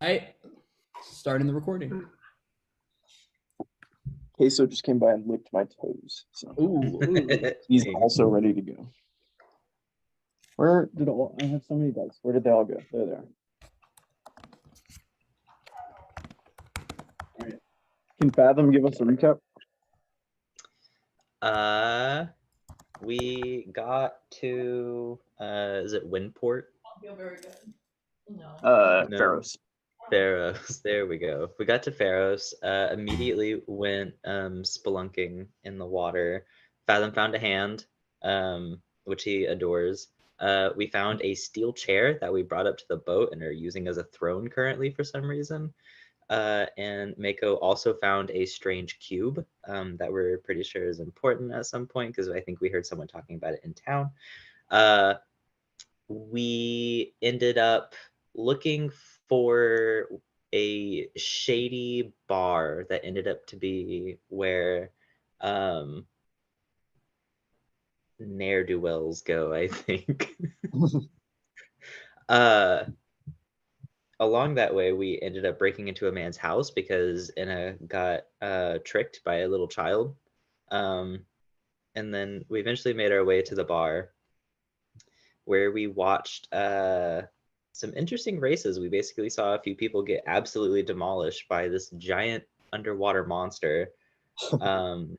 I starting the recording. Queso just came by and licked my toes, so Ooh. he's also ready to go. Where did all I have so many dice? Where did they all go? There they are. All right. Can Fathom give us a recap? We got to is it Windport? I feel very good. No. No. Pharaohs. Pharos. There we go. We got to Pharos. Immediately went spelunking in the water. Fathom found a hand, which he adores. We found a steel chair that we brought up to the boat and are using as a throne currently for some reason. And Mako also found a strange cube that we're pretty sure is important at some point because I think we heard someone talking about it in town. We ended up looking for a shady bar that ended up to be where ne'er-do-wells go, I think. Along that way, we ended up breaking into a man's house because Inna got tricked by a little child. And then we eventually made our way to the bar where we watched some interesting races. We basically saw a few people get absolutely demolished by this giant underwater monster. And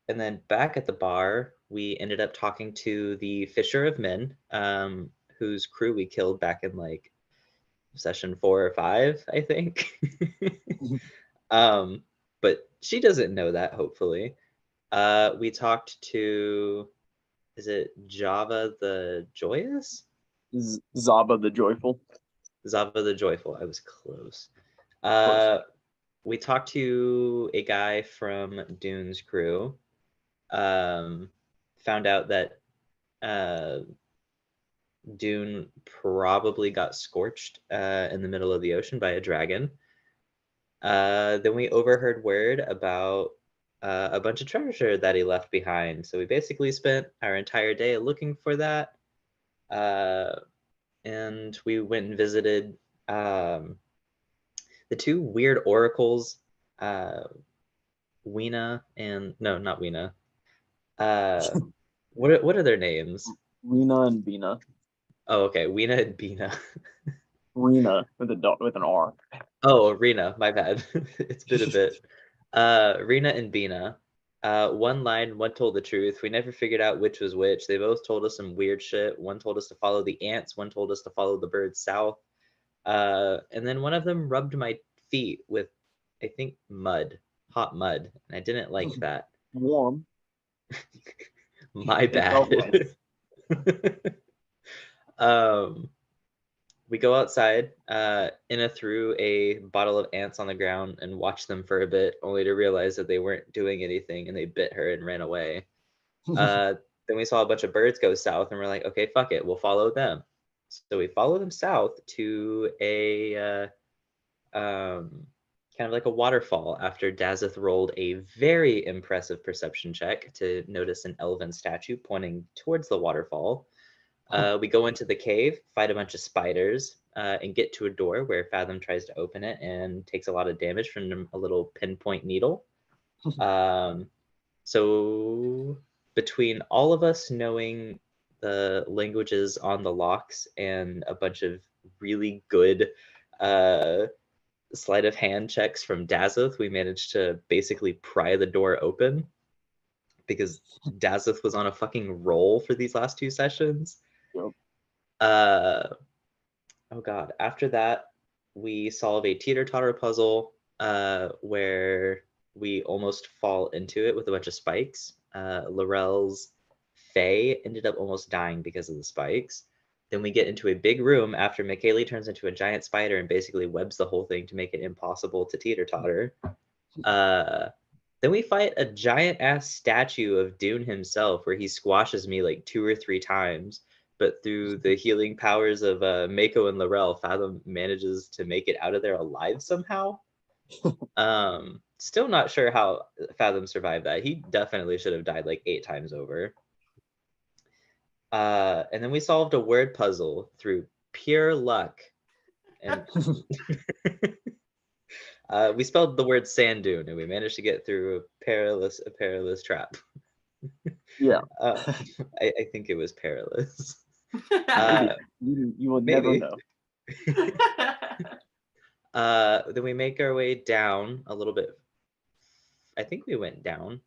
then back at the bar, we ended up talking to the Fisher of Men, whose crew we killed back in like session 4 or 5, I think. But she doesn't know that, hopefully. We talked to, is it Java the Joyous? Zaba the Joyful. Zava the Joyful. I was close. Close. We talked to a guy from Dune's crew. Found out that Dune probably got scorched in the middle of the ocean by a dragon. Then we overheard word about a bunch of treasure that he left behind. So we basically spent our entire day looking for that. And we went and visited the two weird oracles, Weena and no, not Weena. What are their names? Rena and Bina. Oh, okay, Weena and Bina. Rena with an R. Oh, Rena, my bad. It's been a bit. Rena and Bina. One lied, one told the truth. We never figured out which was which. They both told us some weird shit. One told us to follow the ants, one told us to follow the birds south. And then one of them rubbed my feet with, I think, mud, hot mud. And I didn't like that. Warm. My bad. We go outside. Inna threw a bottle of ants on the ground and watched them for a bit, only to realize that they weren't doing anything and they bit her and ran away. Then we saw a bunch of birds go south and we're like, okay, fuck it, we'll follow them. So we follow them south to a kind of like a waterfall after Dazeth rolled a very impressive perception check to notice an elven statue pointing towards the waterfall. We go into the cave, fight a bunch of spiders, and get to a door where Fathom tries to open it and takes a lot of damage from a little pinpoint needle. So between all of us knowing the languages on the locks and a bunch of really good sleight of hand checks from Dazeth, we managed to basically pry the door open because Dazeth was on a fucking roll for these last 2 sessions. Yep. Oh god. After that, we solve a teeter-totter puzzle where we almost fall into it with a bunch of spikes. Laurel's Faye ended up almost dying because of the spikes. Then we get into a big room after McKaylee turns into a giant spider and basically webs the whole thing to make it impossible to teeter-totter. Then we fight a giant-ass statue of Dune himself where he squashes me like 2 or 3 times. But through the healing powers of Mako and Laurel, Fathom manages to make it out of there alive somehow. Still not sure how Fathom survived that. He definitely should have died like 8 times over. And then we solved a word puzzle through pure luck. And we spelled the word sand dune, and we managed to get through a perilous trap. Yeah. I think it was perilous. You will maybe. never know. Then we make our way down a little bit. I think we went down.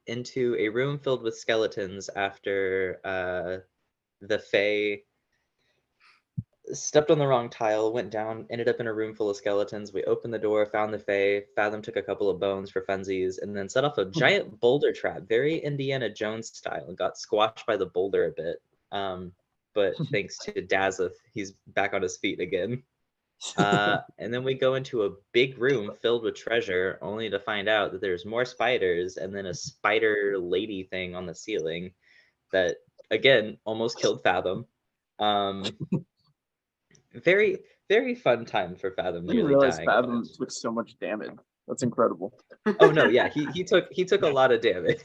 Into a room filled with skeletons after the Fae stepped on the wrong tile, went down, ended up in a room full of skeletons. We opened the door, found the Fae. Fathom took a couple of bones for funsies, and then set off a giant boulder trap, very Indiana Jones style, and got squashed by the boulder a bit. But thanks to Dazeth, he's back on his feet again. And then we go into a big room filled with treasure, only to find out that there's more spiders and then a spider lady thing on the ceiling that, again, almost killed Fathom. Very, very fun time for Fathom. I didn't Nearly realize dying. Fathom took so much damage. That's incredible. Oh no, yeah, he took a lot of damage.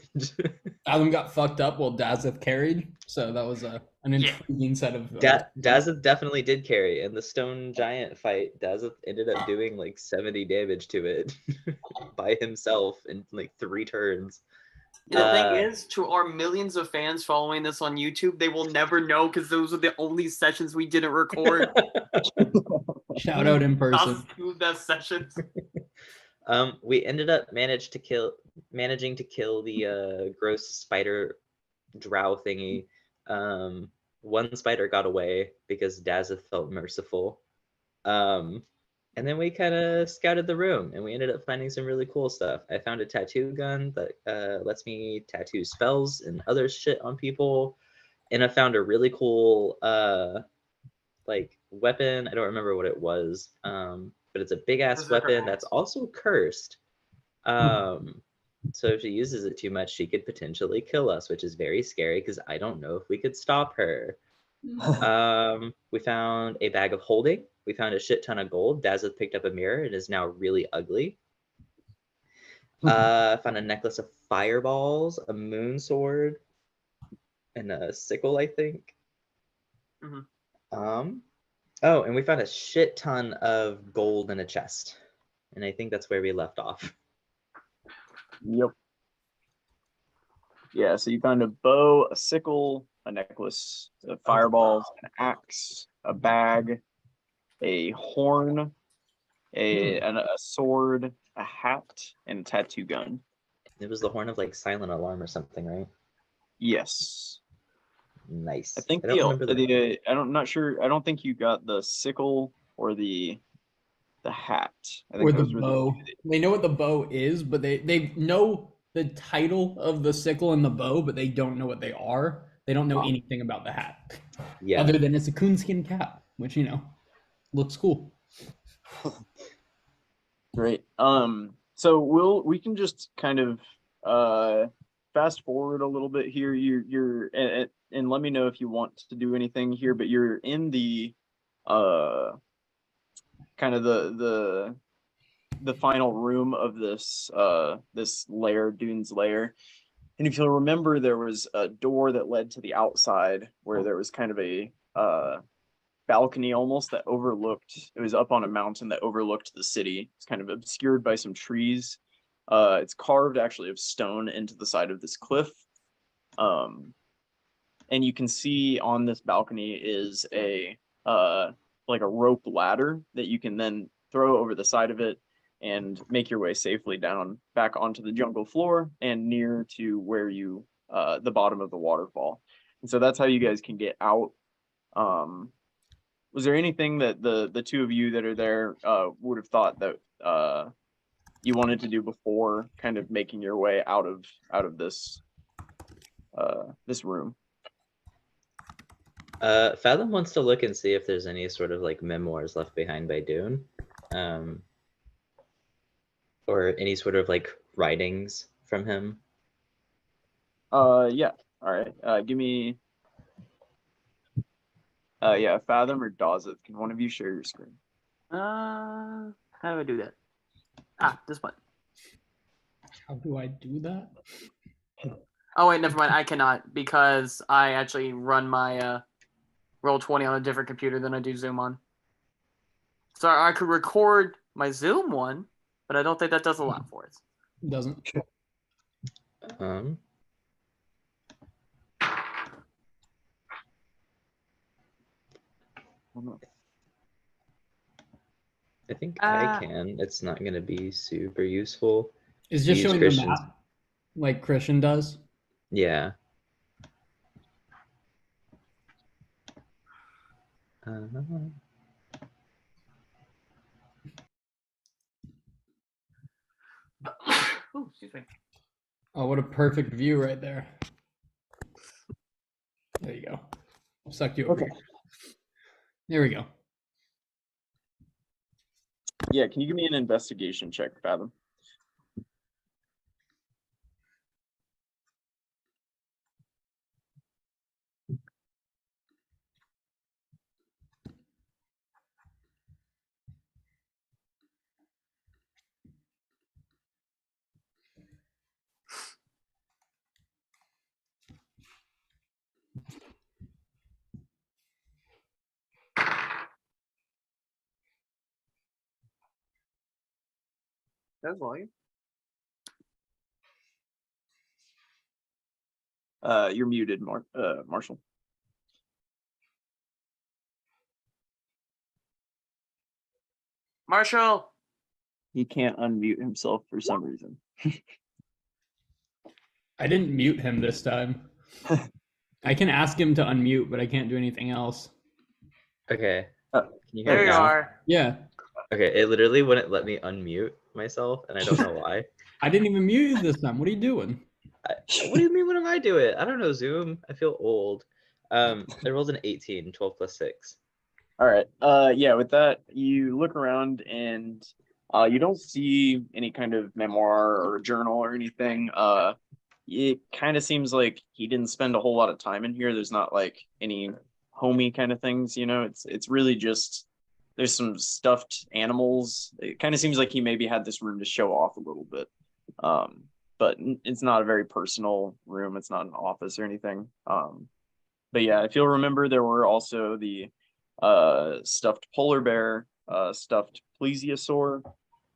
Fathom got fucked up while Dazeth carried, so that was an intriguing set of. Dazeth definitely did carry. In the stone giant fight, Dazeth ended up doing like 70 damage to it by himself in like 3 turns. The thing is, to our millions of fans following this on YouTube, they will never know because those are the only sessions we didn't record. Shout out in person. That's 2 best sessions. We ended up managing to kill the gross spider drow thingy. One spider got away because Dazeth felt merciful. And then we kind of scouted the room, and we ended up finding some really cool stuff. I found a tattoo gun that lets me tattoo spells and other shit on people. And I found a really cool like weapon. I don't remember what it was, but it's a big ass weapon that's also cursed. So if she uses it too much, she could potentially kill us, which is very scary because I don't know if we could stop her. We found a bag of holding. We found a shit ton of gold. Dazeth picked up a mirror. It is now really ugly. Found a necklace of fireballs, a moon sword, and a sickle, I think. Oh, and we found a shit ton of gold in a chest. And I think that's where we left off. Yep. Yeah, so you found a bow, a sickle, a necklace, fireballs, an axe, a bag, a horn, a sword, a hat, and a tattoo gun. It was the horn of like Silent Alarm or something, right? Yes. Nice. I think I'm not sure. I don't think you got the sickle or the hat. I think Or the bow. They know what the bow is, but they know the title of the sickle and the bow, but they don't know what they are. They don't know anything about the hat. Yeah. Other than it's a coonskin cap, which looks cool. Great. So we can just kind of fast forward a little bit here. You're and let me know if you want to do anything here, but you're in the kind of the final room of this lair, Dune's lair. And if you'll remember, there was a door that led to the outside where there was kind of a balcony almost that overlooked. It was up on a mountain that overlooked the city. It's kind of obscured by some trees. It's carved actually of stone into the side of this cliff. And you can see on this balcony is like a rope ladder that you can then throw over the side of it and make your way safely down back onto the jungle floor and near to where you the bottom of the waterfall. And so that's how you guys can get out. Was there anything that the two of you that are there would have thought that you wanted to do before kind of making your way out of this this room? Fathom wants to look and see if there's any sort of like memoirs left behind by Dune. Or any sort of like writings from him. Yeah. All right. Give me Fathom or Dazeth. Can one of you share your screen? How do I do that? This button. How do I do that? Oh wait, never mind. I cannot because I actually run my Roll20 on a different computer than I do Zoom on. So I could record my Zoom one, but I don't think that does a lot for it. Doesn't. Um, I think I can. It's not going to be super useful. It's just Use showing Christian's- the map, like Christian does. Yeah. Uh, Oh, excuse me. Oh, what a perfect view right there. There you go. Sucked you over. Okay. There we go. Yeah, can you give me an investigation check, Fathom? That's volume. You're muted, Marshall. Marshall. He can't unmute himself for some reason. I didn't mute him this time. I can ask him to unmute, but I can't do anything else. okay. Uh, Can you hear There me you now? are. Yeah. Okay, it literally wouldn't let me unmute myself, and I don't know why. I didn't even mute you this time. What are you doing? What do you mean, what am I doing? I don't know, Zoom. I feel old. I rolled an 18, 12 plus 6. All right. Yeah, with that, you look around and you don't see any kind of memoir or journal or anything. It kind of seems like he didn't spend a whole lot of time in here. There's not like any homey kind of things, you know. It's really just there's some stuffed animals. It kind of seems like he maybe had this room to show off a little bit. But it's not a very personal room. It's not an office or anything. But yeah, if you'll remember, there were also the stuffed polar bear, stuffed plesiosaur,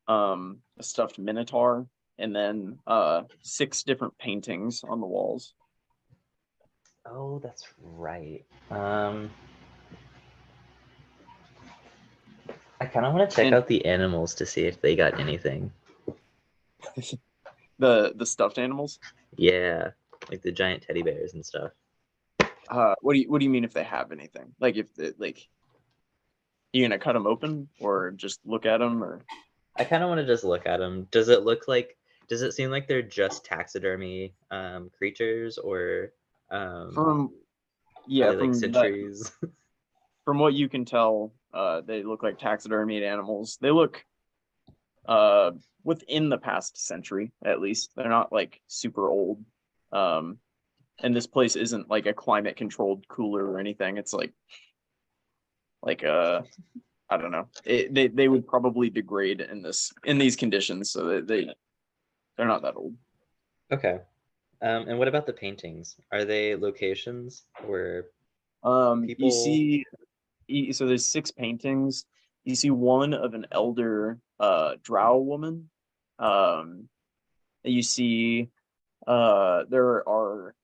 a stuffed minotaur, and then 6 different paintings on the walls. Oh, that's right. I kind of want to check And- out the animals to see if they got anything. The stuffed animals. Yeah, like the giant teddy bears and stuff. What do you mean if they have anything? Like if like you gonna cut them open or just look at them or? I kind of want to just look at them. Does it seem like they're just taxidermy creatures, or From yeah, are they like from sentries? from what you can tell, they look like taxidermied animals. They look within the past century, at least. They're not like super old. And this place isn't like a climate controlled cooler or anything. It's like I don't know. They would probably degrade in these conditions, so they're not that old. Okay. And what about the paintings? Are they locations where people? You see, so there's 6 paintings. You see one of an elder drow woman. You see there are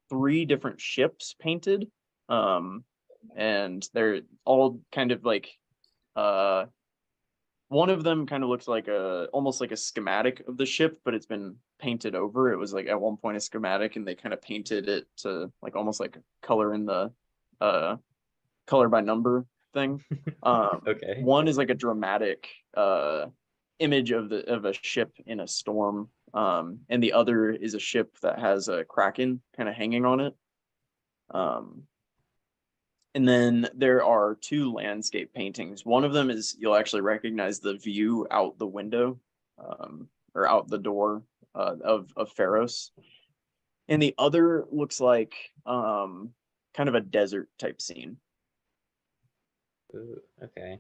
3 different ships painted. And they're all kind of like one of them kind of looks like almost like a schematic of the ship, but it's been painted over. It was like at one point a schematic, and they kind of painted it to like almost like color in the color by number thing. Okay. One is like a dramatic image of a ship in a storm, and the other is a ship that has a kraken kind of hanging on it. And then there are 2 landscape paintings. One of them is you'll actually recognize the view out the window, or out the door of Pharos. And the other looks like kind of a desert type scene. Ooh, okay.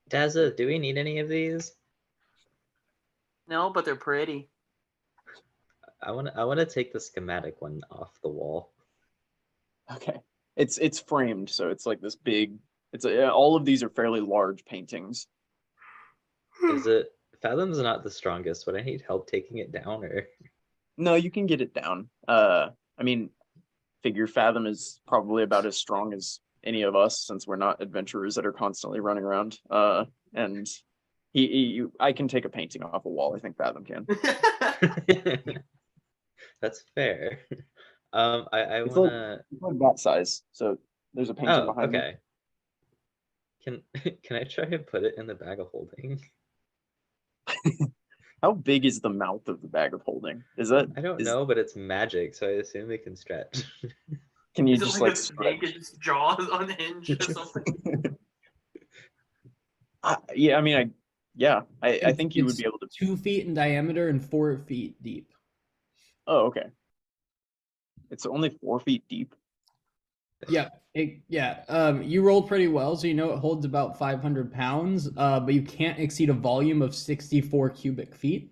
Dazza, do we need any of these? No, but they're pretty. I wanna take the schematic one off the wall. Okay. It's framed, so it's like this big. All of these are fairly large paintings. Is it Fathom's not the strongest? Would I need help taking it down or? No, you can get it down. I mean, figure Fathom is probably about as strong as any of us, since we're not adventurers that are constantly running around. And I can take a painting off a wall. I think Fathom can. That's fair. I It's wanna. It's like that size. So there's a painting Oh, behind me. okay. Can I try and put it in the bag of holding? How big is the mouth of the bag of holding? I don't know, but it's magic, so I assume it can stretch. Can you Is it just like like a snake and its jaws unhinged or something? Yeah, I mean, I think you would It's be able to. 2 feet in diameter and 4 feet deep. Oh, okay. It's only 4 feet deep. Yeah, you rolled pretty well, so you know it holds about 500 pounds, but you can't exceed a volume of 64 cubic feet.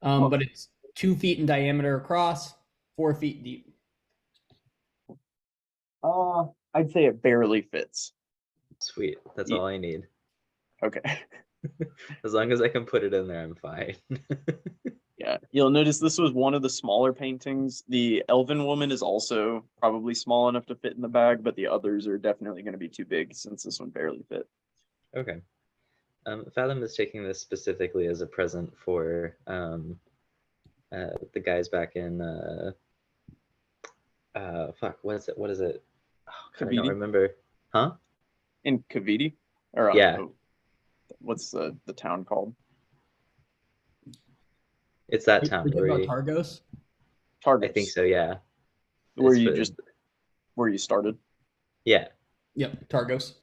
But it's 2 feet in diameter across, 4 feet deep. I'd say it barely fits. Sweet, that's Yeah. all I need. Okay. As long as I can put it in there, I'm fine. Yeah, you'll notice this was one of the smaller paintings. The elven woman is also probably small enough to fit in the bag, but the others are definitely going to be too big since this one barely fit. Okay. Fathom is taking this specifically as a present for the guys back in fuck, what is it? What is it? Oh, God, I don't Kaviti? remember. Huh? In Kaviti? Or Yeah. what's the town called? It's that Are town you talking where about Targos? Targos. I think so, yeah. Where It's you for- just where you started. Yeah. Yep, Targos.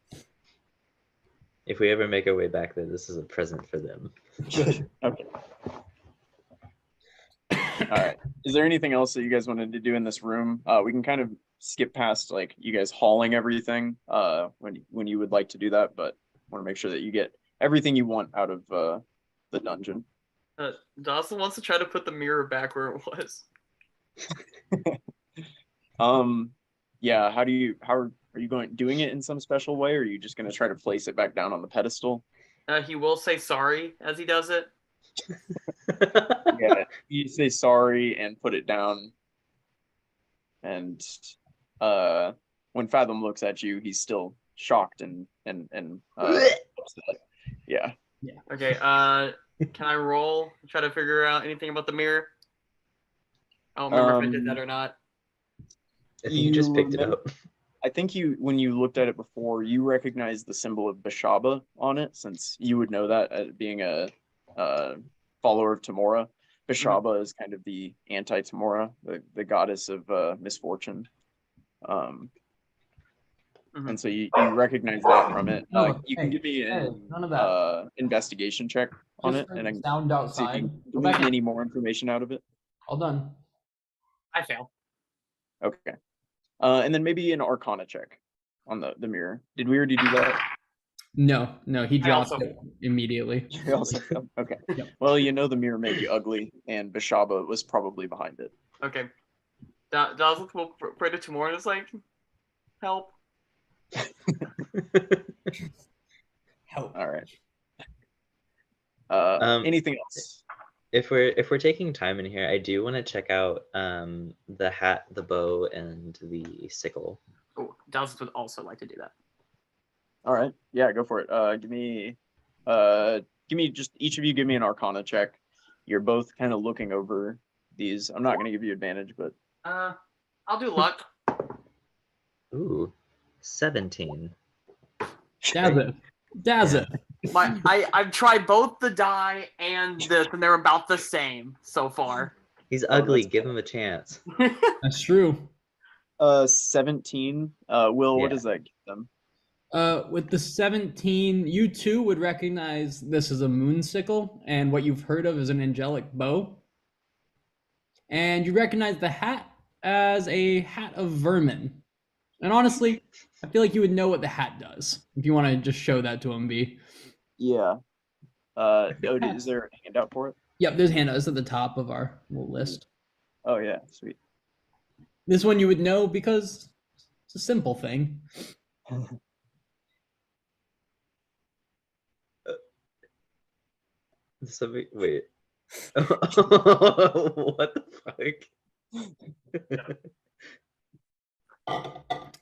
If we ever make our way back there, this is a present for them. Okay. All right. Is there anything else that you guys wanted to do in this room? We can kind of skip past like you guys hauling everything when you would like to do that, but want to make sure that you get everything you want out of the dungeon. Dawson wants to try to put the mirror back where it was. Yeah, how are you doing it in some special way, or are you just going to try to place it back down on the pedestal? He will say sorry as he does it. Yeah, you say sorry and put it down. And when Fathom looks at you, he's still shocked and upset. Yeah. Okay, can I roll? Try to figure out anything about the mirror? I don't remember if I did that or not. I think you just picked it up. I think when you looked at it before, you recognized the symbol of Bashaba on it, since you would know that as being a follower of Tamora. Bashaba is kind of the anti-Tamora, the goddess of misfortune. And so you recognize that from it. No, you can give me an none of that. investigation check on Just it, and I can sound see if outside. you Go can back get in. any more information out of it. All done. I fail. Okay. And then maybe an Arcana check on the mirror. Did we already do that? No, he dropped also- it immediately. Okay. Yep. Well, the mirror may be ugly, and Bashaba was probably behind it. Okay. Dawson will pray to tomorrow and is like, help. Help. All right. Um, Anything else? If we're taking time in here, I do want to check out the hat, the bow, and the sickle. Oh, Dawson would also like to do that. All right. Yeah, go for it. Give me just each of you give me an Arcana check. You're both kind of looking over these. I'm not going to give you advantage, but I'll do luck. Ooh, 17. Daz it. I've tried both the die and this, and they're about the same so far. He's ugly. that's Give him a chance. That's true. 17. Will, Yeah. what does that give them? With the 17, you too would recognize this as a moon sickle, and what you've heard of as an angelic bow. And you recognize the hat as a hat of vermin. And honestly, I feel like you would know what the hat does if you want to just show that to him, B. Yeah. Is there a handout for it? Yep, there's Hannah's at the top of our little list. Oh yeah, sweet. This one you would know because it's a simple thing. Wait. What the fuck?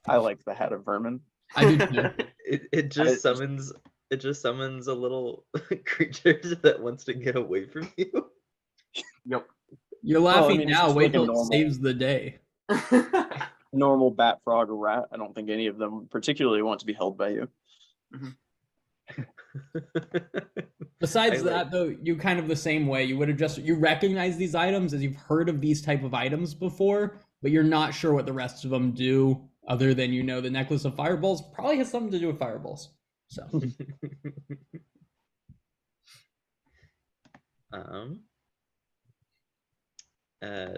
I like the Hat of Vermin. I do too. It just summons a little creature that wants to get away from you. Yep. You're Well, I laughing mean, it's now. just Wait like a till it normal- saves the day. Normal bat, frog, or rat. I don't think any of them particularly want to be held by you. Besides I that, like- though, you kind of the same way. You would have just you recognize these items as you've heard of these type of items before, but you're not sure what the rest of them do, other than you know the necklace of fireballs probably has something to do with fireballs. So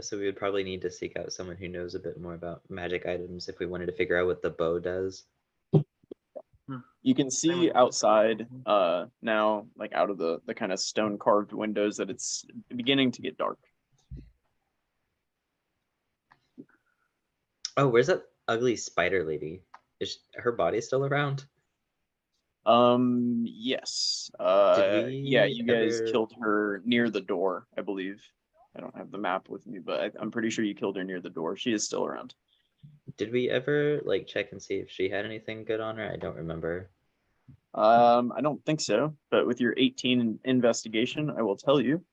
So we would probably need to seek out someone who knows a bit more about magic items if we wanted to figure out what the bow does. You can see outside now, like out of the kind of stone carved windows, that it's beginning to get dark. Oh, where's that ugly spider lady? Is her body still around? Yes. Did Yeah, we you guys ever- killed her near the door, I believe. I don't have the map with me, but I'm pretty sure you killed her near the door. She is still around. Did we ever like check and see if she had anything good on her? I don't remember. I don't think so, but with your 18 investigation, I will tell you.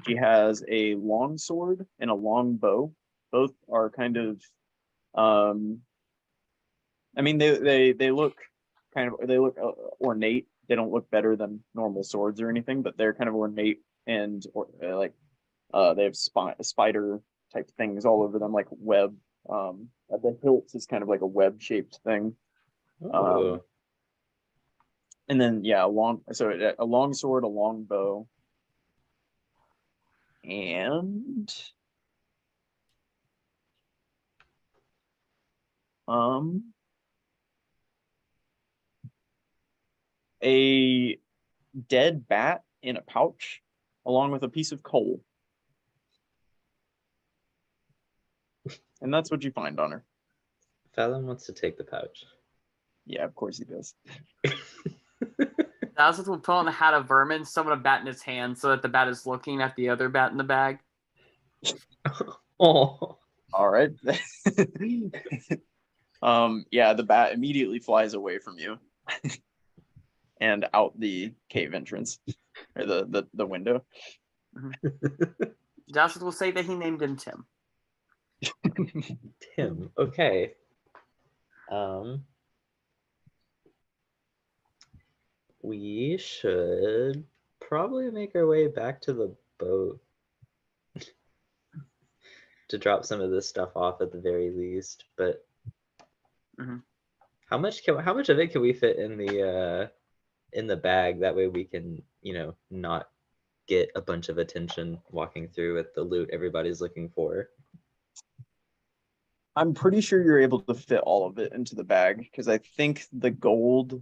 She has a long sword and a long bow. Both are kind of I mean they look ornate. They don't look better than normal swords or anything, but they're kind of ornate and they have spider type things all over them, like web. At the hilt is kind of like a web shaped thing. Oh, And then yeah, a long sword, a long bow, and a dead bat in a pouch, along with a piece of coal. And that's what you find on her. Fallon wants to take the pouch. Yeah, of course he does. That's what we'll put on the Hat of Vermin. Someone a bat in his hand so that the bat is looking at the other bat in the bag. Oh, All right. Yeah, the bat immediately flies away from you and out the cave entrance or the window. Joshua will say that he named him Tim. Tim. Okay. We should probably make our way back to the boat to drop some of this stuff off at the very least. But how much of it can we fit in the bag? That way we can, not get a bunch of attention walking through with the loot everybody's looking for. I'm pretty sure you're able to fit all of it into the bag because I think the gold,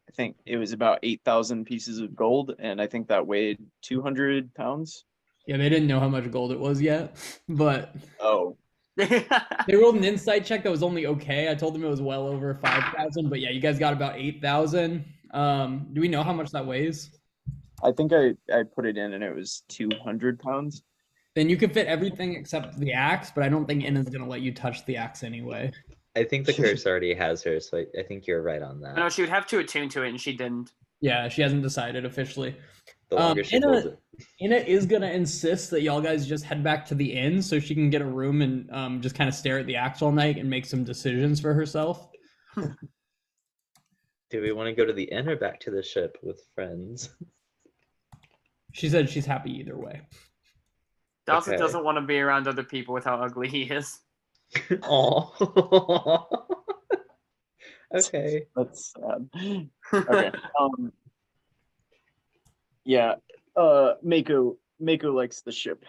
I think it was about 8,000 pieces of gold, and I think that weighed 200 pounds. yeah, they didn't know how much gold it was yet, but Oh, they rolled an insight check that was only okay. I told them it was well over 5,000, but yeah, you guys got about 8,000. Do we know how much that weighs? I think I put it in and it was 200 pounds. Then you can fit everything except the axe, but I don't think Inna's gonna let you touch the axe anyway. I think the curse already has her, so I think you're right on that. No, she would have to attune to it, and she didn't. Yeah, she hasn't decided officially. The longer she holds it. Inna is gonna insist that y'all guys just head back to the inn so she can get a room and just kind of stare at the axe all night and make some decisions for herself. Do we want to go to the inn or back to the ship with friends? She said she's happy either way. Dawson Okay. doesn't want to be around other people with how ugly he is. Oh. Okay. That's sad. Okay. Yeah. Mako likes the ship.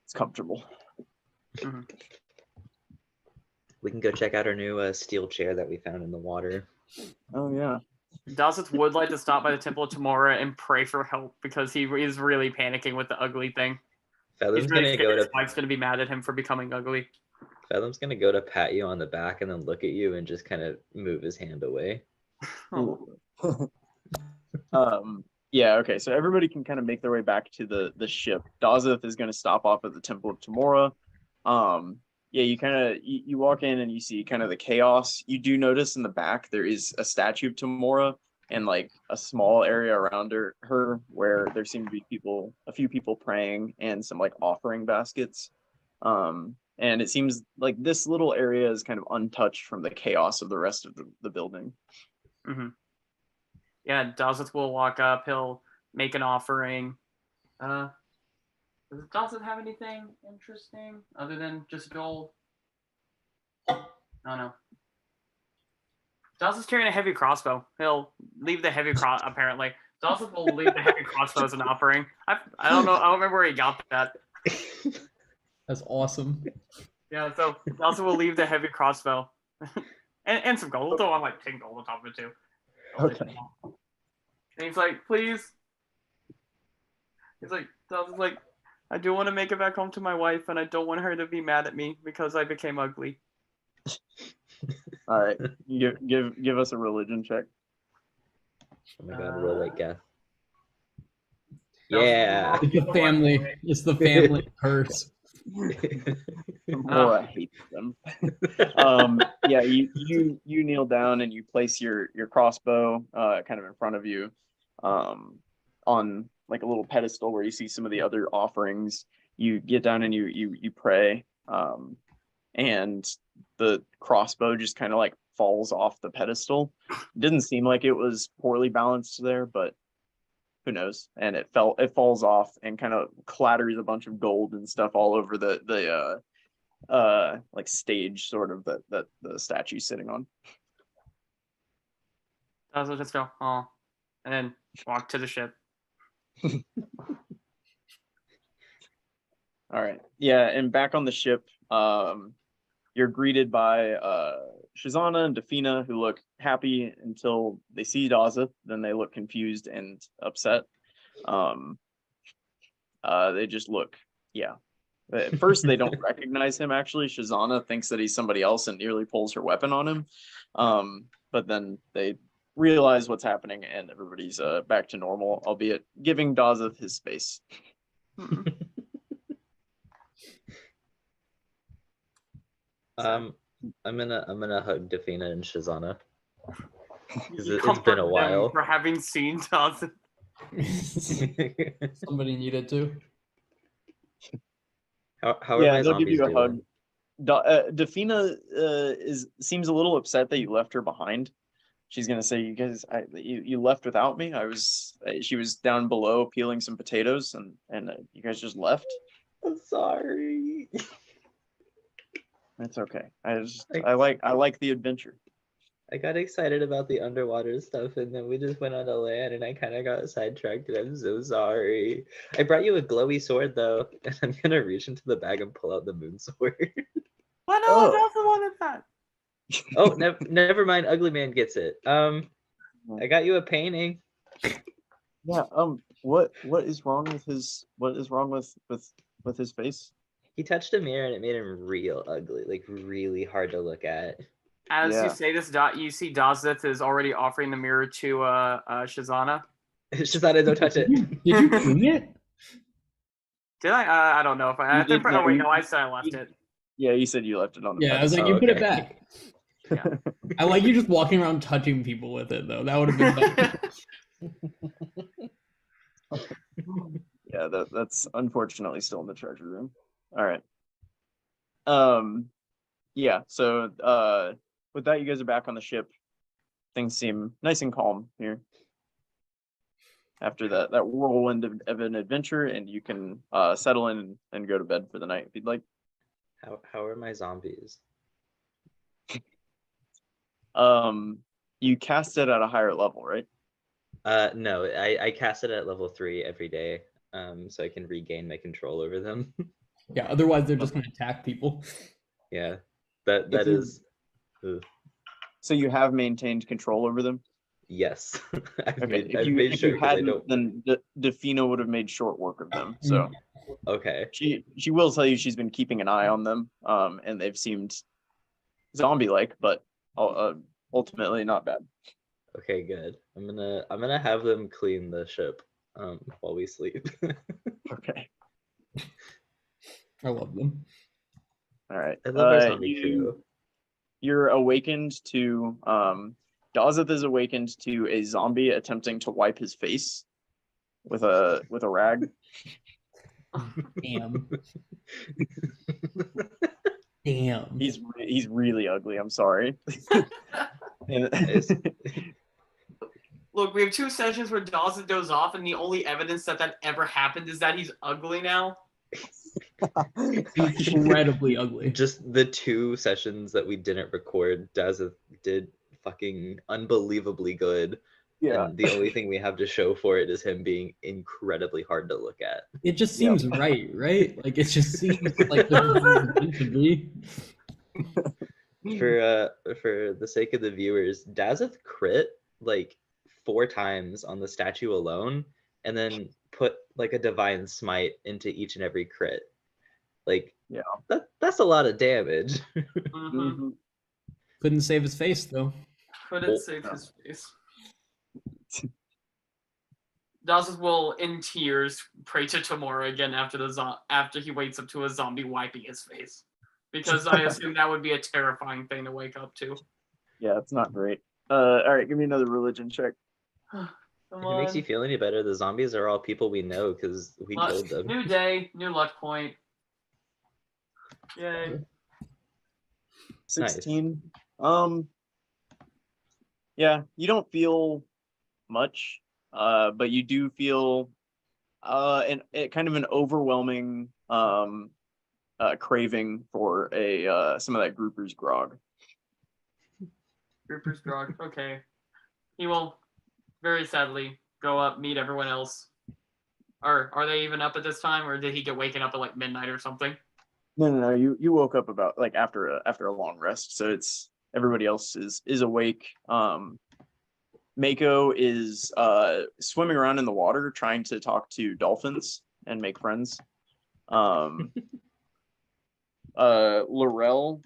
It's comfortable. We can go check out our new steel chair that we found in the water. Oh yeah. Dazeth would like to stop by the Temple of Tamora and pray for help because he is really panicking with the ugly thing. Felum's He's really gonna scared go his to wife's gonna be mad at him for becoming ugly. Felum's gonna go to pat you on the back and then look at you and just kind of move his hand away. Yeah, okay, so everybody can kind of make their way back to the ship. Dazeth is going to stop off at the Temple of Tamora. Yeah, you kind of you walk in and you see kind of the chaos. You do notice in the back there is a statue of Tamora and like a small area around her where there seem to be a few people praying and some like offering baskets. And it seems like this little area is kind of untouched from the chaos of the rest of the building. Mm-hmm. Yeah, Dazeth will walk up. He'll make an offering. Does Dazeth have anything interesting other than just gold? Oh no. Dazeth's carrying a heavy crossbow. He'll leave the heavy apparently. Dazeth will leave the heavy crossbow as an offering. I don't know. I don't remember where he got that. That's awesome. Yeah, so Dazeth will leave the heavy crossbow and some gold. We'll throw on like 10 gold on top of it too. Okay. And he's like, please. He's like, I do want to make it back home to my wife, and I don't want her to be mad at me because I became ugly. All right, give us a religion check. Oh my god, roll like Geth. That was- Yeah. It's the family. It's the family curse. I hate them. Yeah, you kneel down and you place your crossbow kind of in front of you on like a little pedestal where you see some of the other offerings. You get down and you pray, and the crossbow just kind of like falls off the pedestal. It didn't seem like it was poorly balanced there, but who knows? And it falls off and kind of clatters a bunch of gold and stuff all over the like stage sort of that the statue's sitting on. Dazeth just go, oh, and then walk to the ship. All right. Yeah, and back on the ship, you're greeted by Shazana and Dafina, who look happy until they see Dazeth. Then they look confused and upset. They just look, yeah. At first, they don't recognize him, actually. Shazana thinks that he's somebody else and nearly pulls her weapon on him. But then they realize what's happening and everybody's back to normal, albeit giving Dazeth his space. I'm gonna hug Dafina and Shazana. You It's comfort been a them while. for having seen Dazeth. Somebody needed to. How are my they'll give zombies you a doing? hug. Dafina seems a little upset that you left her behind. She's gonna say, "You guys, you left without me. She was down below peeling some potatoes, and you guys just left." I'm sorry. That's okay. I like the adventure. I got excited about the underwater stuff, and then we just went on the land, and I kind of got sidetracked, and I'm so sorry. I brought you a glowy sword, though, and I'm gonna reach into the bag and pull out the moon sword. Why no Oh. one else wanted that? Oh, never mind. Ugly Man gets it. I got you a painting. Yeah. What is wrong with his? What is wrong with his face? He touched a mirror, and it made him real ugly, like really hard to look at. As Yeah. you say this, you see Dazeth is already offering the mirror to Shazana. Shazana, don't touch it. Did you clean it? Did I? I don't know if I. You I think. did- Oh wait, you- no, I said I left it. Yeah, you said you left it on the. Yeah, I was like, pedestal. you put it okay. back. Yeah. I like you just walking around touching people with it, though. That would have been better. Yeah, that's unfortunately still in the treasure room. All right. Yeah, so with that, you guys are back on the ship. Things seem nice and calm here after that whirlwind of an adventure, and you can settle in and go to bed for the night if you'd like. How are my zombies? You cast it at a higher level, right? No, I cast it at level 3 every day, so I can regain my control over them. Yeah, otherwise they're just gonna attack people. Yeah, that If you- is. Ugh. So you have maintained control over them? Yes. I've Okay, made, I've made if sure you because I hadn't, don't. then Defina would have made short work of them. So Okay. she will tell you she's been keeping an eye on them, and they've seemed zombie-like, but ultimately not bad. Okay, good. I'm gonna have them clean the ship while we sleep. Okay, I love them. all right. I love our zombie crew. You're awakened to Dazeth is awakened to a zombie attempting to wipe his face with a rag. Damn. Damn. He's really ugly. I'm sorry. And- Nice. Look, we have 2 sessions where Dawson goes off, and the only evidence that ever happened is that he's ugly now. Incredibly ugly. Just the 2 sessions that we didn't record, Dazeth did fucking unbelievably good. Yeah. And the only thing we have to show for it is him being incredibly hard to look at. It just seems right? Like it just seems like this is meant to be. For the sake of the viewers, Dazeth crit like 4 times on the statue alone, and then put like a divine smite into each and every crit. Like, yeah, that's a lot of damage. Mm-hmm. Couldn't save his face though. Couldn't save his face. Dawson will, in tears, pray to tomorrow again after he wakes up to a zombie wiping his face, because I assume that would be a terrifying thing to wake up to. Yeah, it's not great. All right, give me another religion check. Come If on. it makes you feel any better, the zombies are all people we know because we killed them. New day, new luck point. Yay. 16. Yeah, you don't feel much, but you do feel kind of an overwhelming craving for some of that grouper's grog. Grouper's grog. Okay. He will very sadly go up, meet everyone else. Or are they even up at this time, or did he get waken up at like midnight or something? No. You woke up about like after a long rest, so it's everybody else is awake. Mako is swimming around in the water trying to talk to dolphins and make friends. Laurel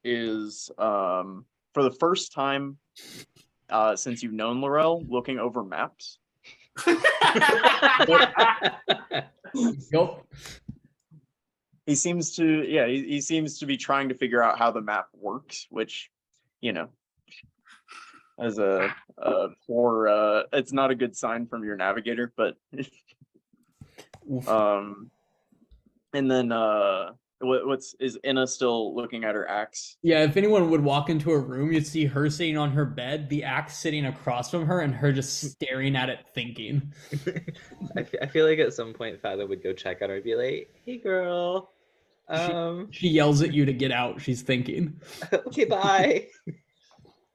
is for the first time since you've known Laurel looking over maps. Nope. He seems to be trying to figure out how the map works, which, you know, as a poor it's not a good sign from your navigator, but and then is Inna still looking at her axe? Yeah, if anyone would walk into a room, you'd see her sitting on her bed, the axe sitting across from her, and her just staring at it thinking. I feel like at some point Fathom would go check on her and be like, "Hey girl, She yells at you to get out. She's thinking. okay, bye."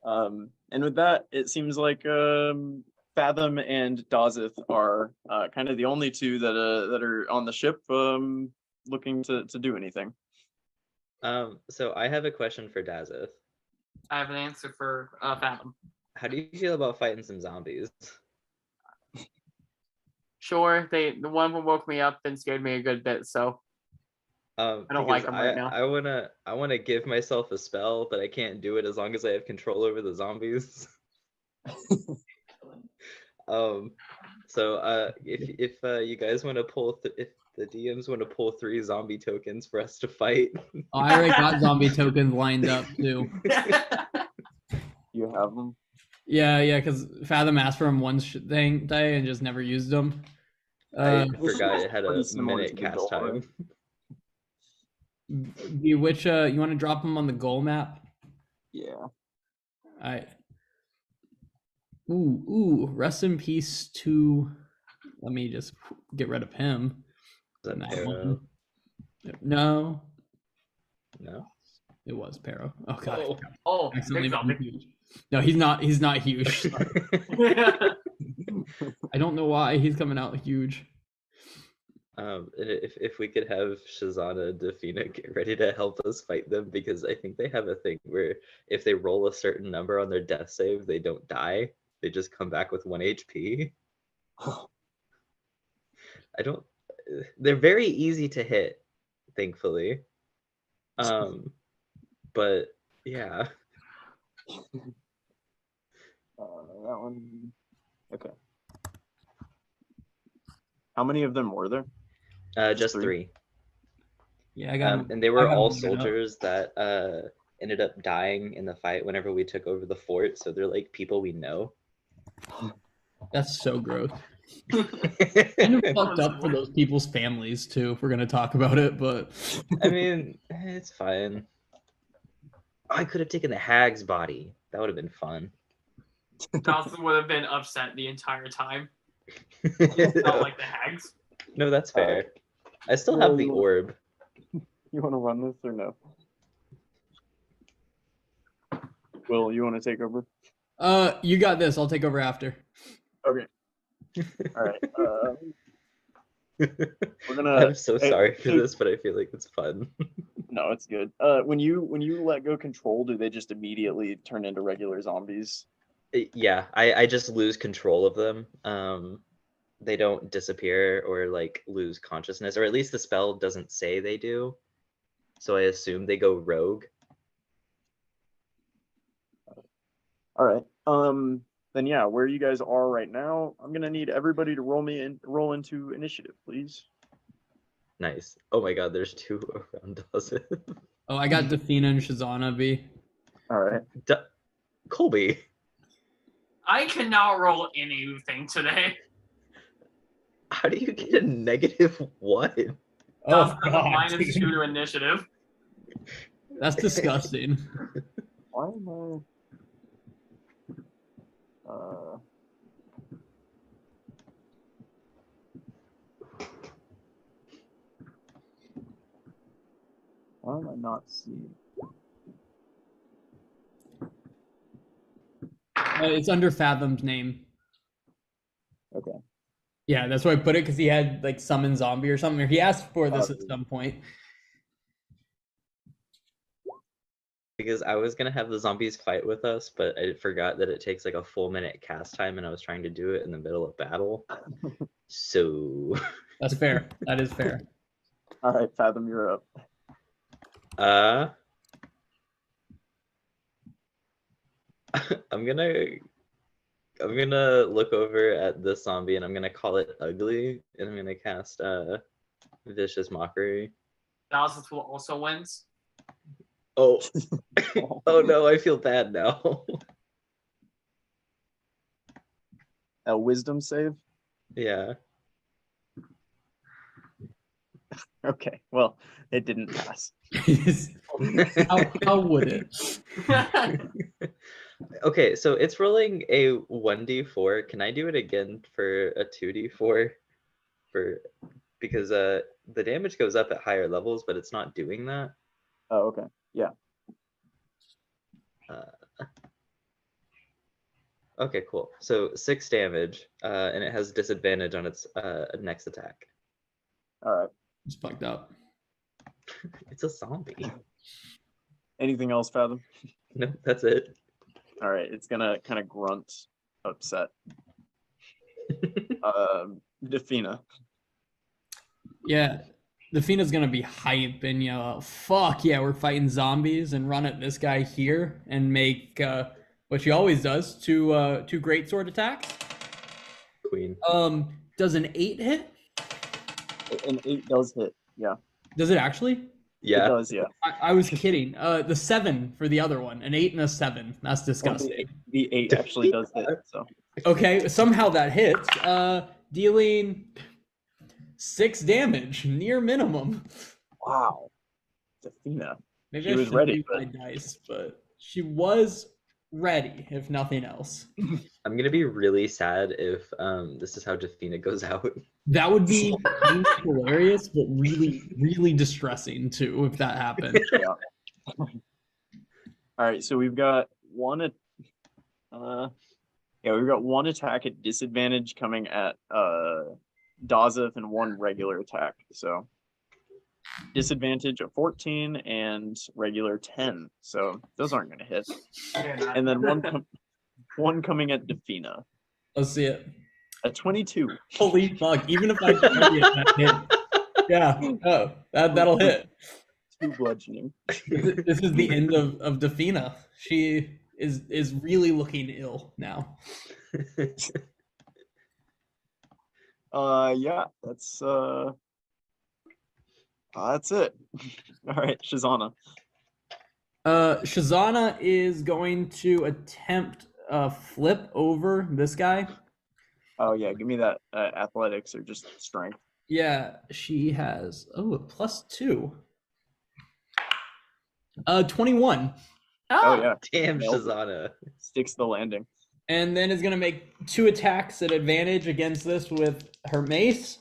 And with that, it seems like Fathom and Dazeth are kind of the only 2 that are on the ship looking to do anything. So I have a question for Dazeth. I have an answer for Fathom. How do you feel about fighting some zombies? Sure, the one who woke me up and scared me a good bit, so I don't like them right now. I wanna give myself a spell, but I can't do it as long as I have control over the zombies. So if you guys want to pull, if the DMs want to pull 3 zombie tokens for us to fight. Oh, I already got zombie tokens lined up too. You have them? Yeah, because Fathom asked for them one day and just never used them. I forgot it had pretty a similar minute to the cast goal, time. right? Which you want to drop them on the goal map? Yeah. Ooh, rest in peace to. Let me just get rid of him. Is that That Pero? one. No, No. it was Pero. Oh god. Oh, Accidentally big made him zombie. huge. No, he's not. He's not huge. I don't know why he's coming out huge. If we could have Shazana and Defina get ready to help us fight them, because I think they have a thing where if they roll a certain number on their death save, they don't die. they just come back with 1 HP. They're very easy to hit, thankfully. But yeah. That one. Okay. How many of them were there? Just three? 3. Yeah, I got. And they were I got all them loaded up. soldiers that ended up dying in the fight whenever we took over the fort. So they're like people we know. That's so gross. Kind of fucked up for those people's families too. If we're gonna talk about it, but I mean, it's fine. I could have taken the hag's body. That would have been fun. Dawson would have been upset the entire time. Not like the hags. No, that's fair. I still have the orb. You want to run this or no? Will, you want to take over? you got this. I'll take over after. Okay. All right. We're gonna. I'm so hey, sorry for hey, this, but I feel like it's fun. No, it's good. When you let go control, do they just immediately turn into regular zombies? Yeah, I just lose control of them. They don't disappear or like lose consciousness, or at least the spell doesn't say they do. So I assume they go rogue. All right. Then yeah, where you guys are right now, I'm gonna need everybody to roll into initiative, please. Nice. Oh my god, there's 2 around us. Oh, I got Defina and Shazana B. All right. Colby. I cannot roll anything today. How do you get a -1? Oh Dawson has a god, -2 dude. to initiative. That's disgusting. Why am why am I not seeing? It's under Fathom's name. Okay. Yeah, that's why I put it because he had like summon zombie or something. Or he asked for this at Oh. some point. Because I was gonna have the zombies fight with us, but I forgot that it takes like a full minute cast time, and I was trying to do it in the middle of battle. So That's fair. That is fair. All right, Fathom, you're up. I'm gonna look over at this zombie and I'm gonna call it ugly, and I'm gonna cast vicious mockery. Dawson will also wins. Oh, oh no, I feel bad now. A wisdom save. Yeah. Okay. Well, it didn't pass. how would it? Okay, so it's rolling a 1d4. Can I do it again for a 2d4? Because the damage goes up at higher levels, but it's not doing that. Oh, okay. Yeah. Okay, cool. So 6 damage, and it has disadvantage on its next attack. All right. It's fucked up. It's a zombie. Anything else, Fathom? No, that's it. All right. It's gonna kind of grunt, upset. Defina. Yeah. Defina's gonna be hype and fuck yeah, we're fighting zombies and run at this guy here and make what she always does, two greatsword attacks. Queen. Does an 8 hit? An 8 does hit. Yeah. Does it actually? Yeah. It does. Yeah. I was kidding. The 7 for the other one, an 8 and a 7. That's disgusting. The 8 actually does hit. So. Okay, somehow that hits. Dealing 6 damage, near minimum. Wow. Defina. Maybe She I was should ready, use my dice, but she was ready, if nothing else. I'm gonna be really sad if this is how Defina goes out. That would be hilarious, but really, really distressing too if that happened. Yeah. All right. So we've got one. We've got one attack at disadvantage coming at Dazeth and one regular attack. So disadvantage of 14 and regular 10. So those aren't going to hit. And then one coming at Defina. Let's see it. A 22. Holy fuck! Even if I parry it, that hit. Yeah. Oh, that'll hit. 2 bludgeoning. This is the end of Defina. She is really looking ill now. Yeah, that's it. All right, Shazana. Shazana is going to attempt flip over this guy. Oh yeah, give me that athletics or just strength. Yeah, she has a +2. 21. Oh yeah, Damn, Nailed it. Shazana. Sticks the landing. And then is going to make 2 attacks at advantage against this with her mace.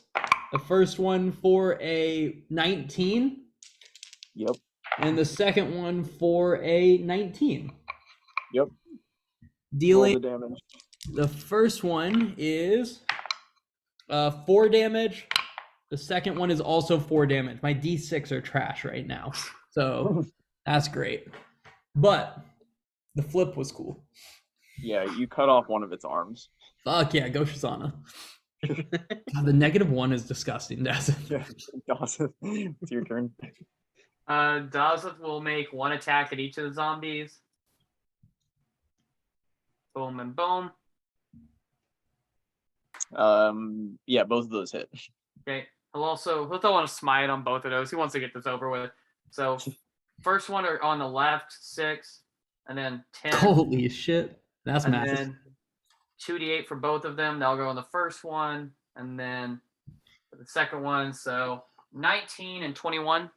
The first one for a 19. Yep. And the second one for a 19. Yep. Dealing Roll the damage. the first one is 4 damage. The second one is also 4 damage. My D6 are trash right now. So that's great. But the flip was cool. Yeah, you cut off one of its arms. Fuck yeah, go Shazana. God, the -1 is disgusting, Dazeth. Yeah, Dawson, it's your turn. Dazeth will make 1 attack at each of the zombies. Boom and boom. Yeah, both of those hit. Okay. He'll throw on a smite on both of those. He wants to get this over with. So first one are on the left, 6, and then 10. Holy shit. That's and massive. then 2d8 for both of them. They'll go on the first one, and then for the second one. So 19 and 21.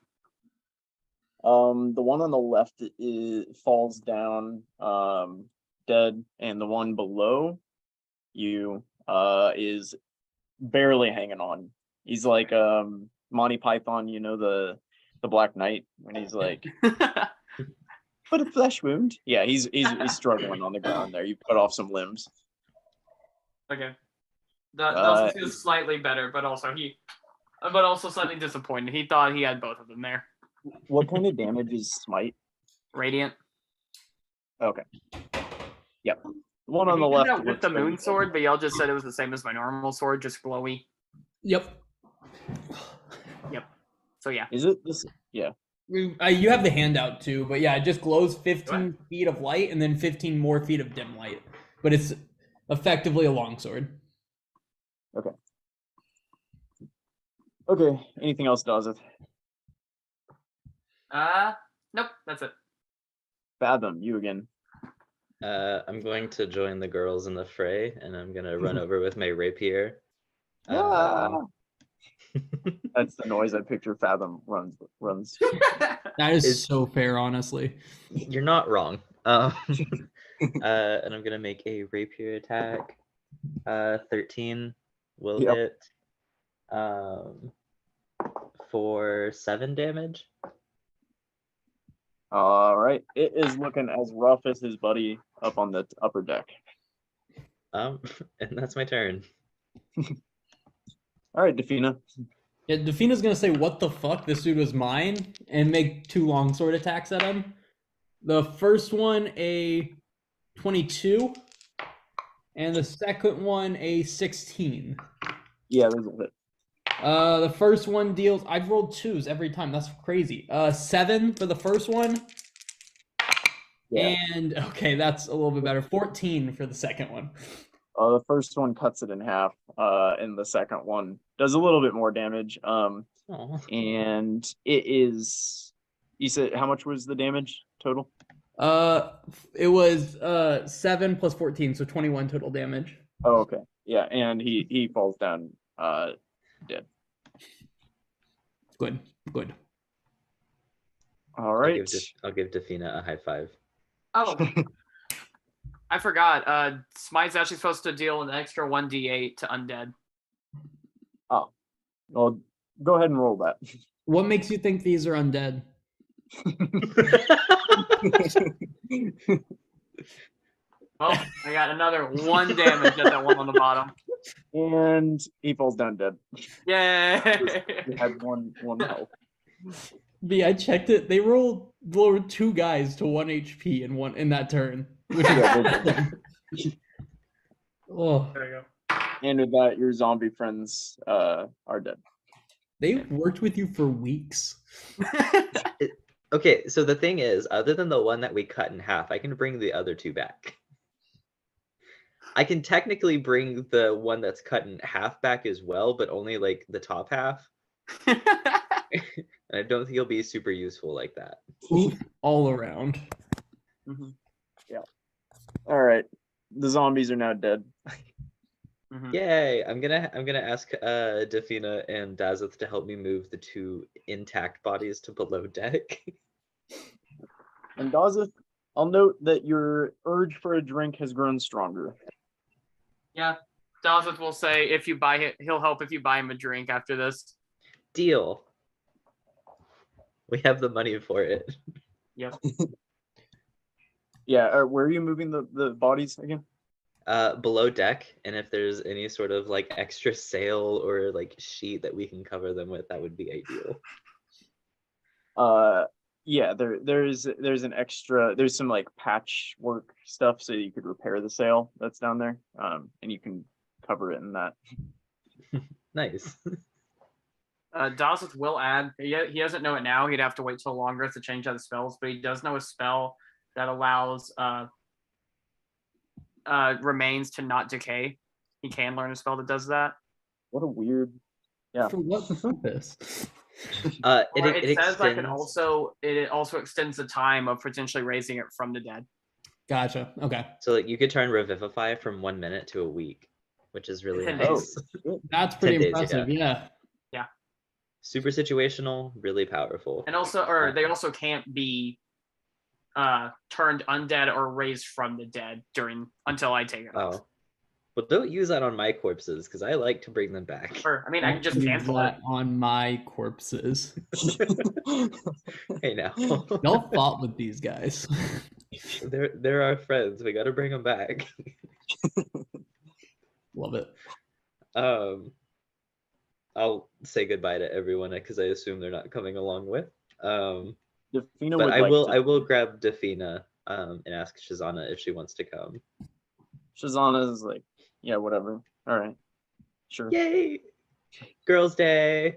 The one on the left falls down dead, and the one below you is barely hanging on. He's like Monty Python, you know, the Black Knight, when he's like, but a flesh wound. Yeah, he's struggling on the ground there. You cut off some limbs. Okay. Dawson feels slightly better, but also slightly disappointed. He thought he had both of them there. What kind of damage is smite? Radiant. Okay. Yep. The one on the left with looks the very moon good. sword, but y'all just said it was the same as my normal sword, just glowy. Yep. So yeah. Is it this? Yeah. You have the handout too, but yeah, it just glows 15 feet of light and then 15 more feet of dim light. But it's effectively a longsword. Okay. Anything else, Dawson? Nope, that's it. Fathom, you again. I'm going to join the girls in the fray, and I'm gonna run over with my rapier. Ah! That's the noise I picture Fathom runs. That is Is- so fair, honestly. You're not wrong. And I'm gonna make a rapier attack. 13 will Yep. hit. For 7 damage. All right. It is looking as rough as his buddy up on the upper deck. And that's my turn. All right, Defina. Yeah, Defina's gonna say, "What the fuck? This dude was mine," and make 2 longsword attacks at him. The first one a 22, and the second one a 16. Yeah, those will hit. The first one deals. I've rolled 2s every time. That's crazy. 7 for the first one, Yeah. and okay, that's a little bit better. 14 for the second one. The first one cuts it in half, and the second one does a little bit more damage. Aw. And it is. You said how much was the damage total? It was 7 plus 14, so 21 total damage. Oh, okay. Yeah, and he falls down dead. Good. All right. I'll give Defina a high five. Oh, I forgot. Smite's actually supposed to deal an extra 1d8 to undead. Oh, well, go ahead and roll that. What makes you think these are undead? Oh, I got another 1 damage at that one on the bottom. And he falls down dead. Yay! He had one health. B, I checked it. They rolled 2 guys to 1 HP in that turn. Which is Yeah, Oh, There you And with that, your zombie friends are dead. they've worked with you for weeks. go. Okay, so the thing is, other than the one that we cut in half, I can bring the other two back. I can technically bring the one that's cut in half back as well, but only like the top half. And I don't think it'll be super useful like that. Oof, all around. Mhm, All right, the zombies are now dead. mhm. Yay! I'm gonna ask Dafina and Dazeth to help me move the two intact bodies to below deck. And Dazeth, I'll note that your urge for a drink has grown stronger. Yeah, Dawson will say if you buy it, he'll help if you buy him a drink after this. Deal. We have the money for it. Yep. Yeah, where are you moving the bodies again? Below deck, and if there's any sort of like extra sail or like sheet that we can cover them with, that would be ideal. Yeah, there's an extra, there's some like patchwork stuff so you could repair the sail that's down there. And you can cover it in that. Nice. Dawson will add. He doesn't know it now. He'd have to wait till longer to change out the spells, but he does know a spell that allows remains to not decay. He can learn a spell that does that. What a weird. Yeah. For what purpose? Or It it says I can extends. also it also extends the time of potentially raising it from the dead. Gotcha. Okay. So like you could turn Revivify from 1 minute to a week, which is really 10 nice. days. That's pretty 10 days, impressive. Yeah. Super situational, really powerful. And also, or they also can't be turned undead or raised from the dead until I take it off. Oh. Well, don't use that on my corpses, because I like to bring them back. Or I mean, I can just Use cancel it. that on my corpses. Hey now. Y'all fought with these guys. They're our friends. We gotta bring them back. Love it. I'll say goodbye to everyone because I assume they're not coming along with. Dafina But would I like will to. I will grab Dafina and ask Shazana if she wants to come. Shazana is like, yeah, whatever. All right, sure. Yay! Girls' Day.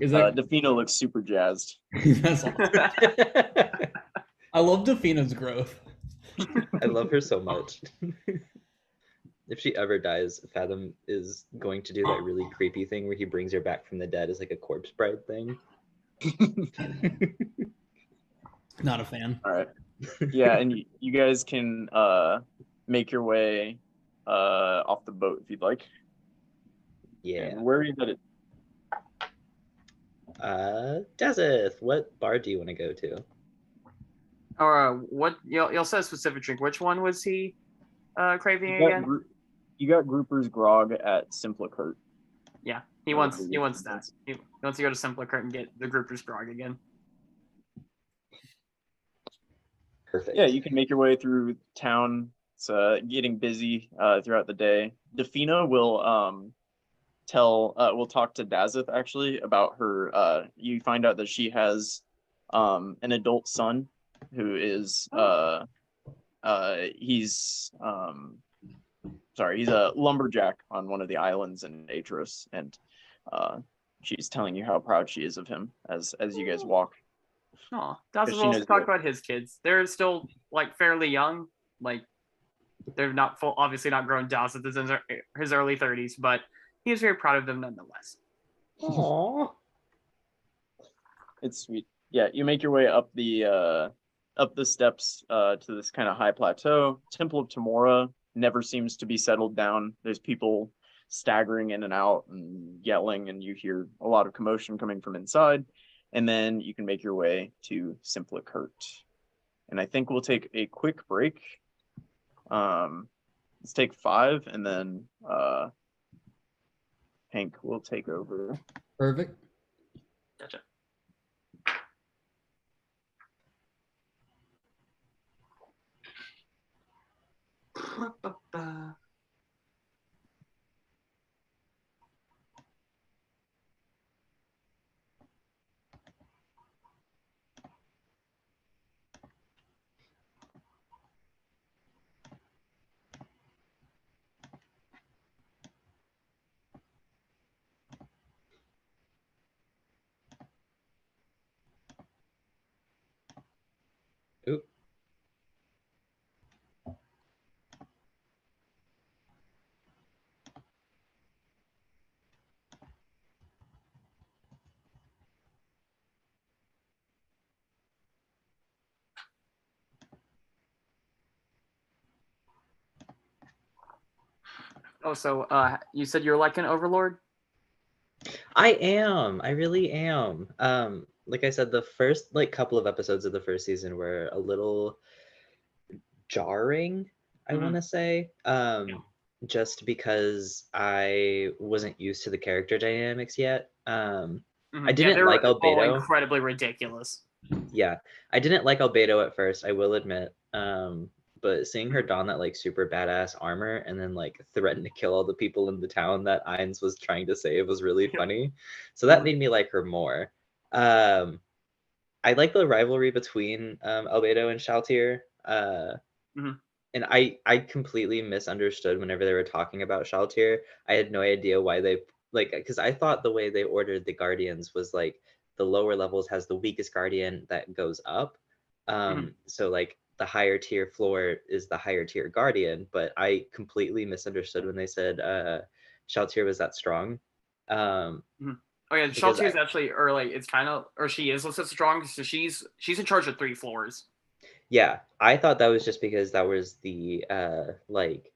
Is that Dafina looks super jazzed. that's awesome. I love Dafina's growth. I love her so much. If she ever dies, Fathom is going to do that really creepy thing where he brings her back from the dead as like a corpse bride thing. Not a fan. All right. Yeah, and you guys can make your way off the boat if you'd like. Yeah. And where are you headed? Dazeth, what bar do you want to go to? Or what? You'll say a specific drink. Which one was he craving You got, again? you got Grouper's Grog at Simplicurt. Yeah, he I wants believe that. that's- He wants to go to Simplicurt and get the Grouper's Grog again. Perfect. Yeah, you can make your way through town. It's getting busy throughout the day. Dafina will we'll talk to Dazeth actually about her. You find out that she has an adult son who is he's he's a lumberjack on one of the islands in Aetros, and she's telling you how proud she is of him as you guys walk. Oh, Dawson she will also knows talk that- about his kids. They're still like fairly young. Like they're not full, obviously not grown. Dawson is in his early 30s, but he is very proud of them nonetheless. Aww. It's sweet. Yeah, you make your way up the steps to this kind of high plateau. Temple of Tamora never seems to be settled down. There's people staggering in and out and yelling, and you hear a lot of commotion coming from inside. And then you can make your way to Simplicurt. And I think we'll take a quick break. Let's take 5, and then Hank will take over. Perfect. Gotcha. Oh, so you said you're like an overlord? I am. I really am. Like I said, the first like couple of episodes of the first season were a little jarring, I Mhm. want to say. Just because I wasn't used to the character dynamics yet. I Yeah, didn't they're like all Albedo. incredibly ridiculous. Yeah, I didn't like Albedo at first, I will admit. But seeing her Mhm. don that like super badass armor and then like threaten to kill all the people in the town that Ainz was trying to save was really funny. So that Mhm. made me like her more. Um, I like the rivalry between Albedo and Shaltir. Mhm. And I completely misunderstood whenever they were talking about Shaltir. I had no idea why they like because I thought the way they ordered the guardians was like the lower levels has the weakest guardian that goes up. Mhm. So like the higher tier floor is the higher tier guardian, but I completely misunderstood when they said Shaltir was that strong. Mhm. Oh yeah, Because Shaltir is actually, or like it's kind of, or she is listed strong. So she's in charge of 3 floors. yeah, I thought that was just because that was the like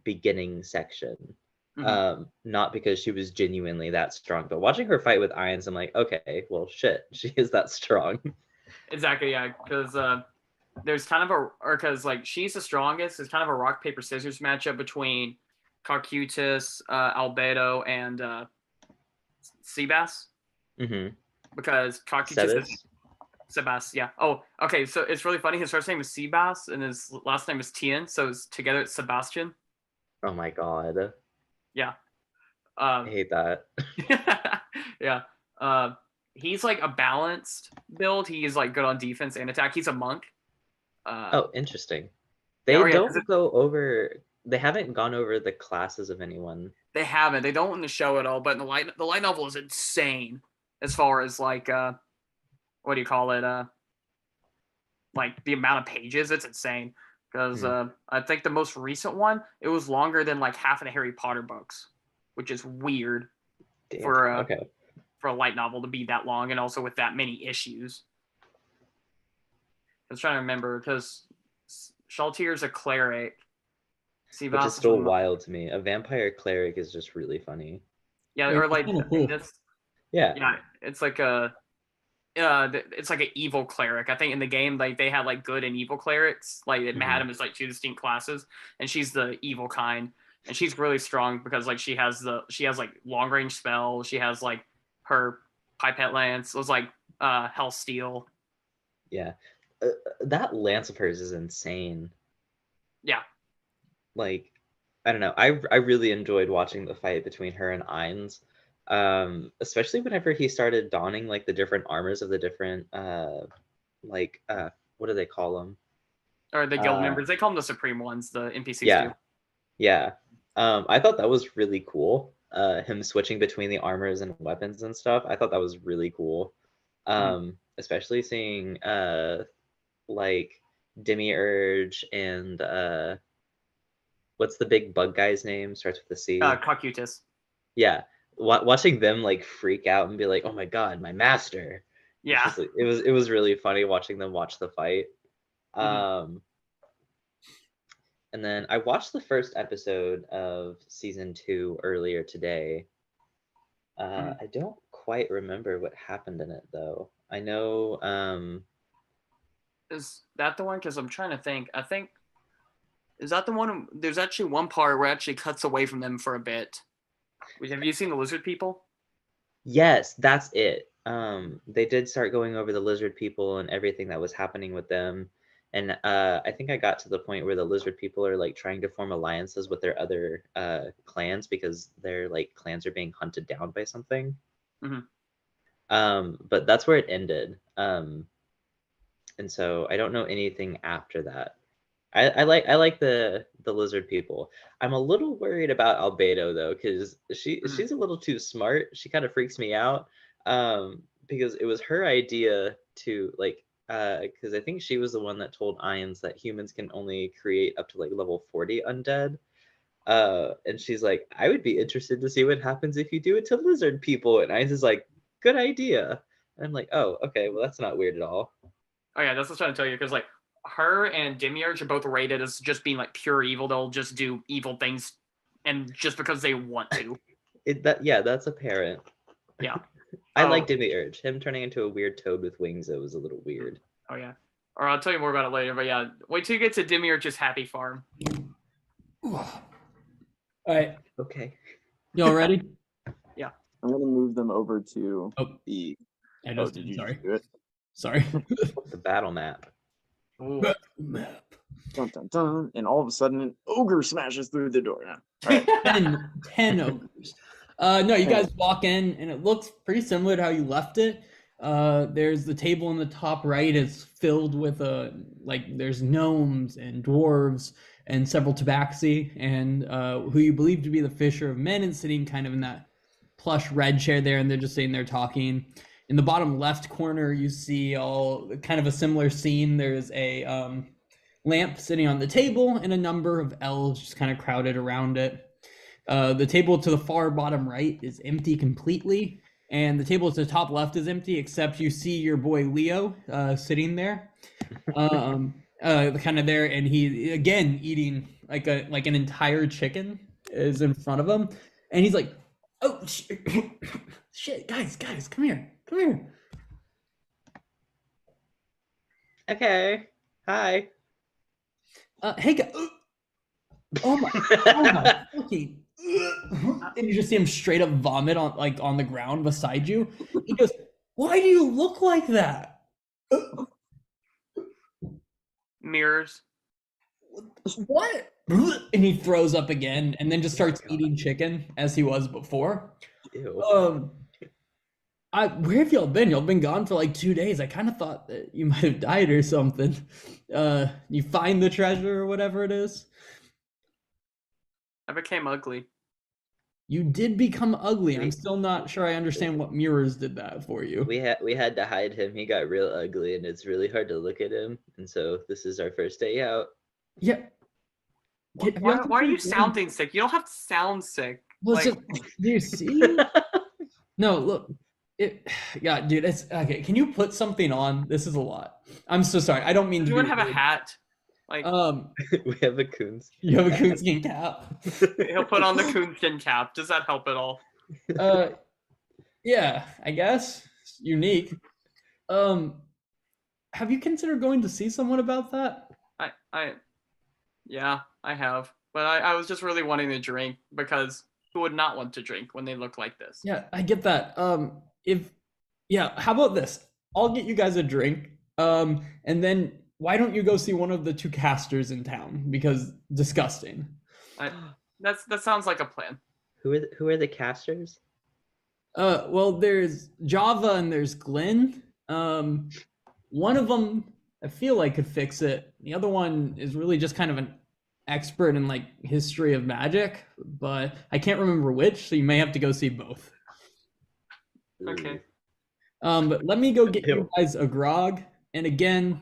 beginning section. Mhm. Not because she was genuinely that strong, but watching her fight with Irons, I'm like, okay, well, shit, she is that strong. Exactly, yeah, because there's kind of a, or because like she's the strongest. It's kind of a rock paper scissors matchup between Carcutus, Albedo, and Seabass, Mm-hmm. because Carcutus is Sebas? Sebas. Yeah. Oh, okay. So it's really funny. His first name is Seabass, and his last name is Tien. So it's, together it's Sebastian. Oh my god, Yeah. I Um, hate that. yeah. Uh, he's like a balanced build. He is like good on defense and attack. He's a monk. Oh, interesting. Yeah. They Oh yeah. Because don't go over. They haven't gone over the classes of anyone. they haven't. They don't in the show at all. But in the light novel is insane as far as like what do you call it? Like the amount of pages. It's insane. Because Hmm. I think the most recent one, it was longer than like half of the Harry Potter books, which is weird Damn. for Okay. a light novel to be that long and also with that many issues. I was trying to remember because Shaltir's a cleric. Which is Sivas is a still monk. wild to me. A vampire cleric is just really funny. Yeah, Yeah, or it's like kind of cool. this. Yeah. Yeah, it's like a it's like an evil cleric. I think in the game, like they had like good and evil clerics. Like it had Mhm. them as like 2 distinct classes, and she's the evil kind, and she's really strong because like she has like long range spells. She has like her pipette lance. It was like hell steel. Yeah. Uh, that lance of hers is insane. Yeah. Like, I don't know. I really enjoyed watching the fight between her and Ainz. Especially whenever he started donning like the different armors of the different like what do they call them? Or the guild Uh members. They call them the supreme ones. The NPCs do. yeah, yeah. I thought that was really cool. Him switching between the armors and weapons and stuff. I thought that was really cool. Mhm. Especially seeing like Demiurge and what's the big bug guy's name? Starts with a C. Cocutus. Yeah, watching them like freak out and be like, "Oh my god, my master!" It's Yeah. just like it was really funny watching them watch the fight. Mhm. Um, and then I watched the first episode of season 2 earlier today. Mhm. I don't quite remember what happened in it though. I know. Is that the one? Because I'm trying to think. I think, is that the one? There's actually one part where it actually cuts away from them for a bit. Have you seen the lizard people? Yes, that's it. They did start going over the lizard people and everything that was happening with them. And I think I got to the point where the lizard people are like trying to form alliances with their other clans because their like clans are being hunted down by something. Mhm. But that's where it ended. And so I don't know anything after that. I like the lizard people. I'm a little worried about Albedo though, because Mhm. she's a little too smart. She kind of freaks me out. Because it was her idea to like because I think she was the one that told Ions that humans can only create up to like level 40 undead. And she's like, I would be interested to see what happens if you do it to lizard people. And Ions is like, good idea. And I'm like, oh, okay, well that's not weird at all. Oh yeah, that's what I was trying to tell you. Because like her and Demiurge are both rated as just being like pure evil. They'll just do evil things and just because they want to. That's apparent. Yeah. I Oh. like Demiurge. Him turning into a weird toad with wings, that was a little weird. Oh yeah. Or I'll tell you more about it later. But yeah, wait till you get to Demiurge's happy farm. All right, Okay. y'all ready? I'm gonna move them over to Oh. the. I Oh, just did you sorry. just do it? Sorry. The battle map. Ooh. Dun, dun, dun, and all of a sudden, an ogre smashes through the door. Now, all right. 10 ogres. No, you guys walk in, and it looks pretty similar to how you left it. There's the table in the top right is filled with there's gnomes and dwarves and several tabaxi, and who you believe to be the Fisher of Men, and sitting kind of in that plush red chair there, and they're just sitting there talking. In the bottom left corner, you see all kind of a similar scene. There's a lamp sitting on the table, and a number of elves just kind of crowded around it. The table to the far bottom right is empty completely, and the table to the top left is empty, except you see your boy Leo sitting there, kind of there, and he again eating like an entire chicken is in front of him, and he's like, "Oh shit, guys, come here." Okay. Hi. Hey, guys. Oh my fucking. And you just see him straight up vomit on the ground beside you. He goes, "Why do you look like that?" Mirrors. What? And he throws up again, and then just starts eating chicken as he was before. Ew. Where have y'all been? Y'all been gone for like 2 days. I kind of thought that you might have died or something. You find the treasure or whatever it is. I became ugly. You did become ugly. I'm still not sure I understand what mirrors did that for you. We had to hide him. He got real ugly, and it's really hard to look at him. And so this is our first day out. Yeah. Why are you sounding sick? You don't have to sound sick. Well, do you see? No, look. Yeah, dude, it's okay. Can you put something on? This is a lot. I'm so sorry. I don't mean Does to. anyone have a hat? Like, We have a coons. You have a coonskin cap. he'll put on the coonskin cap. Does that help at all? Yeah, I guess it's unique. Have you considered going to see someone about that? Yeah, I have. But I was just really wanting to drink, because who would not want to drink when they look like this? Yeah, I get that. How about this? I'll get you guys a drink. And then why don't you go see one of the two casters in town? Because disgusting. That sounds like a plan. Who are the casters? Well, there's Java and there's Glenn. One of them I feel like could fix it. The other one is really just kind of an expert in like history of magic, but I can't remember which, so you may have to go see both. Okay. But let me go get you guys a grog, and again,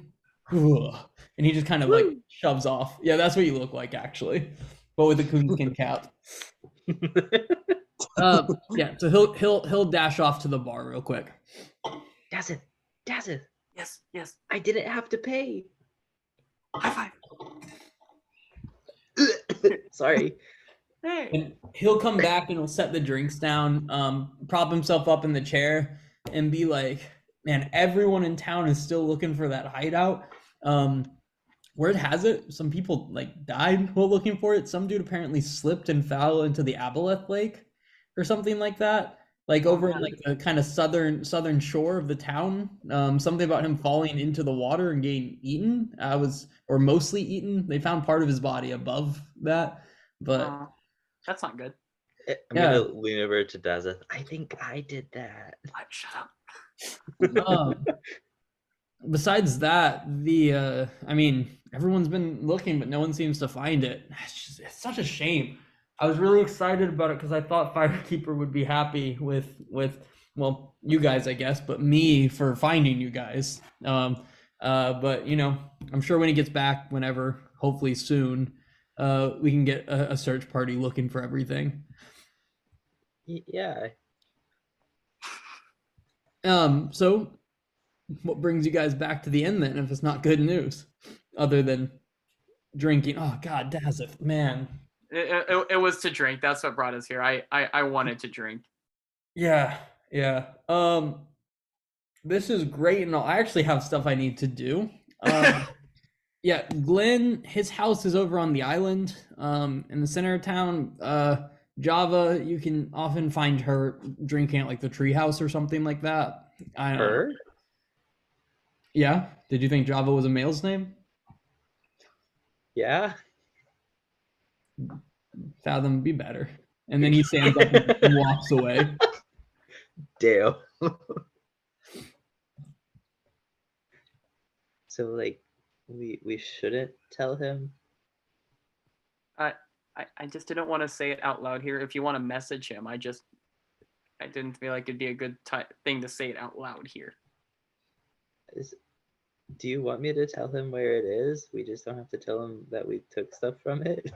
and he just kind of like shoves off. Yeah, that's what you look like actually, but with a coonskin cap. Yeah, so he'll dash off to the bar real quick. Dazeth. Yes. I didn't have to pay. High five. Sorry. Hey. And he'll come back and he'll set the drinks down, prop himself up in the chair, and be like, "Man, everyone in town is still looking for that hideout. Word has it, some people like died while looking for it. Some dude apparently slipped and fell into the Aboleth Lake or something like that. Like over in like the kind of southern shore of the town. Something about him falling into the water and getting eaten. Or mostly eaten. They found part of his body above that, but that's not good. I'm gonna lean over to Dazeth. I think I did that. Shut up. Besides that, everyone's been looking, but no one seems to find it. It's such a shame. I was really excited about it because I thought Firekeeper would be happy with you guys, I guess, but me for finding you guys. But I'm sure when he gets back, whenever, hopefully soon, we can get a search party looking for everything. Yeah. So what brings you guys back to the inn then, if it's not good news, other than drinking? Oh God, Dazeth, man, It was to drink. That's what brought us here. I wanted to drink. Yeah, yeah. This is great, and I actually have stuff I need to do. Yeah, Glenn, his house is over on the island, in the center of town. Java, you can often find her drinking at like the treehouse or something like that. I don't know. Her? Yeah. Did you think Java was a male's name? Yeah. Fathom, be better. And then he stands up and walks away. Damn. So like we shouldn't tell him. I just didn't want to say it out loud here. If you want to message him, I didn't feel like it'd be a good thing to say it out loud here. Do you want me to tell him where it is? We just don't have to tell him that we took stuff from it.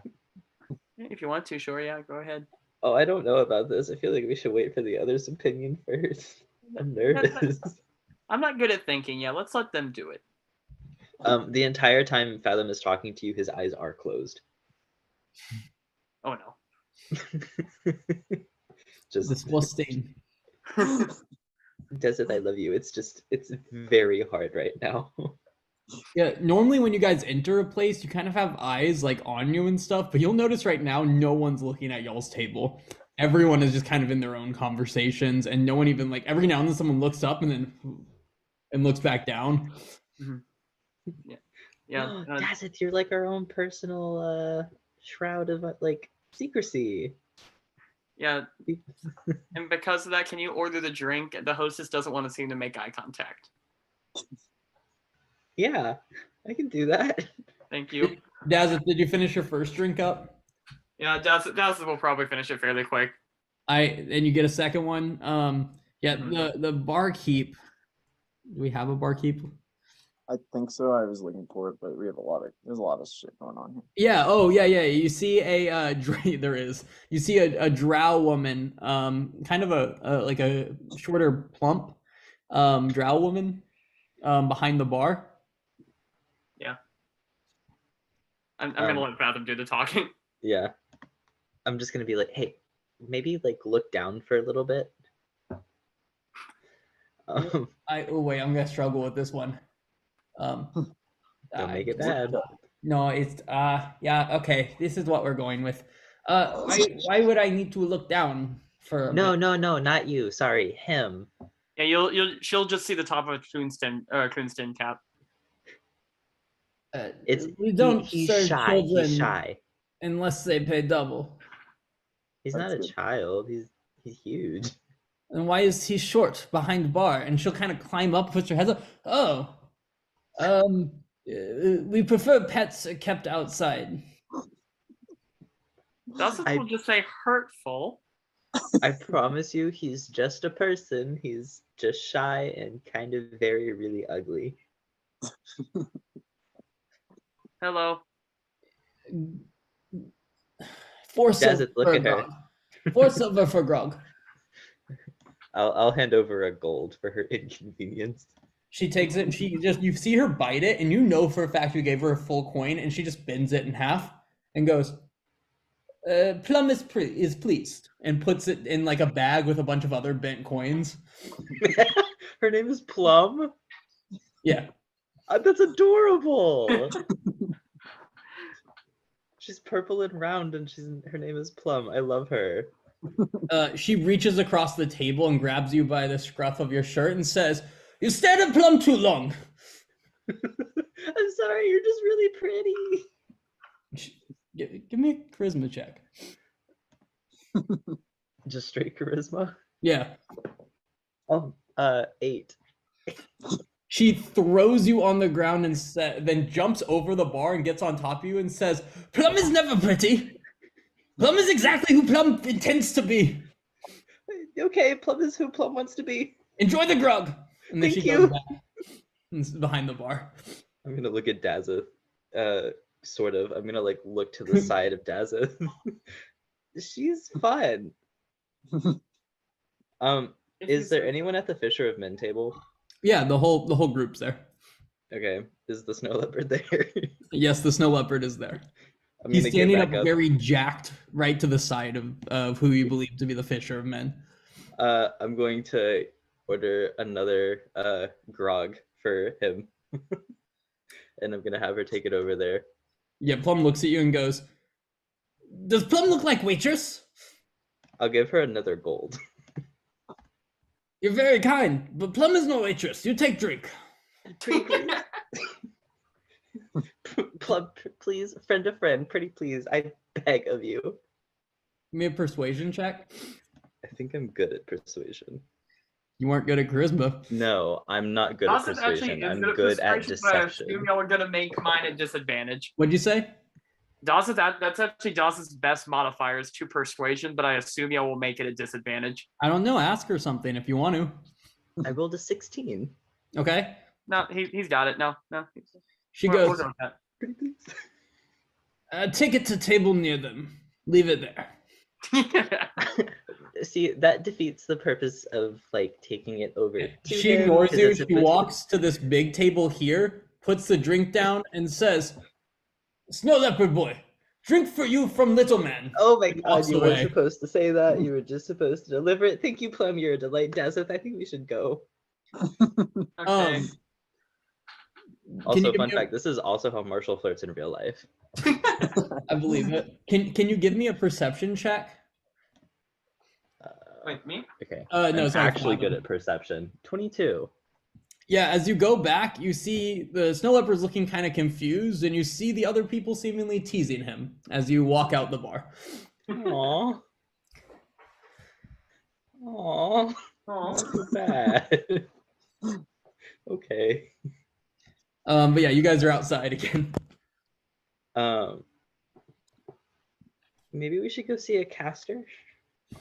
If you want to, sure, yeah, go ahead. Oh, I don't know about this. I feel like we should wait for the other's opinion first. I'm nervous. I'm not good at thinking. Yeah, let's let them do it. The entire time Fathom is talking to you, his eyes are closed. Oh no. Just Disgusting. Desert, I love you. It's very hard right now. Yeah, normally when you guys enter a place, you kind of have eyes like on you and stuff, but you'll notice right now no one's looking at y'all's table. Everyone is just kind of in their own conversations, and no one even like every now and then someone looks up and looks back down. Mm-hmm. Yeah. Dazith, you're like our own personal shroud of like secrecy. Yeah. And because of that, can you order the drink? The hostess doesn't want to seem to make eye contact. Yeah, I can do that. Thank you. Dazith, did you finish your first drink up? Yeah, Dazith will probably finish it fairly quick. And you get a second one. Yeah, Mhm. the barkeep. Do we have a barkeep? I think so. I was looking for it, but there's a lot of shit going on here. Yeah. Oh, yeah. You see there is. You see a drow woman, kind of like a shorter, plump, drow woman, behind the bar. Yeah. I'm gonna let Fathom do the talking. Yeah, I'm just gonna be like, hey, maybe like look down for a little bit. Oh wait, I'm gonna struggle with this one. Don't make it bad. No, it's yeah, okay. This is what we're going with. Why would I need to look down for No, not you. Sorry, him. Yeah, she'll just see the top of a Coonston cap. We don't He's serve shy. children He's shy. unless they pay double. He's That's not a good. child. He's huge. And why is he short behind the bar? And she'll kind of climb up, puts her head up. Oh, we prefer pets kept outside. Dazith will just say hurtful. I promise you, he's just a person. He's just shy and kind of very, really ugly. Hello. 4 Dazith, silver look for at her. grog. 4 silver for grog. I'll hand over a gold for her inconvenience. She takes it and you see her bite it, and you know for a fact you gave her a full coin, and she just bends it in half and goes, Plum is pleased, and puts it in like a bag with a bunch of other bent coins. Her name is Plum? Yeah. That's adorable. She's purple and round, and her name is Plum. I love her. She reaches across the table and grabs you by the scruff of your shirt and says, "You stared at Plum too long." I'm sorry, you're just really pretty. Give me a charisma check. Just straight charisma? Yeah. Oh, 8. She throws you on the ground and then jumps over the bar and gets on top of you and says, "Plum is never pretty. Plum is exactly who Plum intends to be. Okay, Plum is who Plum wants to be. Enjoy the grog." And then Thank she you. goes back and behind the bar. I'm gonna look at Dazith. Sort of. I'm gonna like look to the side of Dazith. She's fun. Is there anyone at the Fisher of Men table? Yeah, the whole group's there. Okay. Is the snow leopard there? Yes, the snow leopard is there. I'm He's gonna get standing up back up. very jacked right to the side of who you believe to be the Fisher of Men. I'm going to order another grog for him. And I'm gonna have her take it over there. Yeah, Plum looks at you and goes, "Does Plum look like waitress?" I'll give her another gold. You're very kind, but Plum is no waitress. You take drink. Plum, please, friend to friend, pretty please, I beg of you. Give me a persuasion check. I think I'm good at persuasion. You weren't good at charisma. No, I'm not good at persuasion. I'm good at but I deception. assume y'all are gonna make mine a disadvantage. What'd you say? Dawson's that's actually Dawson's best modifier is to persuasion, but I assume y'all will make it a disadvantage. I don't know. Ask her something if you want to. I rolled a 16. Okay. No, he's got it. No. She We'll goes, go with that. Pretty please. take it to table near them. Leave it there. See, that defeats the purpose of like taking it over to She him, ignores 'cause you. it's She supposed to- walks to this big table here, puts the drink down, and says, "Snow Leopard Boy, drink for you from Little Man." Oh my and god, walks you away. weren't supposed to say that. You were just supposed to deliver it. Thank you, Plum. You're a delight. Dazeth, I think we should go. Okay. Can Also, you give fun me a- fact, this is also how Marshall flirts in real life. I believe it. Can you give me a perception check? Wait, me? Okay. No, I'm sorry, actually Flavin. good at perception. 22. Yeah, as you go back, you see the snow leopard's looking kind of confused, and you see the other people seemingly teasing him as you walk out the bar. Aww. Aww. Oh. So bad. Okay. But yeah, you guys are outside again. Maybe we should go see a caster.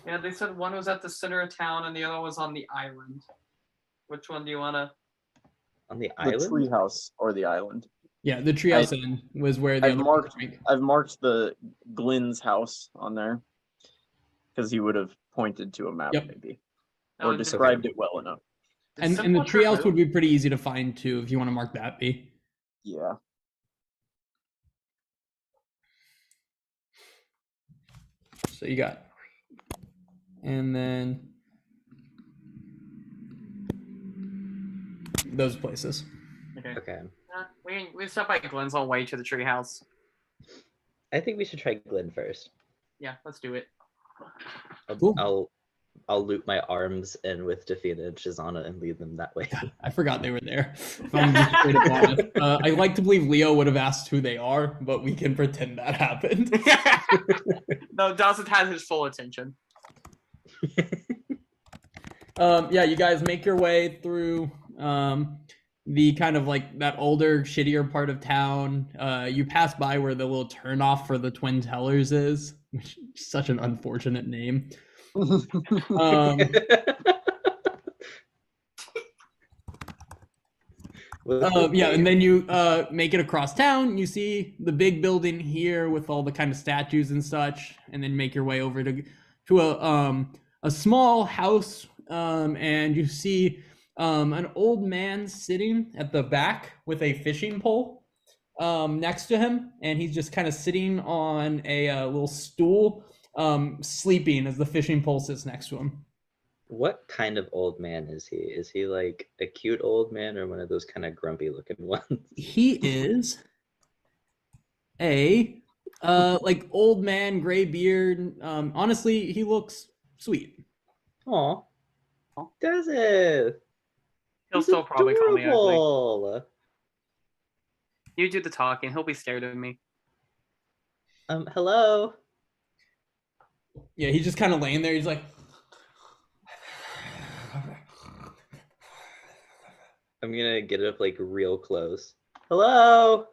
Yeah, they said one was at the center of town and the other was on the island. Which one do you wanna? On the The island? treehouse or the island. Yeah, the treehouse inn was where the I've other marked- drink. I've marked the Glenn's house on there because he would have pointed to a map, Yep. maybe, Oh, or described it well enough. And the treehouse would be pretty easy to find too if you want to mark that B. Yeah. So you got, and then those places. Okay. Okay. We stopped by Glenn's on the way to the treehouse. I think we should try Glenn first. Yeah, let's do it. Cool. I'll loop my arms in with Defina and Shizana and lead them that way. I forgot they were there. If I'm just straight up honest. I like to believe Leo would have asked who they are, but we can pretend that happened. No, Dawson has his full attention. Yeah, you guys make your way through the kind of like that older, shittier part of town. You pass by where the little turnoff for the Twin Tellers is, which is such an unfortunate name. Yeah, and then you make it across town. You see the big building here with all the kind of statues and such, and then make your way over to a small house, and you see an old man sitting at the back with a fishing pole next to him, and he's just kind of sitting on a little stool, sleeping as the fishing pole sits next to him. What kind of old man is he? Is he like a cute old man or one of those kind of grumpy looking ones? He is a like old man, gray beard. Honestly, he looks sweet. Aw. Does it? He'll still probably call me ugly. adorable. You do the talking. He'll be scared of me. Hello. Yeah, he's just kind of laying there. He's like, I'm gonna get up like real close. Hello.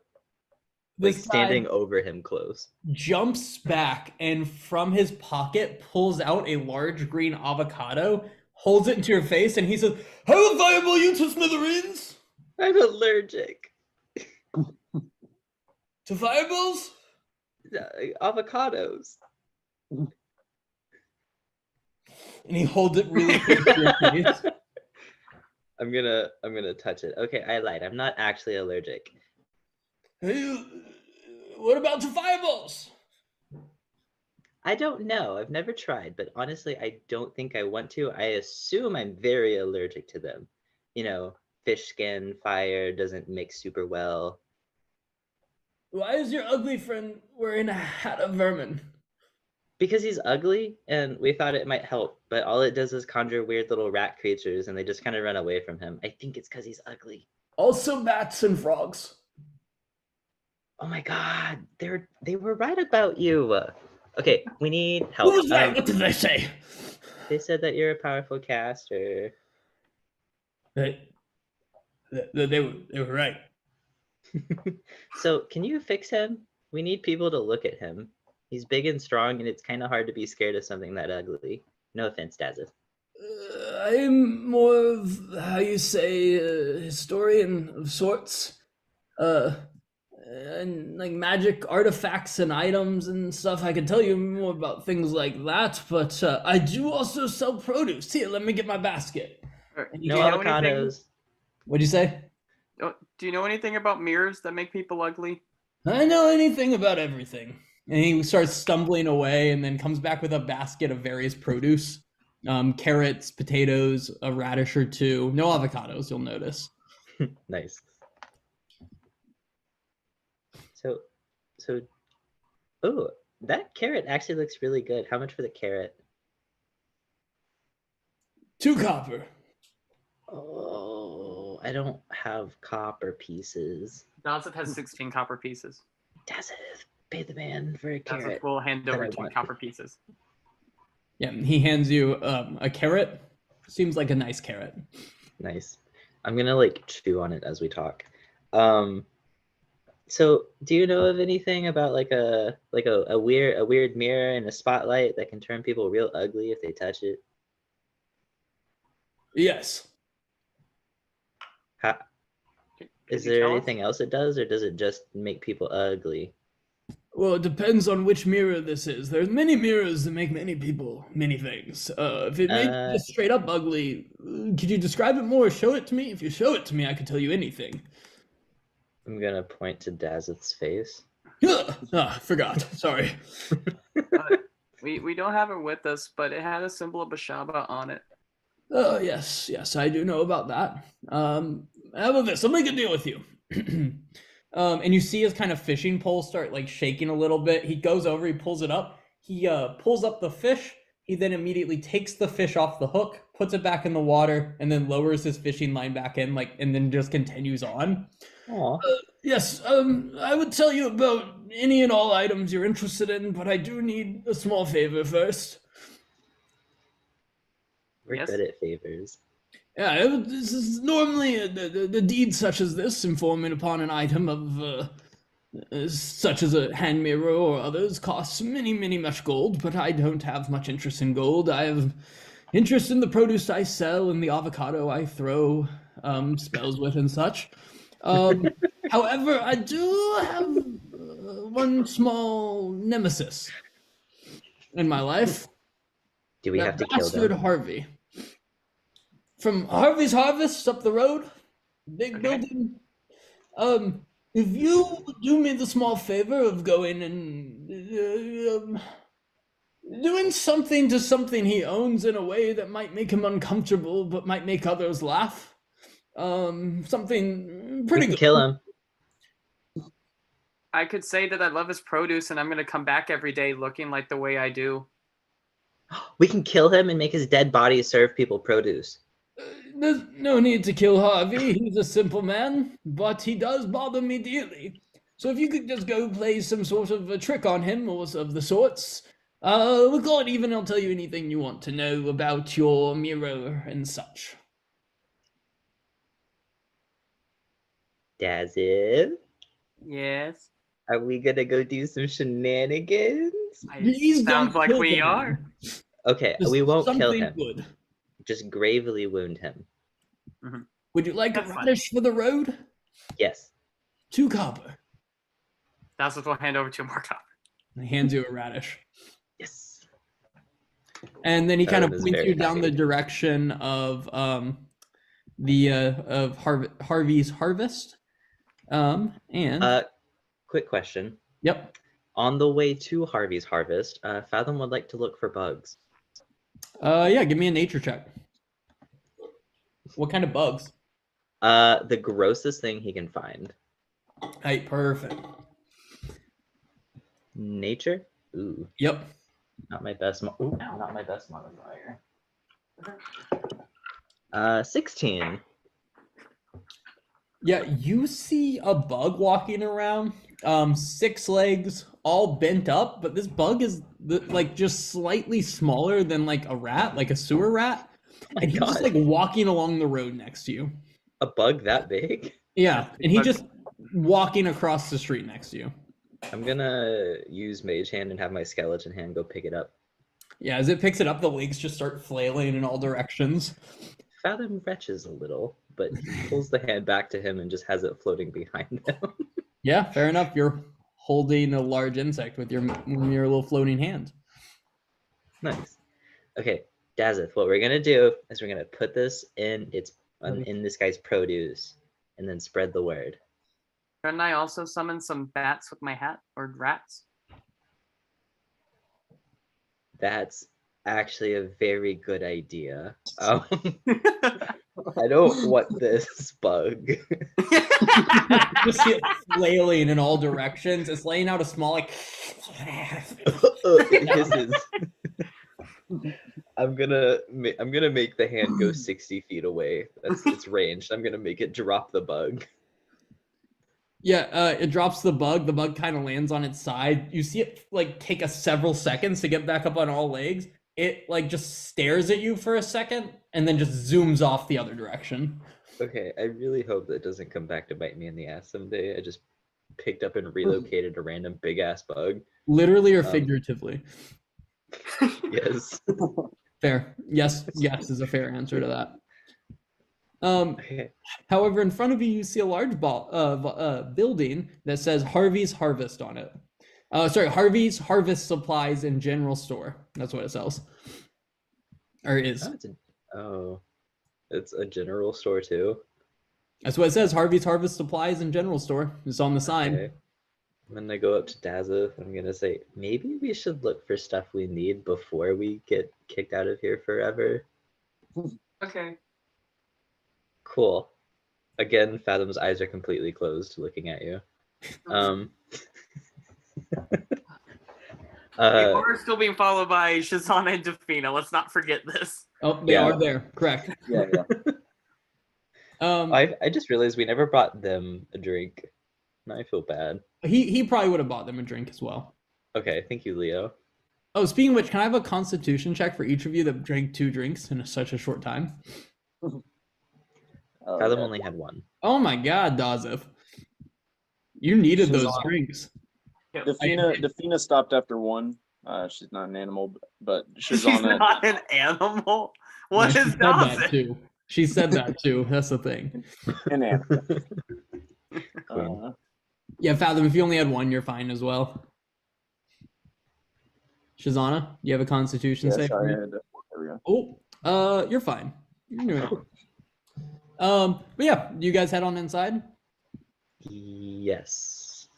Like this standing guy over him close. jumps back and from his pocket pulls out a large green avocado, holds it into your face, and he says, "How viable you to smithereens? I'm allergic. To fireballs?" Avocados. And he holds it really close to your face. I'm gonna touch it. Okay, I lied. I'm not actually allergic. Hey, What about the fireballs? I don't know. I've never tried, but honestly, I don't think I want to. I assume I'm very allergic to them. You know, fish skin, fire doesn't mix super well. Why is your ugly friend wearing a hat of vermin? Because he's ugly, and we thought it might help, but all it does is conjure weird little rat creatures, and they just kind of run away from him. I think it's because he's ugly. Also bats and frogs. Oh my god, they were right about you. Okay, we need help. Who's right? What did they say? They said that you're a powerful caster. They were right. So, can you fix him? We need people to look at him. He's big and strong, and it's kind of hard to be scared of something that ugly. No offense, Dazeth. I'm more of, how you say, a historian of sorts. And like magic artifacts and items and stuff. I can tell you more about things like that, but I do also sell produce. Here, let me get my basket. Do No you know anything? avocados. What'd you say? Do you know anything about mirrors that make people ugly? I know anything about everything. And he starts stumbling away and then comes back with a basket of various produce. Carrots, potatoes, a radish or two. No avocados, you'll notice. Nice. So, oh, that carrot actually looks really good. How much for the carrot? 2 copper. Oh, I don't have copper pieces. Dazeth has 16 copper pieces. Dazeth, pay the man for a Dazeth carrot. will hand that over I 2 want. copper pieces. Yeah, he hands you a carrot. Seems like a nice carrot. Nice. I'm gonna like chew on it as we talk. So do you know of anything about like a weird mirror and a spotlight that can turn people real ugly if they touch it? Yes. How, Could is you there tell us? anything else it does, or does it just make people ugly? Well, it depends on which mirror this is. There's many mirrors that make many people many things. If it makes you just straight up ugly, could you describe it more or show it to me? If you show it to me, I could tell you anything. I'm gonna point to Dazeth's face. Forgot. Sorry. We don't have it with us, but it had a symbol of Bashaba on it. Yes, I do know about that. How about this? I'll make a deal with you. And you see his kind of fishing pole start like shaking a little bit. He goes over, he pulls it up. He pulls up the fish. He then immediately takes the fish off the hook, puts it back in the water, and then lowers his fishing line back in, and then just continues on. Aw. Yes, I would tell you about any and all items you're interested in, but I do need a small favor first. We're Yes? good at favors. Yeah, this is normally the deeds such as this, informing upon an item of such as a hand mirror or others, costs many much gold, but I don't have much interest in gold. I have interest in the produce I sell and the avocado I throw spells with and such. However, I do have one small nemesis in my life. Do we That have to kill bastard them? Harvey. From Harvey's Harvest up the road, big Okay. building. If you do me the small favor of going and doing something to something he owns in a way that might make him uncomfortable but might make others laugh, something We pretty can good. kill him. I could say that I love his produce and I'm going to come back every day looking like the way I do. We can kill him and make his dead body serve people produce. There's no need to kill Harvey. He's a simple man, but he does bother me dearly. So if you could just go play some sort of a trick on him or of the sorts, we'll call it even. I'll tell you anything you want to know about your mirror and such. Dazeth, Yes. are we gonna go do some shenanigans? Please Sounds don't like kill we him. are. Okay, Just we won't kill something him. good. Just gravely wound him. Would you like That's a fine. radish for the road? Yes. 2 copper. That's what we'll hand over to Markov. He hands you a radish. Yes. And then he kind of Is points very you down the happy. direction of Harvey's Harvest. And Quick question. Yep. On the way to Harvey's harvest, Fathom would like to look for bugs. Yeah, give me a nature check. What kind of bugs? The grossest thing he can find. Hey, perfect. Nature? Ooh, Yep. not my best. Not my best modifier. 16. Yeah, you see a bug walking around, 6 legs, all bent up, but this bug is like just slightly smaller than like a rat, like a sewer rat, My and he's just God. like walking along the road next to you. A bug that big? Yeah, and he's just walking across the street next to you. I'm gonna use Mage Hand and have my skeleton hand go pick it up. Yeah, as it picks it up, the legs just start flailing in all directions. Fathom retches a little, but he pulls the hand back to him and just has it floating behind him. Yeah, fair enough. You're holding a large insect with your little floating hand. Nice. Okay, Dazeth, what we're gonna do is we're gonna put this in this guy's produce and then spread the word. Couldn't I also summon some bats with my hat or rats? That's actually a very good idea. I don't want this bug. Just see it flailing in all directions. It's laying out a small like. It hisses. I'm gonna make the hand go 60 feet away. That's its ranged. I'm gonna make it drop the bug. Yeah, it drops the bug. The bug kind of lands on its side. You see it like take a several seconds to get back up on all legs. It like just stares at you for a second and then just zooms off the other direction. Okay, I really hope that doesn't come back to bite me in the ass someday. I just picked up and relocated a random big ass bug. Literally or figuratively? Yes. Fair. Yes is a fair answer to that. Okay. However, in front of you, you see a large building that says Harvey's Harvest on it. Harvey's Harvest Supplies and General Store. That's what it sells. Or is. It's a general store too. That's what it says. Harvey's Harvest Supplies and General Store. It's on the sign. Okay. I'm gonna go up to Dazeth. I'm gonna say, maybe we should look for stuff we need before we get kicked out of here forever. Okay. Cool. Again, Fathom's eyes are completely closed, looking at you. We're still being followed by Shazana and Defina. Let's not forget this. Oh, they are there. Correct. Yeah. I just realized we never brought them a drink. Now I feel bad. He probably would have bought them a drink as well. Okay, thank you, Leo. Oh, speaking of which, can I have a Constitution check for each of you that drank 2 drinks in such a short time? Fathom only had 1. Oh my God, Dazeth. You needed those drinks. Defina stopped after 1. She's not an animal, but She's Shazana. not an animal. What Yeah, is she said that that? too. She said that too. That's the thing. An animal. Yeah, Fathom, if you only had 1, you're fine as well. Shazana, you have a Constitution save? Sorry, there we go. Oh, you're fine. You're doing it. But yeah, you guys head on inside? Yes.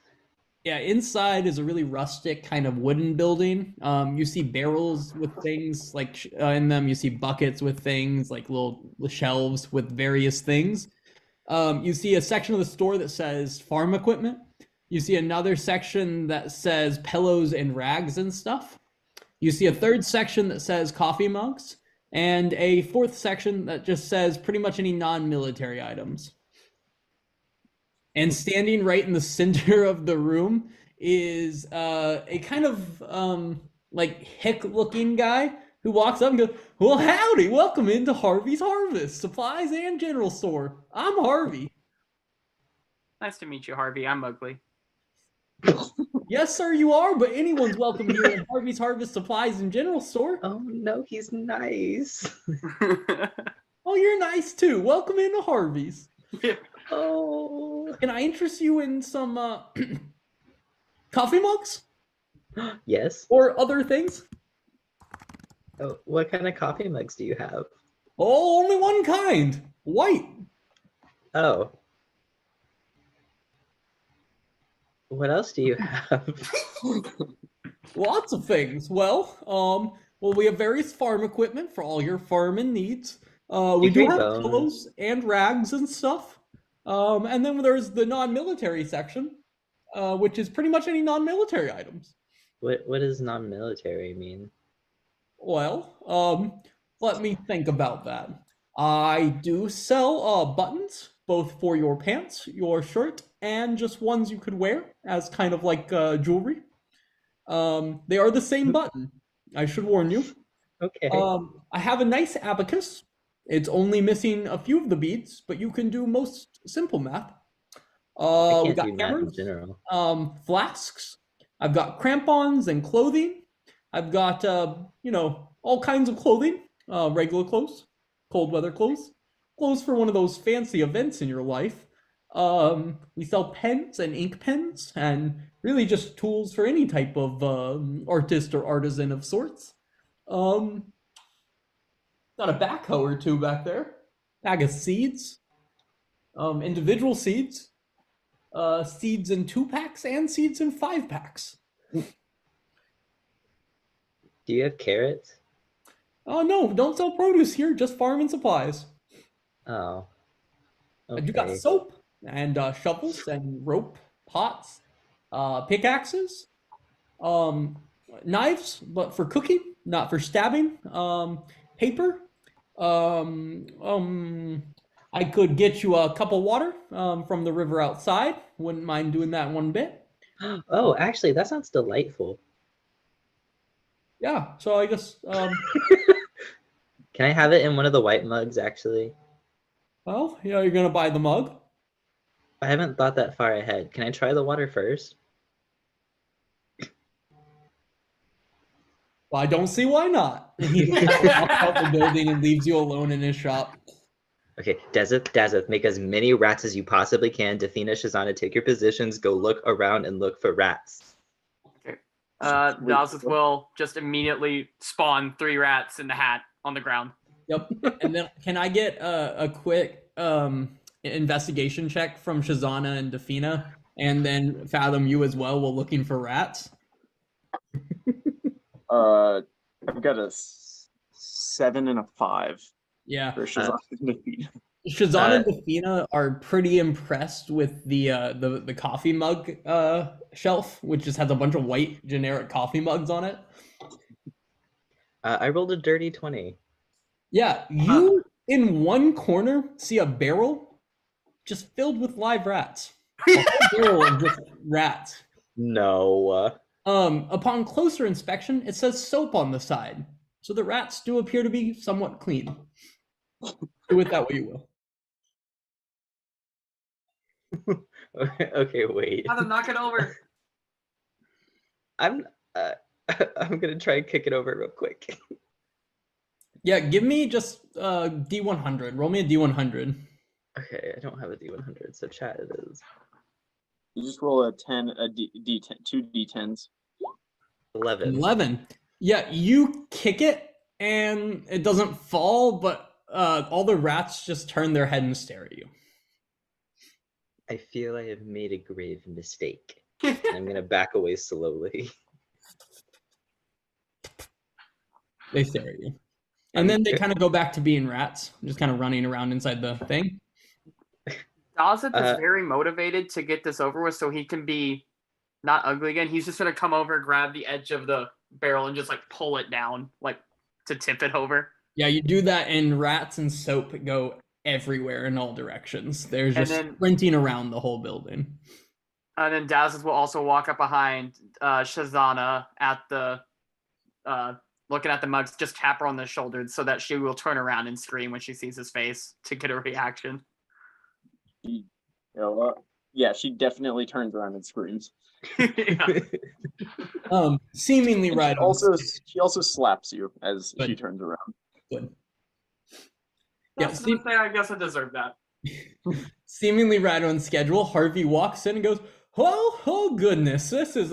Yeah, inside is a really rustic kind of wooden building. You see barrels with things like in them. You see buckets with things like little shelves with various things. You see a section of the store that says farm equipment. You see another section that says pillows and rags and stuff. You see a third section that says coffee mugs, and a fourth section that just says pretty much any non-military items. And standing right in the center of the room is a kind of like hick-looking guy who walks up and goes, "Well, howdy, welcome into Harvey's Harvest, Supplies and General Store. I'm Harvey." Nice to meet you, Harvey. I'm ugly. Yes, sir, you are, but anyone's welcome here at Harvey's Harvest Supplies and General Store. Oh no, he's nice. Oh, you're nice too. Welcome into Harvey's. Oh. Can I interest you in some coffee mugs Yes. or other things? Oh, what kind of coffee mugs do you have? Oh, only one kind. White. Oh. What else do you have? Lots of things. Well, we have various farm equipment for all your farming needs. We do Decayed have bones. pillows and rags and stuff. And then there's the non-military section, which is pretty much any non-military items. What does non-military mean? Well, let me think about that. I do sell buttons, both for your pants, your shirt, and just ones you could wear as kind of like jewelry. They are the same button. I should warn you. Okay. I have a nice abacus. It's only missing a few of the beads, but you can do most simple math. I We can't got do math in hammers, general. flasks. I've got crampons and clothing. I've got all kinds of clothing, regular clothes, cold weather clothes, clothes for one of those fancy events in your life. We sell pens and ink pens, and really just tools for any type of artist or artisan of sorts. Got a backhoe or two back there. Bag of seeds, individual seeds, seeds in 2-packs and seeds in 5-packs. Do you have carrots? Oh no, don't sell produce here, just farm and supplies. Oh. I do got Okay. soap and shovels and rope, pots, pickaxes, knives, but for cooking, not for stabbing. Paper. I could get you a cup of water from the river outside. Wouldn't mind doing that one bit. Oh, actually, that sounds delightful. Yeah, so I guess Can I have it in one of the white mugs, actually? well, you're gonna buy the mug. I haven't thought that far ahead. Can I try the water first? Well, I don't see why not. And he walks out the building and leaves you alone in his shop. Okay, Dazeth, make as many rats as you possibly can. Dathina, Shazana, take your positions. Go look around and look for rats. Dazeth will just immediately spawn 3 rats in the hat on the ground. Yep. And then can I get a quick investigation check from Shazana and Dafina, and then Fathom you as well while looking for rats? I've got a 7 and a 5 Yeah. for Shazam and Defeat. Shazana and Dafina are pretty impressed with the coffee mug shelf, which just has a bunch of white generic coffee mugs on it. I rolled a dirty 20. Yeah, you in one corner see a barrel just filled with live rats. A whole barrel of just rats. No. Upon closer inspection, it says soap on the side, so the rats do appear to be somewhat clean. Do with that what you will. Okay, wait. Adam, knock it over. I'm gonna try and kick it over real quick. Yeah, give me just D100. Roll me a D100. Okay, I don't have a D100, so chat it is. You just roll a 10, a D10, 2 D10s. 11. 11. Yeah, you kick it and it doesn't fall, but all the rats just turn their head and stare at you. I feel I have made a grave mistake. I'm gonna back away slowly. They stare at you. And then they kind of go back to being rats, just kind of running around inside the thing. Dazeth is very motivated to get this over with so he can be not ugly again. He's just going to come over, grab the edge of the barrel, and just like pull it down, like to tip it over. Yeah, you do that, and rats and soap go everywhere in all directions. They're just sprinting around the whole building. And then Dazeth will also walk up behind Shazana at the looking at the mugs, just tap her on the shoulder so that she will turn around and scream when she sees his face to get a reaction. Yeah, she definitely turns around and screams. Seemingly right. She also slaps you as she turns around. Good. That's the thing. I guess I deserve that. Seemingly right on schedule, Harvey walks in and goes, oh goodness, this is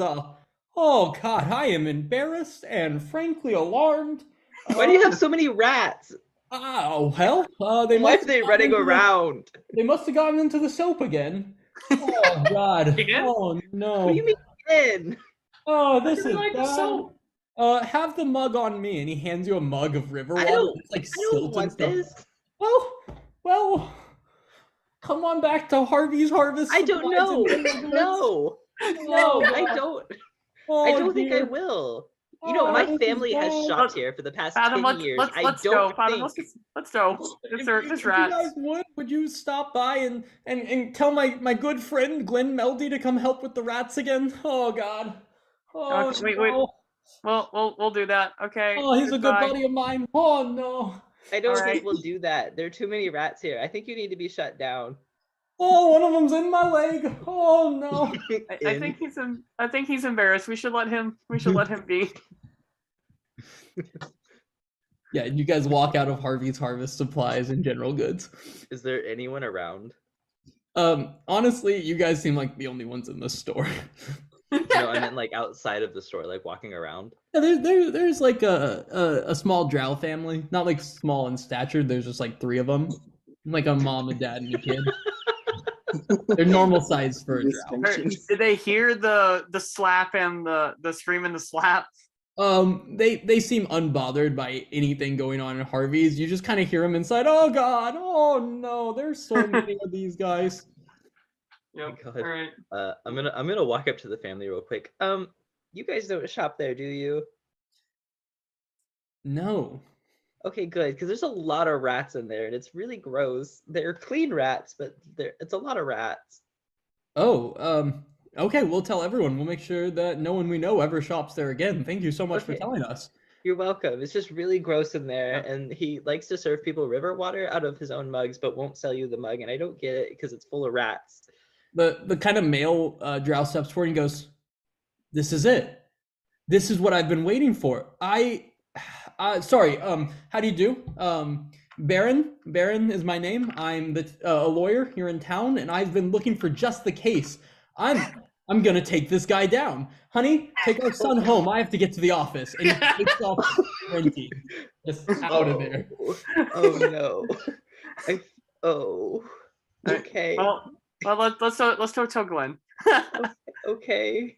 oh God, I am embarrassed and frankly alarmed. Why do you have so many rats? Oh, hell, Why are they running around? They must have gotten into the soap again. Oh God. Again? Oh no. What do you mean again? Oh, How this do is you like the bad. soap? Have the mug on me, and he hands you a mug of river I water. don't. It's like I don't silt and want stuff. this. Well, come on back to Harvey's Harvest I don't Supplies and know. General Goods. No, Oh, no, I God. don't. I Oh, don't think I dear. will. You Oh, know, my this is family has bad. shopped here for the past Fathom, 10 years. let's I go. don't Fathom, think. let's go. If There's you rats. guys would you stop by and tell my good friend Glenn Meldy to come help with the rats again? Oh God. Oh Okay, wait. no. We'll do that. Okay. Oh, he's a good goodbye. buddy of mine. Oh no. I don't Alright. think we'll do that. There are too many rats here. I think you need to be shut down. Oh, one of them's in my leg. Oh no. I think he's embarrassed. We should let him be. Yeah, and you guys walk out of Harvey's Harvest Supplies and General Goods. Is there anyone around? Honestly, you guys seem like the only ones in the store. No, I meant like outside of the store, like walking around. Yeah, there's like a small Drow family, not like small in stature. There's just like 3 of them, like a mom, a dad, and a kid. They're normal size for a Drow. Dysfunction. Did they hear the slap and the scream and the slap? They seem unbothered by anything going on in Harvey's. You just kind of hear them inside. Oh God! Oh no! There's so many of these guys. Yep. God. All right. I'm gonna walk up to the family real quick. You guys don't shop there, do you? No. Okay, good, because there's a lot of rats in there, and it's really gross. They're clean rats, but it's a lot of rats. Oh, okay. We'll tell everyone. We'll make sure that no one we know ever shops there again. Thank you so much for Okay. telling us. You're welcome. It's just really gross in there, and he likes to serve people river water out of his own mugs, but won't sell you the mug, and I don't get it because it's full of rats. The kind of male Drow steps forward and goes, "This is it. This is what I've been waiting for. Sorry. How do you do? Baron is my name. I'm a lawyer here in town, and I've been looking for just the case. I'm gonna take this guy down. Honey, take our son home. I have to get to the office." And he takes off sprinting, just out of there. Oh no. Okay. Well, let's go tell Glenn. Okay.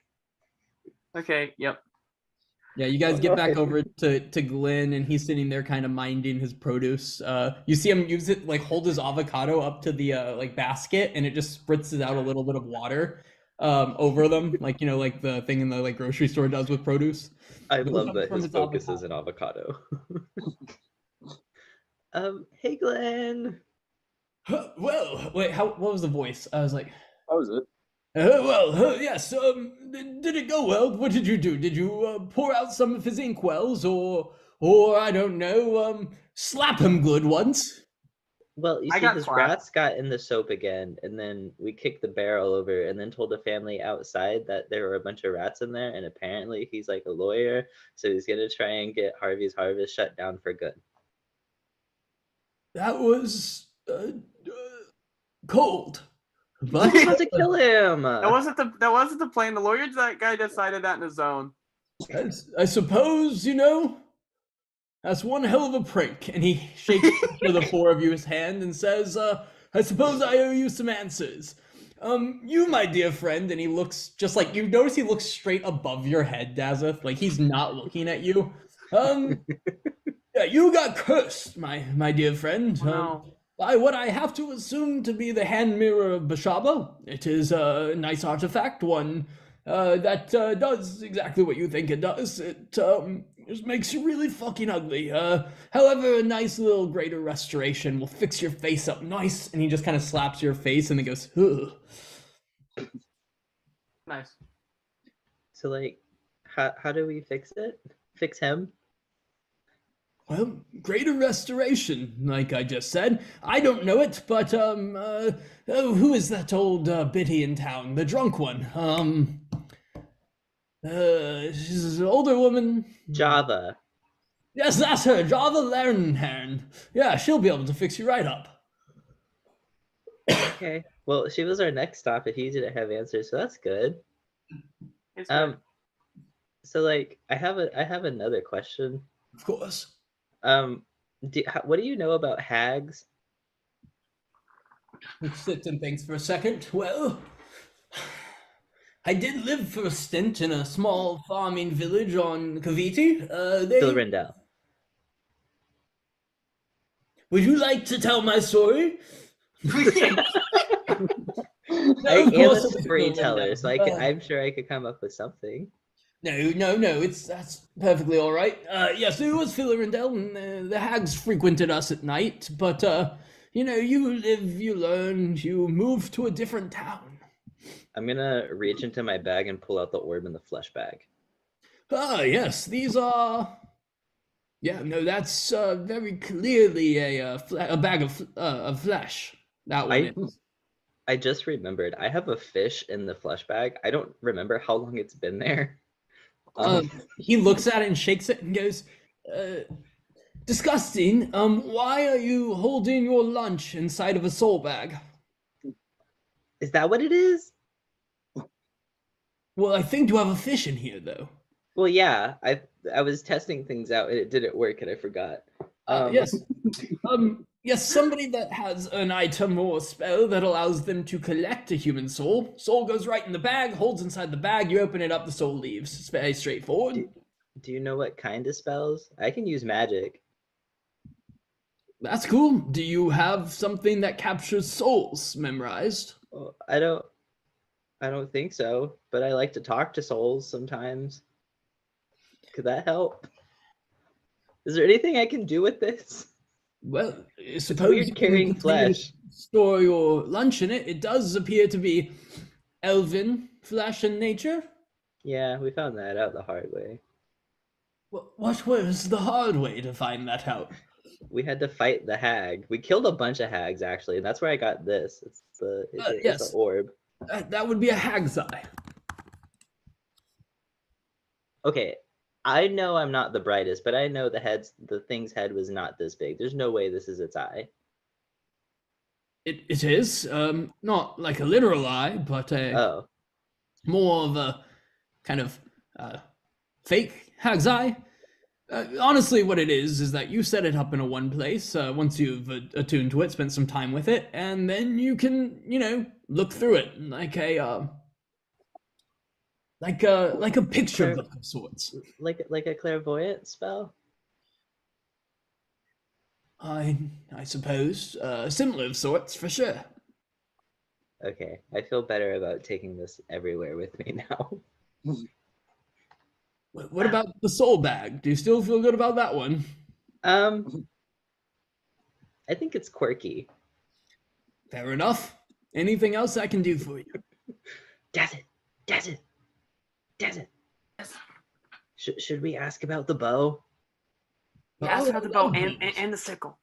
Okay. Yep. Yeah, you guys get back Alright. over to Glenn, and he's sitting there kind of minding his produce. You see him use it, like hold his avocado up to the like basket, and it just spritzes out a little bit of water over them, like like the thing in the like grocery store does with produce. I It love comes that from his his focus is an avocado. Hey Glenn. Well, wait, what was the voice? I was like, That was it. yes. Did it go well? What did you do? Did you pour out some of his inkwells, or I don't know, slap him good once? Well, you I see, got his slapped. rats got in the soap again, and then we kicked the barrel over, and then told the family outside that there were a bunch of rats in there, and apparently he's like a lawyer, so he's gonna try and get Harvey's Harvest shut down for good. That was cold. But We're about to kill him. That wasn't the plan. The lawyer guy decided that in his zone. I suppose, that's one hell of a prank. And he shakes each of the 4 of you his hand and says, I suppose I owe you some answers. You, my dear friend, and he looks just like, you notice he looks straight above your head, Dazeth, like he's not looking at you. Yeah, you got cursed, my dear friend. No. By what I have to assume to be the hand mirror of Bashaba. It is a nice artifact, one that does exactly what you think it does. It just makes you really fucking ugly. However, a nice little greater restoration will fix your face up nice. And he just kind of slaps your face and then goes, ugh. Nice. So, like, how do we fix it? Fix him? Well, greater restoration, like I just said. I don't know it, but who is that old biddy in town? The drunk one. She's an older woman. Java. Yes, that's her, Java Lernhern. Yeah, she'll be able to fix you right up. Okay. Well, she was our next stop if he didn't have answers, so that's good. It's good. So like, I have another question. Of course. What do you know about hags? Sit and thanks for a second. Well, I did live for a stint in a small farming village on Kaviti. Phil Rendell. Would you like to tell my story? I Of am a course it was storyteller, so I could, Phil I'm sure I could come up with something. No, that's perfectly all right. Yes, it was Phil Rendell, and the hags frequented us at night, but, you know, you live, you learn, you move to a different town. I'm gonna reach into my bag and pull out the orb in the flesh bag. Ah, yes, these are... Yeah, no, that's very clearly a bag of flesh. That one is. I just remembered I have a fish in the flesh bag. I don't remember how long it's been there. He looks at it and shakes it and goes, disgusting. Why are you holding your lunch inside of a soul bag? Is that what it is? Well, I think you have a fish in here, though. Well, yeah. I was testing things out and it didn't work and I forgot. Yes. Yes, somebody that has an item or a spell that allows them to collect a human soul. Soul goes right in the bag, holds inside the bag, you open it up, the soul leaves. It's very straightforward. Do you know what kind of spells? I can use magic. That's cool. Do you have something that captures souls memorized? Well, I don't think so, but I like to talk to souls sometimes. Could that help? Is there anything I can do with this? Well, I It's suppose weird you can carrying continue to flesh. store your lunch in it. It does appear to be elven flesh in nature. Yeah, we found that out the hard way. What was the hard way to find that out? We had to fight the hag. We killed a bunch of hags actually, and that's where I got this. It's it's yes. the orb. That would be a hag's eye. Okay, I know I'm not the brightest, but I know the thing's head was not this big. There's no way this is its eye. It is not like a literal eye, but Oh, more of a kind of fake hag's eye. Honestly, what it is that you set it up in a one place. Once you've attuned to it, spent some time with it, and then you can, you know, look through it like a picture book of sorts. like a clairvoyant spell. I suppose similar of sorts for sure. Okay, I feel better about taking this everywhere with me now. What about the soul bag? Do you still feel good about that one? I think it's quirky. Fair enough. Anything else I can do for you? Does it. Should we ask about the bow? Yeah, ask about the bow and the sickle.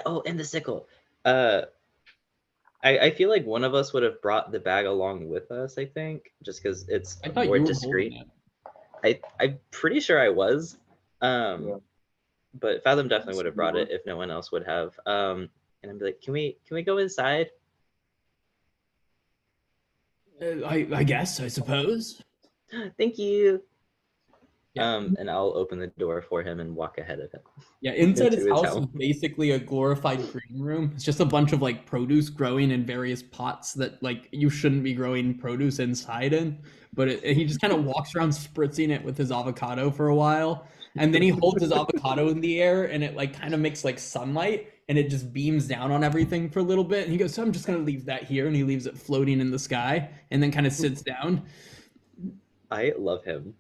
Oh, and the sickle. I feel like one of us would have brought the bag along with us, I think, just because it's I thought more you were discreet. holding it. I'm pretty sure I was. Yeah. But Fathom definitely would have brought it if no one else would have. And I'd be like, can we go inside? I guess, I suppose. Thank you. Yeah. And I'll open the door for him and walk ahead of him. Yeah, inside Into his his house house. is basically a glorified green room. It's just a bunch of like produce growing in various pots that like you shouldn't be growing produce inside in. But he just kind of walks around spritzing it with his avocado for a while, and then he holds his avocado in the air, and it like kind of makes like sunlight, and it just beams down on everything for a little bit. And he goes, "So I'm just gonna leave that here," and he leaves it floating in the sky, and then kind of sits down. I love him.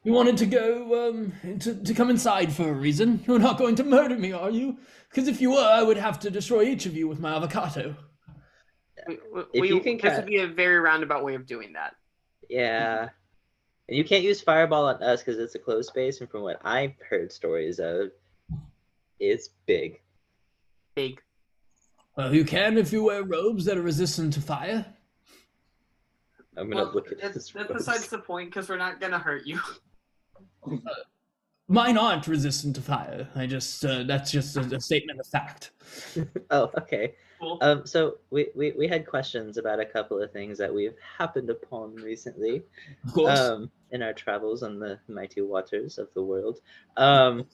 You wanted to go to come inside for a reason. You're not going to murder me, are you? Because if you were, I would have to destroy each of you with my avocado. If you can this would be a very roundabout way of doing that. Yeah. And you can't use fireball on us because it's a closed space, and from what I've heard stories of, it's big. Big. Well, you can if you wear robes that are resistant to fire. I'm gonna look at that's this. besides the point because we're not gonna hurt you. Mine aren't resistant to fire. That's just a statement of fact. Oh, okay. Cool. So we had questions about a couple of things that we've happened upon recently. Of course. In our travels on the mighty waters of the world. I'm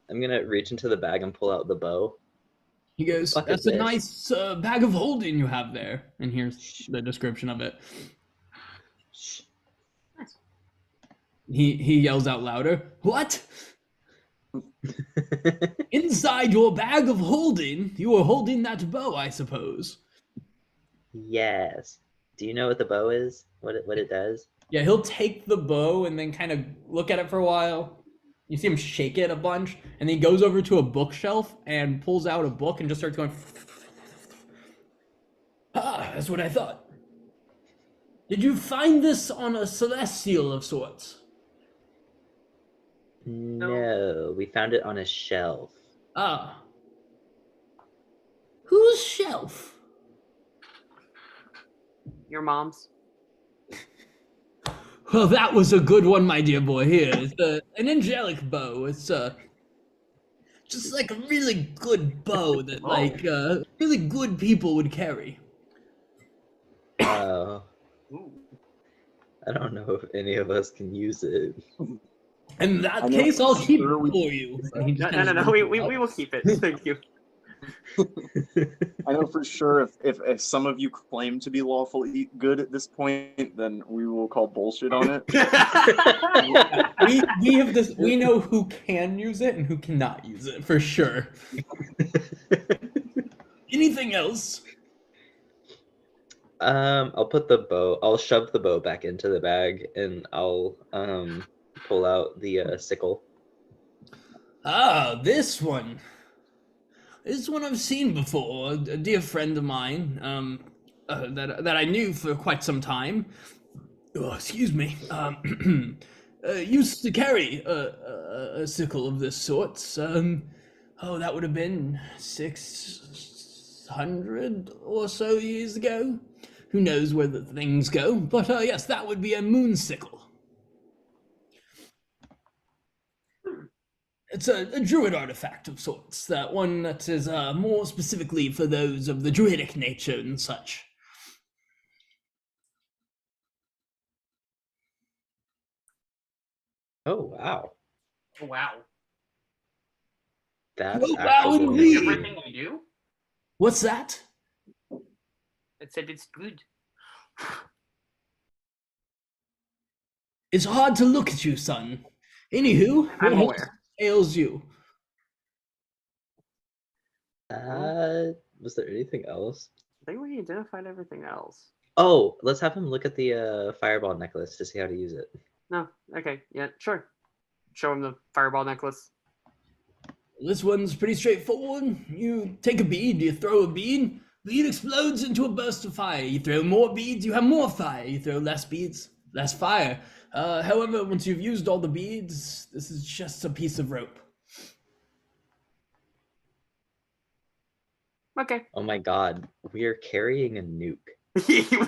gonna reach into the bag and pull out the bow. He goes, Fuck is "That's a this?" nice bag of holding you have there." And here's the description of it. Shh. He yells out louder, "What? Inside your bag of holding? You were holding that bow, I suppose." Yes. Do you know what the bow is? What it does? Yeah, he'll take the bow and then kind of look at it for a while. You see him shake it a bunch, and then he goes over to a bookshelf and pulls out a book and just starts going. Ah, that's what I thought. Did you find this on a celestial of sorts? No, we found it on a shelf. Ah. Whose shelf? Your mom's. Well, that was a good one, my dear boy. Here, it's an angelic bow. It's just like a really good bow that like really good people would carry. Oh, Ooh. I don't know if any of us can use it. In that I know case, I'll for keep sure it we- for you. And he just No, kinda we lifts it up. will keep it. Thank you. I know for sure if some of you claim to be lawful good at this point, then we will call bullshit on it. We have this. We know who can use it and who cannot use it for sure. Anything else? I'll put the bow. I'll shove the bow back into the bag, and I'll pull out the sickle. Ah, this one. This one I've seen before. A dear friend of mine, that I knew for quite some time. Oh, excuse me. Used to carry a sickle of this sort. That would have been 600 or so years ago. Who knows where the things go? But yes, that would be a moon sickle. It's a druid artifact of sorts, that one that is more specifically for those of the druidic nature and such. Oh wow, Wow. that's Oh, wow, actually indeed. Everything you do? What's that? It said it's good. It's hard to look at you, son. Anywho, I'm what aware. ails you? Was there anything else? I think we identified everything else. Oh, let's have him look at the fireball necklace to see how to use it. No. Okay. Yeah. Sure. Show him the fireball necklace. This one's pretty straightforward. You take a bead, you throw a bead, bead explodes into a burst of fire. You throw more beads, you have more fire. You throw less beads, less fire. However, once you've used all the beads, this is just a piece of rope. Okay. Oh my god, we're carrying a nuke.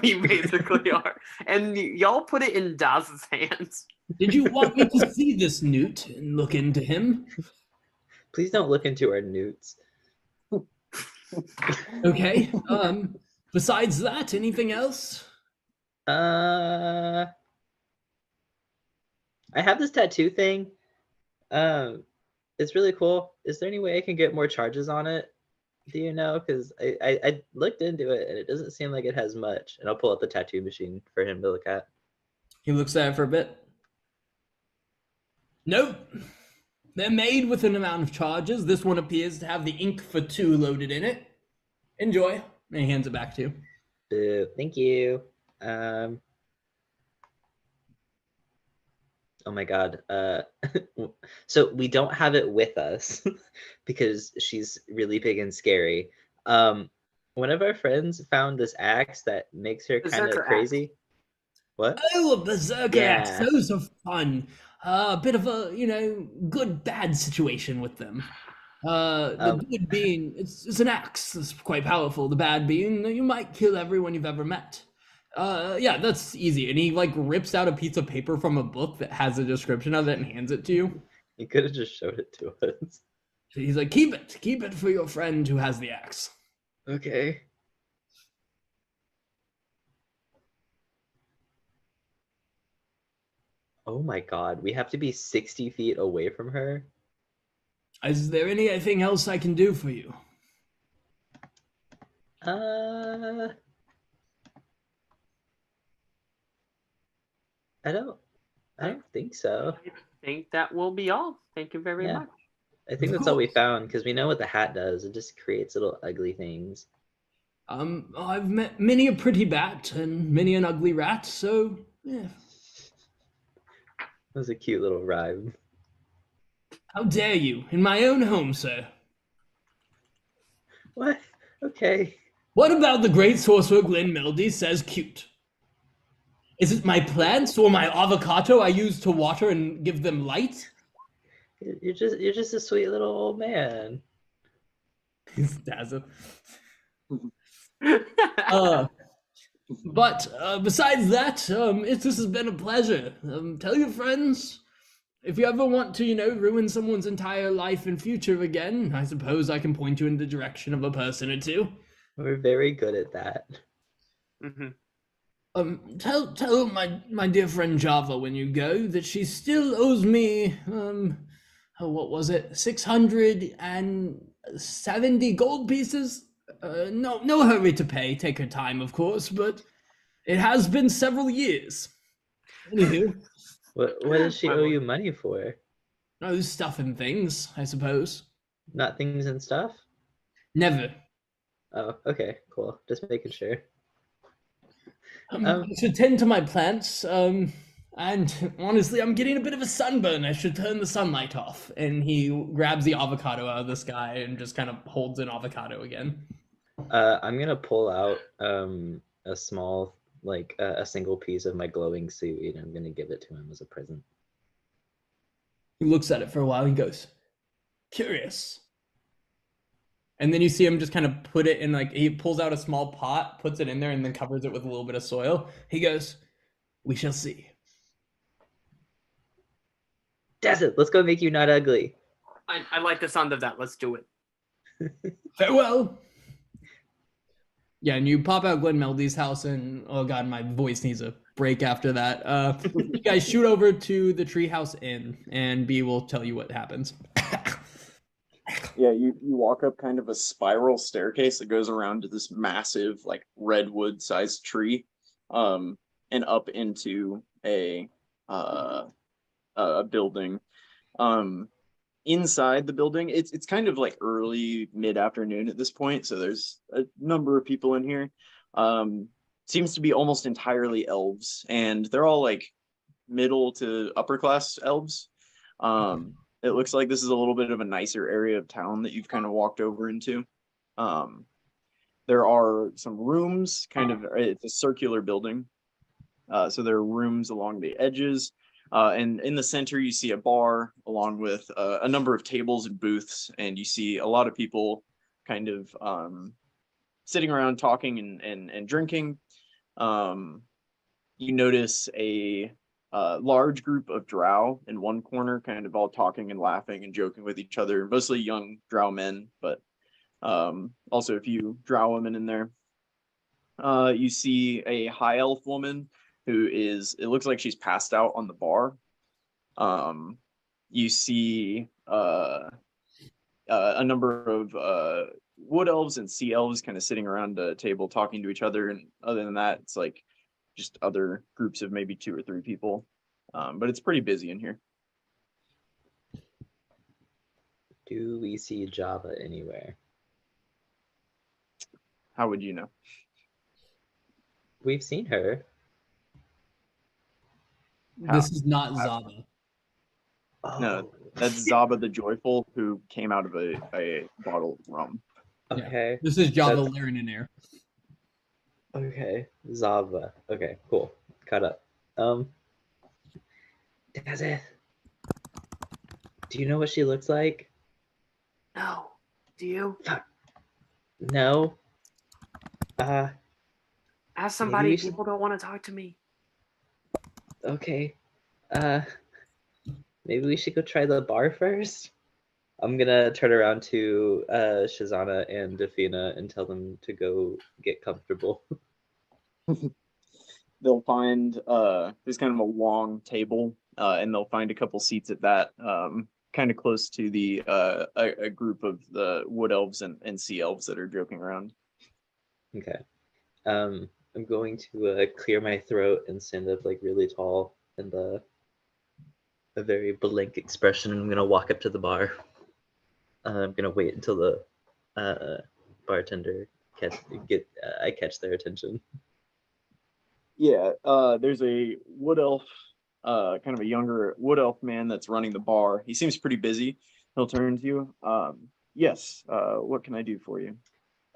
We basically are, and y'all put it in Daz's hands. Did you want me to see this newt and look into him? Please don't look into our newts. Okay. Besides that, anything else? I have this tattoo thing. It's really cool. Is there any way I can get more charges on it? Do you know? Because I looked into it and it doesn't seem like it has much. And I'll pull up the tattoo machine for him to look at. He looks at it for a bit. Nope. They're made with an amount of charges. This one appears to have the ink for 2 loaded in it. Enjoy. And he hands it back to you. Thank you. Oh my god. So we don't have it with us because she's really big and scary. One of our friends found this axe that makes her kind of Berserker crazy. What? Oh, a berserker axe. Yeah. Those are fun. A bit of a, good bad situation with them. The good being, it's an axe. It's quite powerful. The bad being, you might kill everyone you've ever met. Yeah, that's easy. And he rips out a piece of paper from a book that has a description of it and hands it to you. You could have just showed it to us. He's like, keep it for your friend who has the axe. Okay. Oh my god, we have to be 60 feet away from her? Is there anything else I can do for you? Uh, I don't think so. I think that will be all. Thank you very Yeah. much. I think that's all we found because we know what the hat does. It just creates little ugly things. I've met many a pretty bat and many an ugly rat, so yeah. That was a cute little rhyme. How dare you, in my own home, sir? What? Okay. What about the great sorcerer Glenn Meldy says cute? Is it my plants or my avocado I use to water and give them light? You're just a sweet little old man. Dazzle. But besides that, this has been a pleasure. Tell your friends. If you ever want to, ruin someone's entire life and future again, I suppose I can point you in the direction of a person or two. We're very good at that. Mm-hmm. Tell my dear friend Java when you go that she still owes me, what was it, 670 gold pieces? No hurry to pay. Take her time, of course, but it has been several years. Anywho. What does she owe you money for? Oh, stuff and things, I suppose. Not things and stuff? Never. Oh, okay, cool. Just making sure. I should tend to my plants, and honestly, I'm getting a bit of a sunburn. I should turn the sunlight off. And he grabs the avocado out of the sky and just kind of holds an avocado again. I'm gonna pull out a small, like a single piece of my glowing seaweed. I'm gonna give it to him as a present. He looks at it for a while. He goes, "Curious." And then you see him just kind of put it in, he pulls out a small pot, puts it in there, and then covers it with a little bit of soil. He goes, "We shall see." Desert, let's go make you not ugly. I like the sound of that. Let's do it. Farewell. Yeah, and you pop out Glenn Meldy's house, and oh god, my voice needs a break after that. You guys shoot over to the Treehouse Inn, and B will tell you what happens. Yeah, you walk up kind of a spiral staircase that goes around to this massive, redwood-sized tree, and up into a building. Inside the building, it's kind of early mid-afternoon at this point, so there's a number of people in here. Seems to be almost entirely elves, and they're all middle to upper class elves. It looks like this is a little bit of a nicer area of town that you've kind of walked over into. There are some rooms, it's a circular building. So there are rooms along the edges. And in the center, you see a bar along with a number of tables and booths. And you see a lot of people kind of sitting around talking and drinking. You notice a large group of Drow in one corner, kind of all talking and laughing and joking with each other, mostly young Drow men, but also a few Drow women in there. You see a high elf woman who it looks like she's passed out on the bar. You see a number of wood elves and sea elves kind of sitting around a table talking to each other, and other than that, it's just other groups of maybe 2 or 3 people. But it's pretty busy in here. Do we see Java anywhere? How would you know? We've seen her. This is not Zaba. Oh. No, that's Zaba the Joyful, who came out of a bottle of rum. Okay. This is Java Lyrinair. Okay. Zava. Okay, cool. Cut up. Dazeth, do you know what she looks like? No. Do you? Fuck. No. Ask somebody. we should- People don't want to talk to me. Okay. Maybe we should go try the bar first. I'm gonna turn around to Shazana and Dafina and tell them to go get comfortable. They'll find there's kind of a long table, and they'll find a couple seats at that, kind of close to the a group of the wood elves and sea elves that are joking around. Okay. I'm going to clear my throat and stand up like really tall and a very blank expression. I'm gonna walk up to the bar. I'm gonna wait until the bartender I catch their attention. Yeah, there's a wood elf, kind of a younger wood elf man that's running the bar. He seems pretty busy. He'll turn to you. Yes, what can I do for you?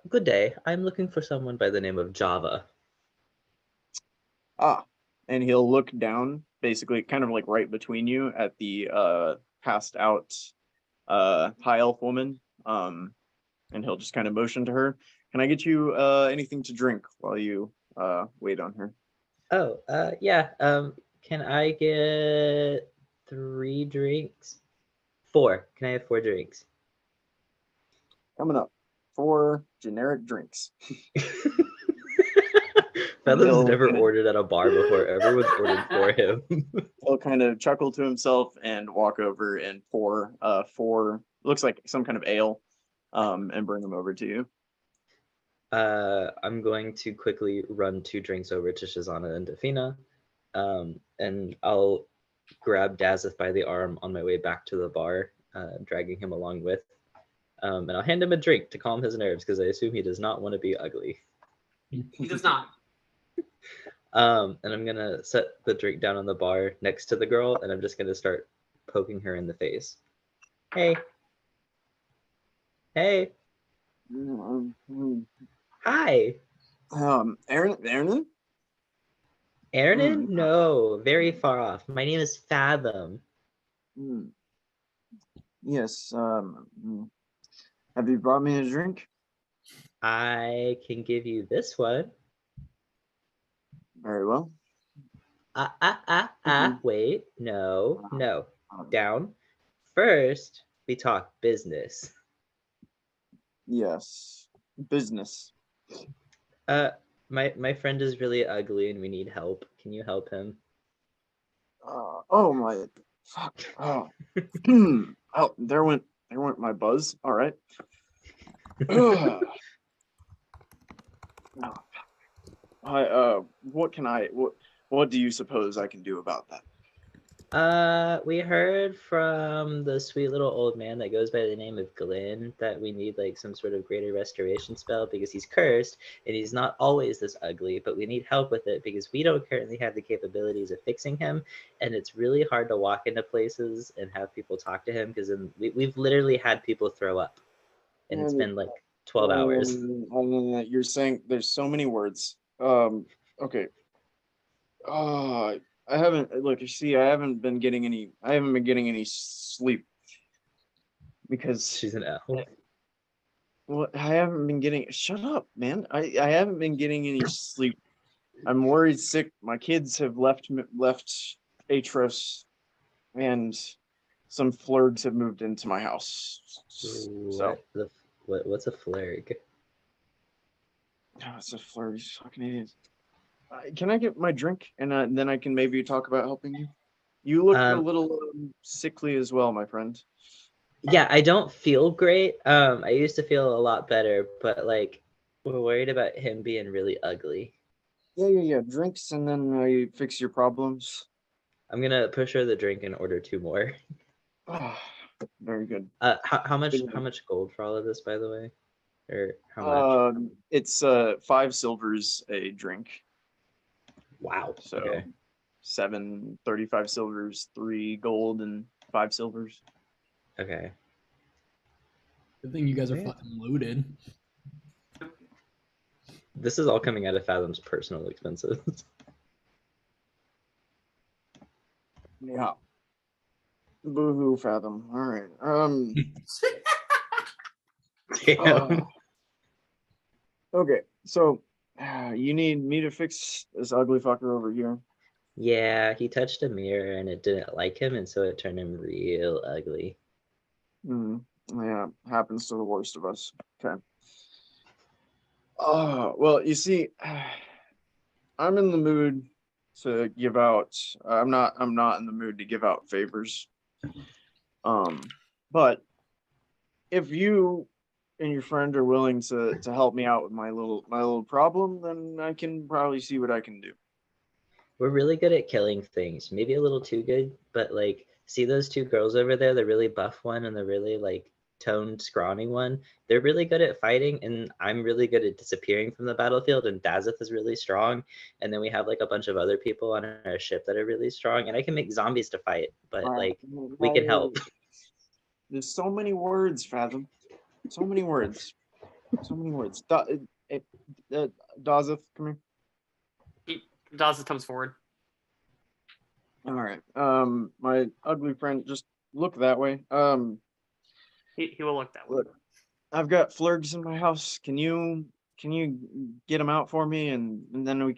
Good day. I'm looking for someone by the name of Java. Ah, and he'll look down, basically kind of like right between you at the passed out high elf woman. And he'll just kind of motion to her. Can I get you anything to drink while you wait on her? Oh, yeah. Can I get 3 drinks? 4. Can I have 4 drinks? Coming up, 4 generic drinks. Fathom's He'll never kinda- ordered at a bar before. Everyone's ordered for him. He'll kind of chuckle to himself and walk over and pour 4, looks like some kind of ale, and bring them over to you. I'm going to quickly run 2 drinks over to Shazana and Dafina, and I'll grab Dazeth by the arm on my way back to the bar, dragging him along with. And I'll hand him a drink to calm his nerves because I assume he does not want to be ugly. He does not. And I'm gonna set the drink down on the bar next to the girl, and I'm just gonna start poking her in the face. Hey. Hey. Hi. Aaron? Aaron? No, very far off. My name is Fathom. Yes. Have you brought me a drink? I can give you this one. Very well. Wait. No. Down. First, we talk business. Yes. Business. My friend is really ugly and we need help. Can you help him? Oh my fuck. Oh. Oh, there went my buzz. All right. What do you suppose I can do about that? We heard from the sweet little old man that goes by the name of Glenn that we need like some sort of greater restoration spell because he's cursed and he's not always this ugly, but we need help with it because we don't currently have the capabilities of fixing him, and it's really hard to walk into places and have people talk to him because we've literally had people throw up, and it's been like 12 hours. You're saying there's so many words. Okay. I haven't look. You see, I haven't been getting any sleep because She's an elf. well, I haven't been getting. Shut up, man. I haven't been getting any sleep. I'm worried sick. My kids have left Aetros, and some Flurgs have moved into my house. So What's a flurg? oh, it's a Flurg. You fucking idiot. Can I get my drink and then I can maybe talk about helping you? You look a little sickly as well, my friend. Yeah, I don't feel great. I used to feel a lot better, but like we're worried about him being really ugly. Yeah. Drinks and then you fix your problems. I'm gonna push her the drink and order 2 more. Very good. How much gold for all of this, by the way? Or how much? It's 5 silvers a drink. Wow. So Okay. 35 silvers, 3 gold, and 5 silvers. Okay. Good thing you guys are fucking loaded. This is all coming out of Fathom's personal expenses. Yeah. Boo-hoo, Fathom. All right. Damn. Okay, so you need me to fix this ugly fucker over here. Yeah, he touched a mirror and it didn't like him, and so it turned him real ugly. Yeah, happens to the worst of us. Okay. Oh, well, you see, I'm in the mood to give out. I'm not in the mood to give out favors. But if you and your friend are willing to help me out with my little problem, then I can probably see what I can do. We're really good at killing things. Maybe a little too good, but like, see those two girls over there, the really buff one and the really like toned, scrawny one? They're really good at fighting, and I'm really good at disappearing from the battlefield, and Dazeth is really strong. And then we have like a bunch of other people on our ship that are really strong, and I can make zombies to fight, but like, we can help. There's so many words, Fathom. So many words. So many words. Dazeth, come here. Dawson comes forward. All right. My ugly friend, just look that way. He will look that way. Look, I've got Flurgs in my house. Can you get them out for me, and then I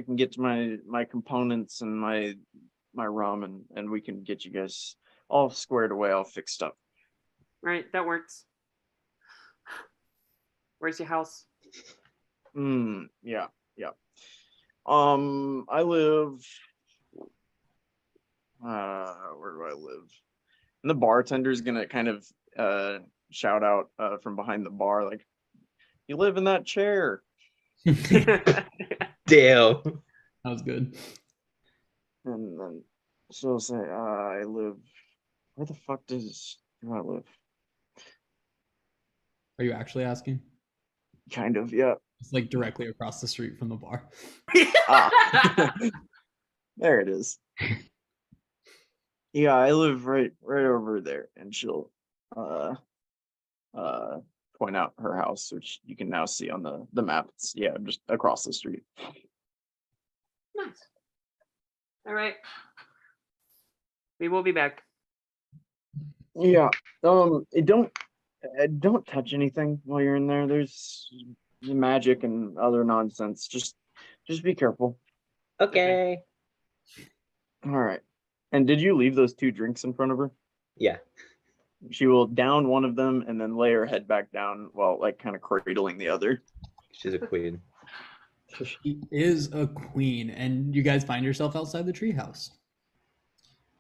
can get to my components and my rum, and we can get you guys all squared away, all fixed up. Right, that works. Where's your house? Yeah. I live. Where do I live? And the bartender's gonna kind of shout out from behind the bar, like, "You live in that chair." That Damn. was good. And then she'll say, "I live. Where the fuck do I live?" Are you actually asking? Kind of, yeah. It's like directly across the street from the bar. There it is. Yeah, I live right over there, and she'll point out her house, which you can now see on the map. It's just across the street. Nice. All right. We will be back. Yeah. Don't touch anything while you're in there. There's magic and other nonsense. Just be careful. Okay. All right. And did you leave those 2 drinks in front of her? Yeah. She will down one of them and then lay her head back down while like kind of cradling the other. She's a queen. She is a queen, and you guys find yourself outside the treehouse.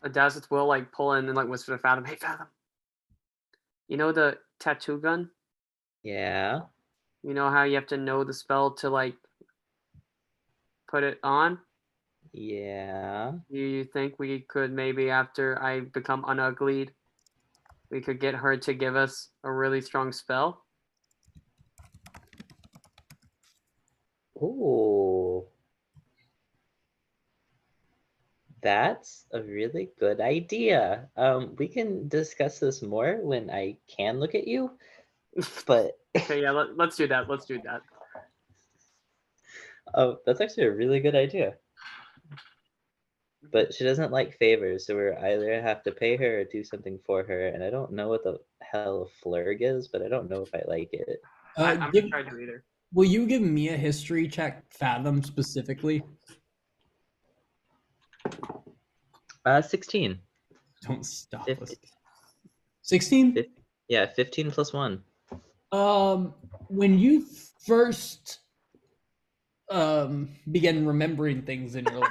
Dazeth will like pull in and like whisper to Fathom, "Hey Fathom, you know the tattoo gun? Yeah. You know how you have to know the spell to like put it on? Yeah. Do you think we could maybe, after I become unuglied, we could get her to give us a really strong spell?" Ooh. That's a really good idea. We can discuss this more when I can look at you, but Okay, yeah, let's do that. Let's do that. oh, that's actually a really good idea. But she doesn't like favors, so we're either have to pay her or do something for her. And I don't know what the hell a flurg is, but I don't know if I like it. I'm not trying to either. Will you give me a history check, Fathom specifically? 16. Don't stop. 50. 16? Yeah, 15 plus 1. When you first begin remembering things in your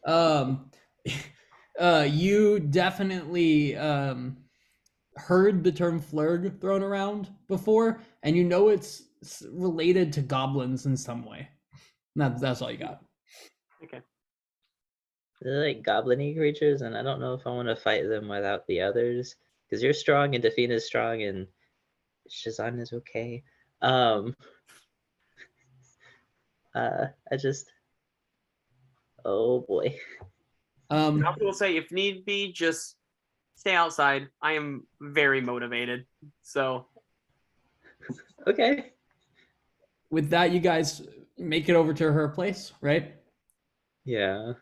life, you definitely heard the term flurg thrown around before, and you know it's related to goblins in some way. That's all you got. Okay. They're like goblin-y creatures, and I don't know if I want to fight them without the others. Because you're strong, and Define is strong, and Shazan is okay. I just... Oh boy. I will say, if need be, just stay outside. I am very motivated. So Okay. With that, you guys make it over to her place, right? Yeah.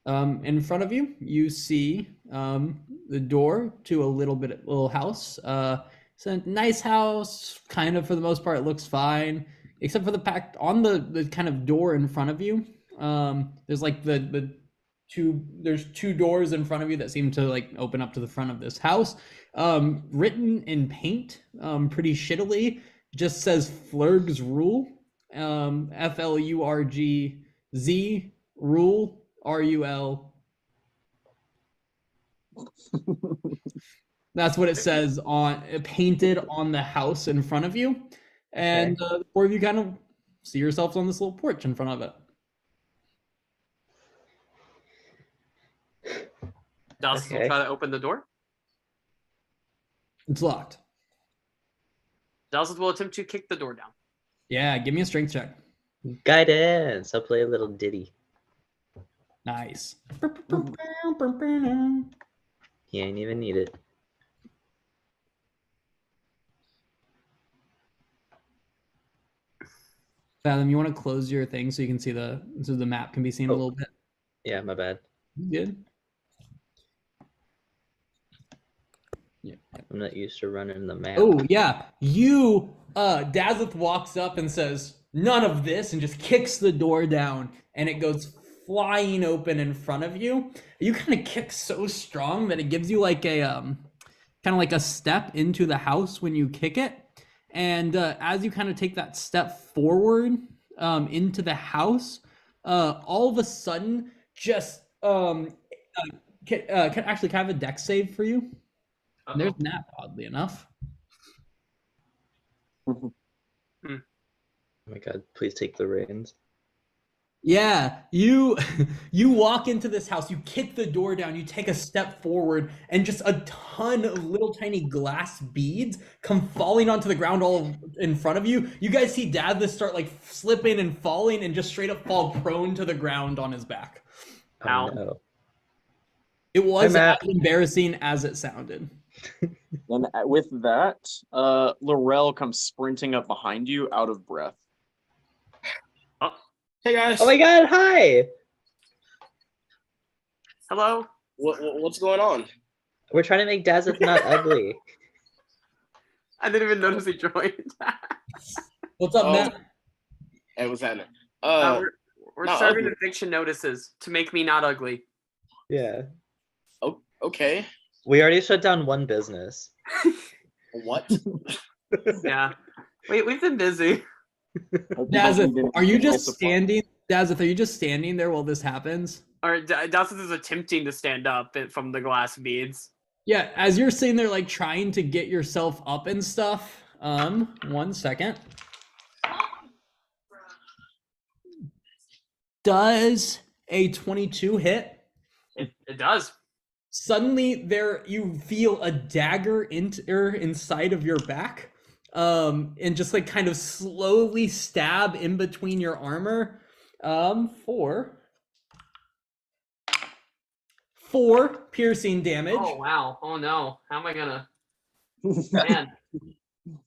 In front of you, you see the door to a little house. It's a nice house, kind of for the most part. It looks fine, except for the fact on the kind of door in front of you. There's like there's 2 doors in front of you that seem to like open up to the front of this house. Written in paint, pretty shittily, just says Flurgs Rule. Flurgz Rule. RUL. That's what it says on painted on the house in front of you. And the four of you kind of see yourselves on this little porch in front of it. Dawson will Okay. try to open the door. It's locked. Dawson will attempt to kick the door down. Yeah, give me a strength check. Guidance. I'll play a little ditty. Nice. He ain't even need it. Fathom, you want to close your thing so you can see so the map can be seen a little bit? Yeah, my bad. Good. Yeah. I'm not used to running the map. Oh yeah, Dazeth walks up and says, "None of this," and just kicks the door down, and it goes flying open in front of you. You kind of kick so strong that it gives you like a kind of like a step into the house when you kick it. And as you kind of take that step forward into the house, all of a sudden, just can I have a dex save for you? Uh-oh. There's Nat, oddly enough. Oh my god, please take the reins. Yeah, you walk into this house, you kick the door down, you take a step forward, and just a ton of little tiny glass beads come falling onto the ground all in front of you. You guys see Dad start like slipping and falling and just straight up fall prone to the ground on his back. Oh Ow. no. It was Hi, as Matt. embarrassing as it sounded. And with that, Laurel comes sprinting up behind you, out of breath. Hey guys. Oh my god, hi! Hello? What's going on? We're trying to make Dazeth not ugly. I didn't even notice he joined. What's up, Oh. Matt? Hey, what's happening? We're not serving ugly. eviction notices to make me not ugly. Yeah. Oh, okay. We already shut down one business. What? Yeah. We've been busy. Dazeth, are you just standing? Dazeth, are you just standing there while this happens? Or Dawson is attempting to stand up from the glass beads. Yeah, as you're sitting there like trying to get yourself up and stuff. 1 second. Does a 22 hit? It does. Suddenly you feel a dagger inside of your back. And just like kind of slowly stab in between your armor. For 4 piercing damage. Oh wow. Oh no. How am I gonna man.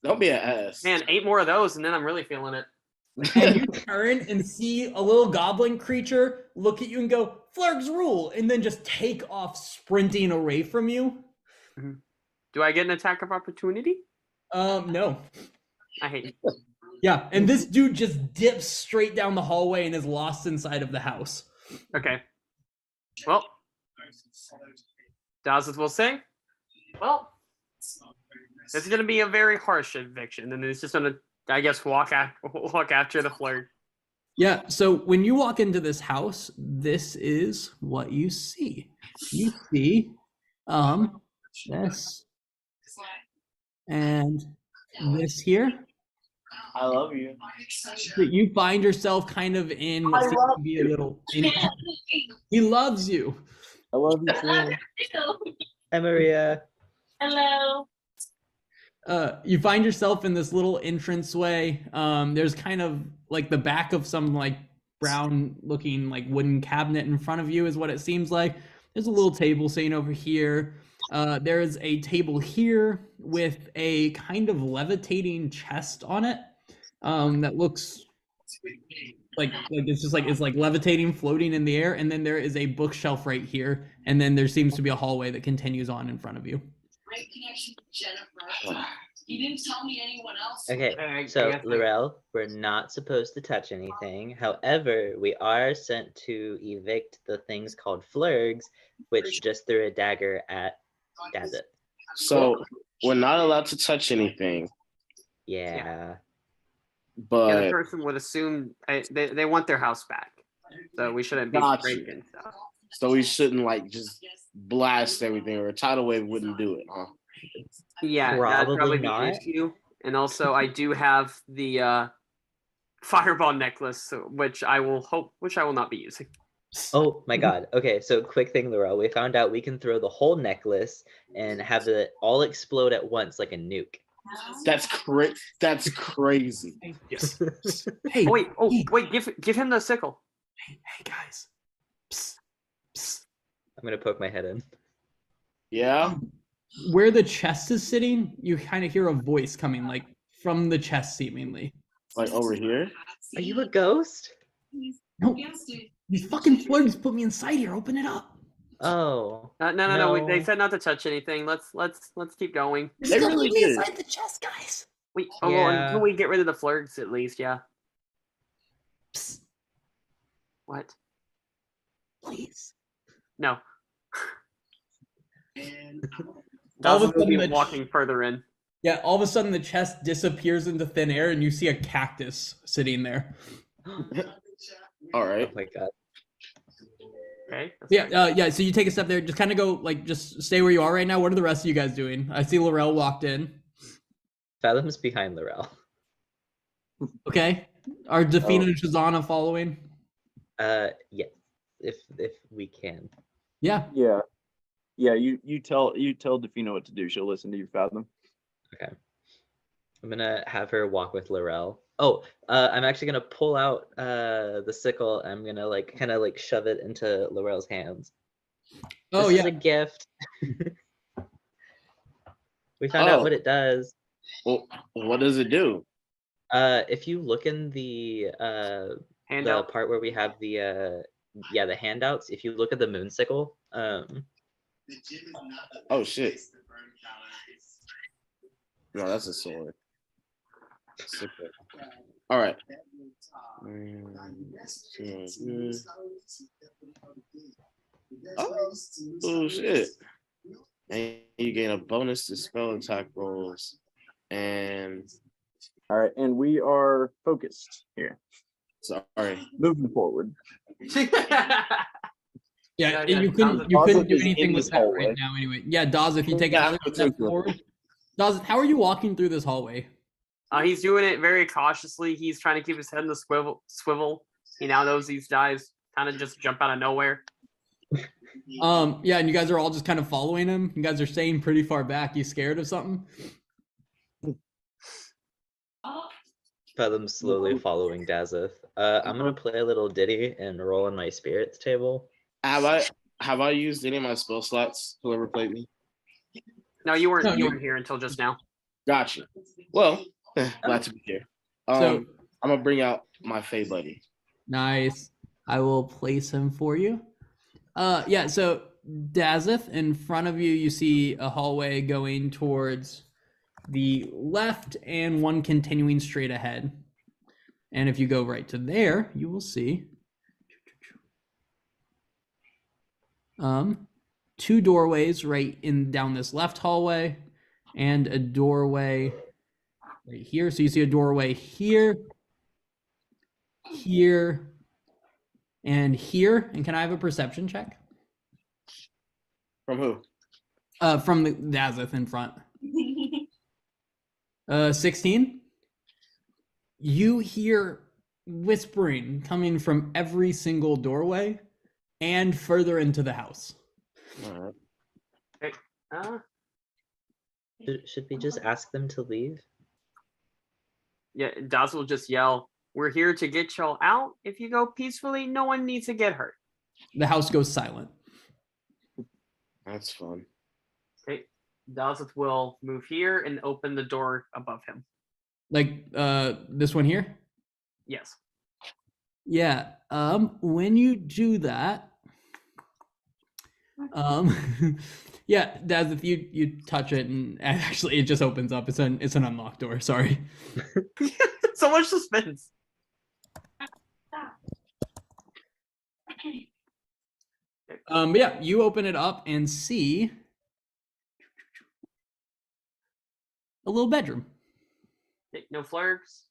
Don't be an ass. Man, 8 more of those and then I'm really feeling it. And you turn and see a little goblin creature look at you and go, "Flurgs rule," and then just take off sprinting away from you. Do I get an attack of opportunity? No. I hate you. Yeah, and this dude just dips straight down the hallway and is lost inside of the house. Okay. Well, Dawson will say, well, this is going to be a very harsh eviction, and it's just going to, I guess, walk after the Flurg. Yeah, so when you walk into this house, this is what you see. You see, this and this here. I love you. So you find yourself kind of in what seems to be a little. He loves you. I love you too. Hi, Maria. Hello. You find yourself in this little entranceway. There's kind of like the back of some like brown looking like wooden cabinet in front of you is what it seems like. There's a little table sitting over here. There is a table here with a kind of levitating chest on it. That looks like it's like levitating, floating in the air. And then there is a bookshelf right here. And then there seems to be a hallway that continues on in front of you. Great connection with Jennifer. You didn't tell me anyone else. Okay, so Laurel, we're not supposed to touch anything. However, we are sent to evict the things called Flurgs, which just threw a dagger at Dazeth. So we're not allowed to touch anything, Yeah. Yeah, the but person would assume they want their house back, so we shouldn't be Gotcha. breaking stuff. so we shouldn't like just blast everything, or a tidal wave wouldn't do it, huh? Yeah, that'd Probably probably be an not. issue. And also, I do have the fireball necklace, which I will not be using. Oh my god. Okay, so quick thing, Laurel. We found out we can throw the whole necklace and have it all explode at once like a nuke. That's crazy. Yes. Hey, Oh, wait, hey, wait, give him the sickle. hey, guys. Psst, psst. I'm gonna poke my head in. Yeah. Where the chest is sitting, you kind of hear a voice coming, like from the chest, seemingly. Like over here. Are you a ghost? No, these fucking Flurgs put me inside here. Open it up. Oh. No. They said not to touch anything. Let's keep going. They're They still really putting me did. inside the chest, guys. Well, Yeah. until we get rid of the Flurgs, at least, yeah. Psst, What? please. No. All of a Dawson will be sudden, walking further in. Yeah, all of a sudden the chest disappears into thin air, and you see a cactus sitting there. All right. Oh my god. Okay. Yeah. So you take a step there. Just kind of go, like, just stay where you are right now. What are the rest of you guys doing? I see Laurel walked in. Fathom's behind Laurel. Okay. Are Defina and Shazana following? Yes. If we can. Yeah. Yeah. Yeah, you tell Defina what to do. She'll listen to you, Fathom. Okay. I'm gonna have her walk with Laurel. Oh, I'm actually gonna pull out the sickle. I'm gonna kind of shove it into Laurel's hands. Oh, This yeah. is a gift. We found out what it does. Well, what does it do? If you look in the Handout. part where we have the handouts, if you look at the moon sickle, Oh shit. No, that's a sword. All right. Oh shit. And you gain a bonus to spell attack rolls. And All right, and we are focused here. sorry. Moving forward. Yeah, Yeah, you couldn't Dawson do is anything in with this that hallway. right now anyway. Yeah, Dawes, if you take Yeah, another step forward. Dawes, how are you walking through this hallway? He's doing it very cautiously. He's trying to keep his head in the swivel. He now knows these guys kind of just jump out of nowhere. Yeah, and you guys are all just kind of following him. You guys are staying pretty far back. You scared of something? Fathom's slowly following Dazeth. I'm gonna play a little ditty and roll on my spirits table. Have I used any of my spell slots? Whoever played me. No, you weren't. No, You you- weren't here until just now. Gotcha. Well, glad to be here. So I'm gonna bring out my Fey buddy. nice. I will place him for you. Yeah, so Dazeth, in front of you, you see a hallway going towards the left and one continuing straight ahead. And if you go right to there, you will see two doorways right in down this left hallway and a doorway right here. So you see a doorway here, here, and here. And can I have a perception check? From who? From the Dazeth in front. 16. You hear whispering coming from every single doorway and further into the house. All right. Should we just ask them to leave? Yeah, Daz will just yell, "We're here to get y'all out. If you go peacefully, no one needs to get hurt." The house goes silent. That's fun. Okay, Dazeth will move here and open the door above him. Like this one here? Yes. Yeah. When you do that, yeah, Daz, if you touch it and actually it just opens up. It's an unlocked door. Sorry. So much suspense. But yeah, you open it up and see a little bedroom. Okay, no Flurgs.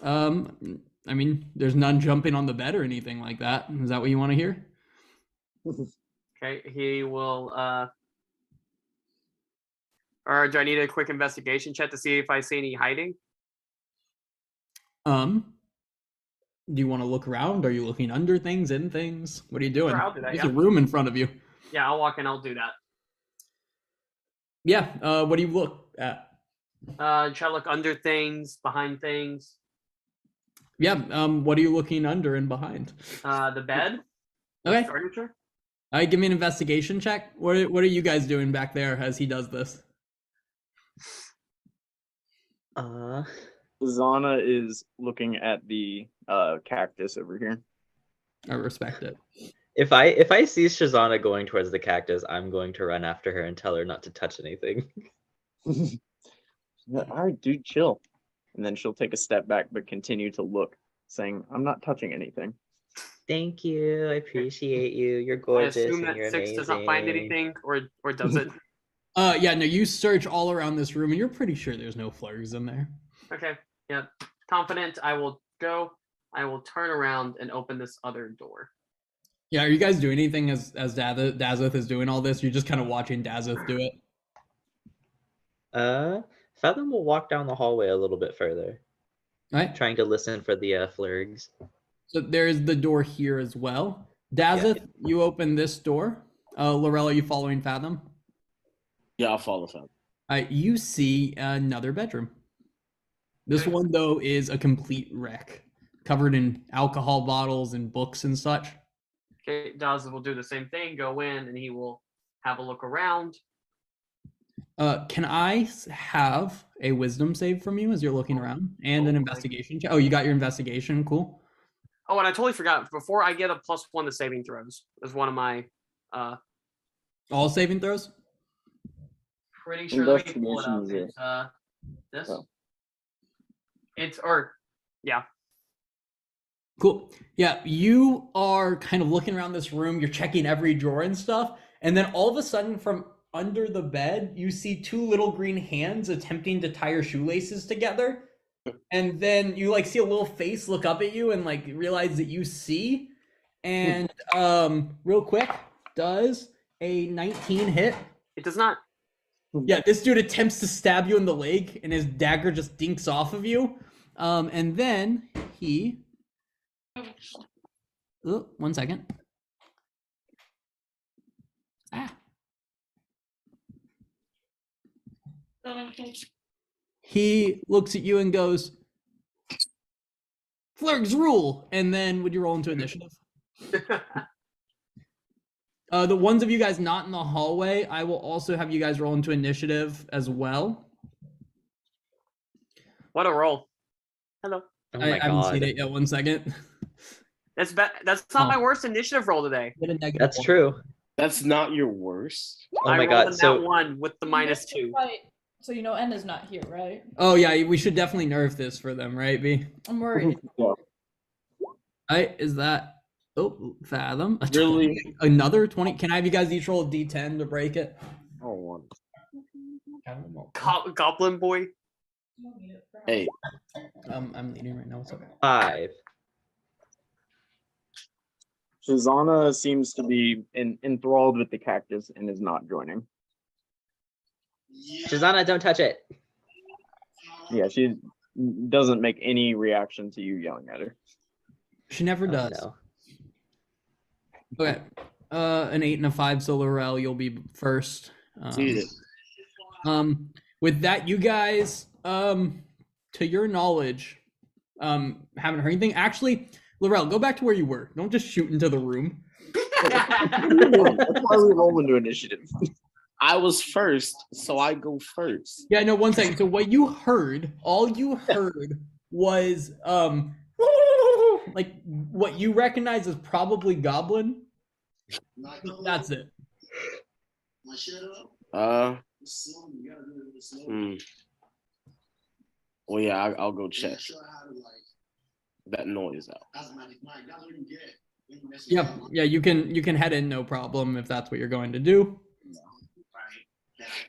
I mean, there's none jumping on the bed or anything like that. Is that what you want to hear? Okay, he will Or do I need a quick investigation check to see if I see any hiding? Do you want to look around? Are you looking under things, in things? What are you doing? Sure, I'll do that, There's yeah. a room in front of you. Yeah, I'll walk in. I'll do that. Yeah. What do you look at? Try to look under things, behind things. Yeah. What are you looking under and behind? The bed. Okay. Furniture. All right. Give me an investigation check. What are you guys doing back there as he does this? Zana is looking at the cactus over here. I respect it. If I see Shazana going towards the cactus, I'm going to run after her and tell her not to touch anything. All right, dude, chill. And then she'll take a step back, but continue to look, saying, "I'm not touching anything." Thank you. I appreciate you. You're I gorgeous assume and that you're 6 amazing. does not find anything, or does it? Yeah. No. You search all around this room, and you're pretty sure there's no Flurgs in there. Okay. Yeah. Confident. I will go. I will turn around and open this other door. Yeah. Are you guys doing anything as Dazeth is doing all this? You're just kind of watching Dazeth do it. Fathom will walk down the hallway a little bit further, All right. trying to listen for the Flurgs. So there's the door here as well. Dazeth, you open this door. Lorella, you following Fathom? Yeah, I'll follow Fathom. You see another bedroom. This Okay. one, though, is a complete wreck, covered in alcohol bottles and books and such. Okay. Dawes will do the same thing. Go in, and he will have a look around. Can I have a wisdom save from you as you're looking around, and an Oh, investigation check? Oh, you got your investigation. Cool. Oh, and I totally forgot. Before I get a +1 to saving throws, is one of my. All saving throws. Pretty sure. Let me pull it up. Investigation is It's this. Oh. It's yeah. Cool. Yeah, you are kind of looking around this room. You're checking every drawer and stuff, and then all of a sudden, from under the bed, you see 2 little green hands attempting to tie your shoelaces together. And then you like see a little face look up at you and like realize that you see. And real quick, does a 19 hit? It does not. Yeah, this dude attempts to stab you in the leg and his dagger just dinks off of you. And then he oh, 1 second. He looks at you and goes, Flurgs rule. And then would you roll into initiative? The ones of you guys not in the hallway, I will also have you guys roll into initiative as well. What a roll. Hello. Oh I my haven't god. seen it yet. 1 second. That's not my worst initiative roll today. Get a negative That's one. true. That's not your worst. Oh I my rolled god. in So that one with the -2. Right. So you know N is not here, right? Oh yeah, we should definitely nerf this for them, right, B? I'm worried. Is that Fathom? A Really? 20, another 20. Can I have you guys each roll a D10 to break it? Oh, one. Goblin boy. Hey, I'm leading right now. What's up? 5. Shazana seems to be enthralled with the cactus and is not joining. Shazana, don't touch it. Yeah, she doesn't make any reaction to you yelling at her. She never Oh, does. no. Okay. An 8 and a 5, so Laurel, you'll be first. see it. With that, you guys, to your knowledge, haven't heard anything. Actually, Laurel, go back to where you were. Don't just shoot into the room. That's why we roll into initiative. I was first, so I go first. Yeah, no, 1 second. So what you heard, all you heard was like what you recognize as probably goblin. That's it. Well, yeah, I'll go check that noise out. Yeah, you can head in, no problem, if that's what you're going to do.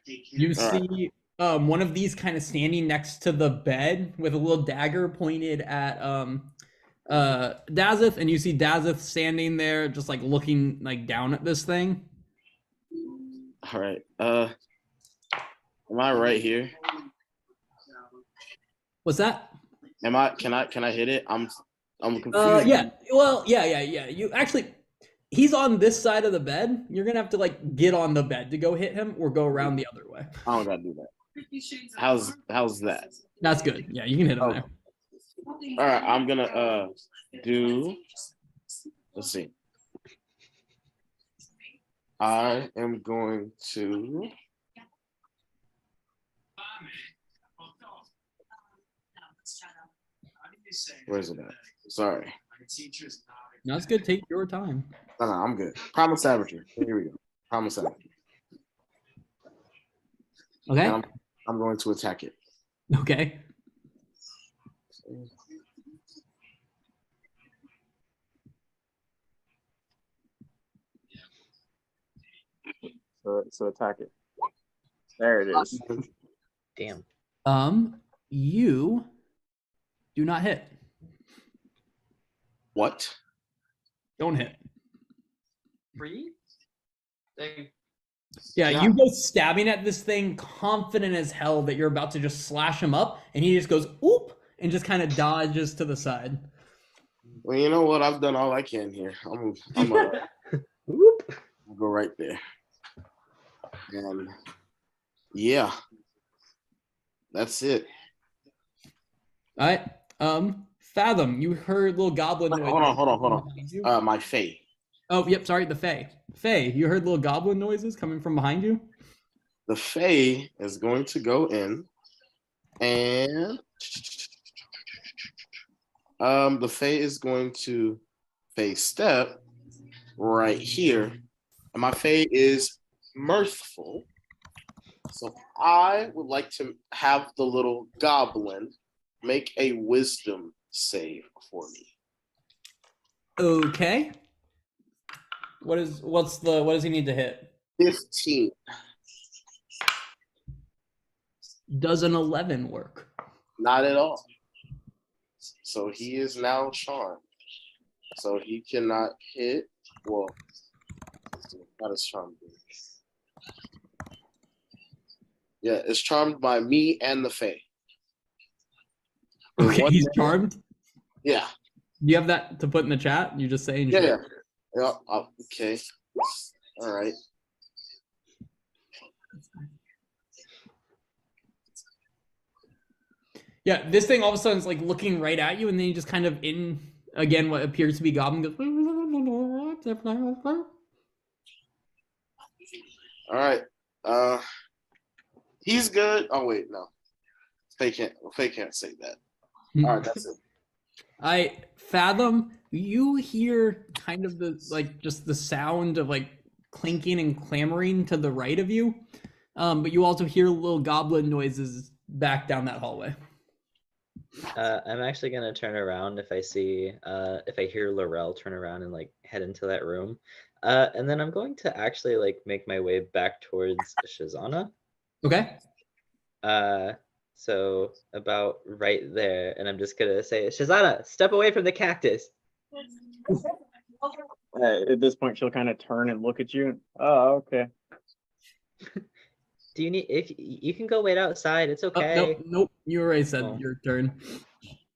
You see one of these kind of standing next to the bed with a little dagger pointed at Dazeth, and you see Dazeth standing there just like looking like down at this thing. All right. Am I right here? What's that? Am I? Can I hit it? I'm confused. Yeah. Well, yeah. You actually, he's on this side of the bed. You're gonna have to like get on the bed to go hit him, or go around the other way. I don't gotta do that. How's that? That's good. Yeah, you can hit him Oh. there. All right, I'm gonna do. Let's see. I am going to. Where's it at? Sorry. No, that's good. Take your time. No, I'm good. Promise Savagery. Here we go. Promise Savagery. Okay. And I'm going to attack it. Okay. So attack it. There it is. Damn. You do not hit. What? Don't hit. Three? Yeah, Yeah. you go stabbing at this thing, confident as hell that you're about to just slash him up, and he just goes oop and just kind of dodges to the side. Well, you know what? I've done all I can here. I'm Whoop. I'll go right there. And yeah, that's it. All right. Fathom, you heard little goblin noise. Hold on. behind you. My Fae. Oh, yep. Sorry, the Fae. Fae, you heard little goblin noises coming from behind you. The Fae is going to go in, and the Fae is going to Fae step right here, and my Fae is mirthful. So I would like to have the little goblin make a wisdom save for me. Okay. What does he need to hit? 15. Does an 11 work? Not at all. So he is now charmed. So he cannot hit. Well, how does charmed do? Yeah, it's charmed by me and the Fae. Okay, One he's minute. charmed. Yeah. Do you have that to put in the chat? You're just saying. Yeah. shit. Yeah. Okay. All right. Yeah, this thing all of a sudden is like looking right at you, and then you just kind of in again what appears to be goblin goes. All right. He's good. Oh wait, no. Faye can't say that. All right, that's it. I fathom you hear kind of the like just the sound of like clinking and clamoring to the right of you, but you also hear little goblin noises back down that hallway. I'm actually gonna turn around if I hear Laurel turn around and like head into that room, and then I'm going to actually like make my way back towards Shazana. Okay. So about right there, and I'm just gonna say, Shazana, step away from the cactus. At this point, she'll kind of turn and look at you. Oh, okay. Do you need? If you can go wait outside, it's Oh, okay. nope. You already said Oh. your turn.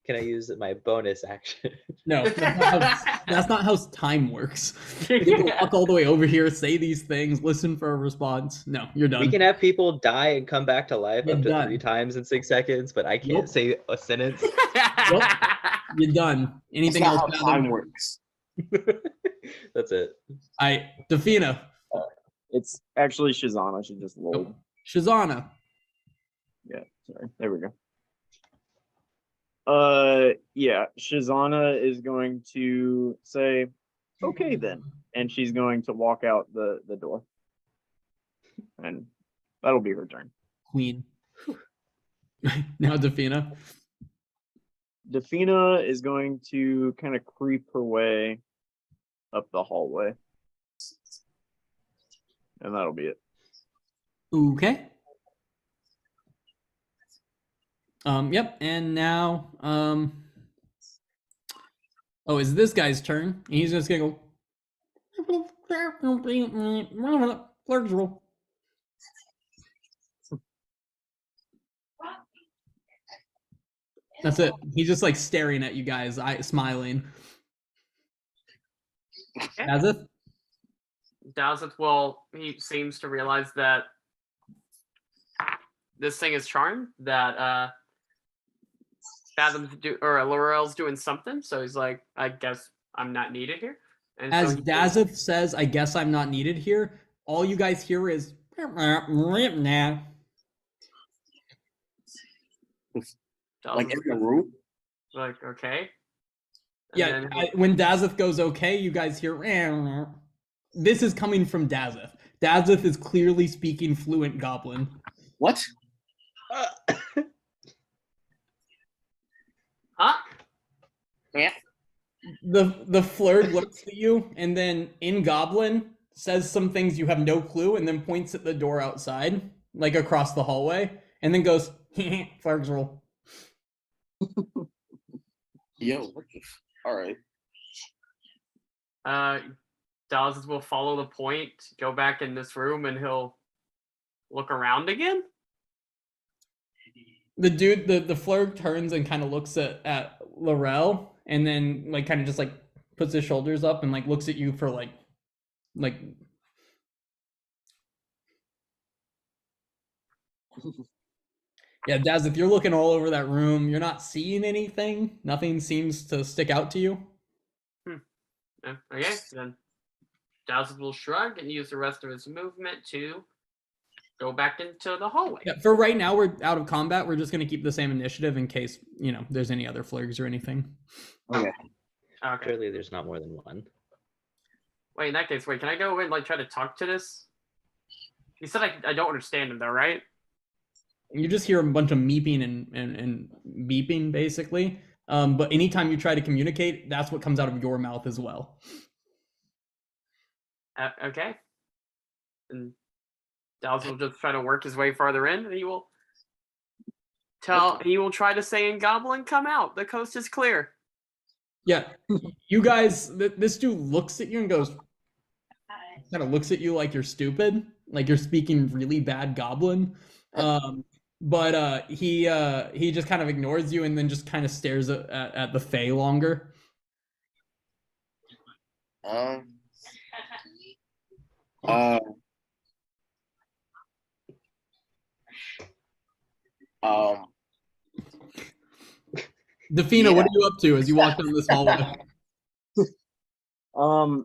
Can I use my bonus action? No, that's not how time works. You can walk all the way over here, say these things, listen for a response. No, you're done. We can have people die and come back to life You're up to done. 3 times in 6 seconds, but I can't Nope. say a sentence. You're done. That's Anything not else? how time works. That's it. I Defina. It's actually Shazana. She just rolled. Oh, Shazana. Yeah, sorry. There we go. Yeah, Shazana is going to say, okay then. And she's going to walk out the door. And that'll be her turn. Queen. Now Defina. Defina is going to kind of creep her way up the hallway. And that'll be it. Okay. Yep, and now oh, it's this guy's turn. He's just gonna go Flurgs roll. That's it. He's just like staring at you guys, smiling. Okay. Azith? Dowseth he seems to realize that this thing is charmed, that Fathom's Laurel's doing something, so he's like, I guess I'm not needed here. And As so Dazeth says, I guess I'm not needed here, all you guys hear is nah. Like in the room? like, okay. And Yeah, then when Dazeth goes okay, you guys hear this is coming from Dazeth. Dazeth is clearly speaking fluent goblin. What? huh? Yeah. The Flurg looks at you and then in goblin says some things you have no clue and then points at the door outside, like across the hallway, and then goes, Flurg's roll. Yo, what the all right. Dawes will follow the point, go back in this room, and he'll look around again. The dude, the Flurg turns and kind of looks at Laurel, and then like kind of just like puts his shoulders up and like looks at you for like yeah, Daz, if you're looking all over that room, you're not seeing anything. Nothing seems to stick out to you. Okay, then Daz will shrug and use the rest of his movement to go back into the hallway. Yeah, for right now, we're out of combat. We're just going to keep the same initiative in case, there's any other Flurgs or anything. Okay. Okay. Surely there's not more than one. Wait, in that case, can I go and try to talk to this? He said I don't understand him though, right? You just hear a bunch of meeping and beeping, basically. But anytime you try to communicate, that's what comes out of your mouth as well. Okay. And Dallas will just try to work his way farther in, and he will try to say in Goblin, "Come out. The coast is clear." Yeah, you guys. This dude looks at you and goes, kind of looks at you like you're stupid, like you're speaking really bad Goblin. But he just kind of ignores you and then just kind of stares at the Fae longer. Defina, Yeah. what are you up to as you walk down this hallway?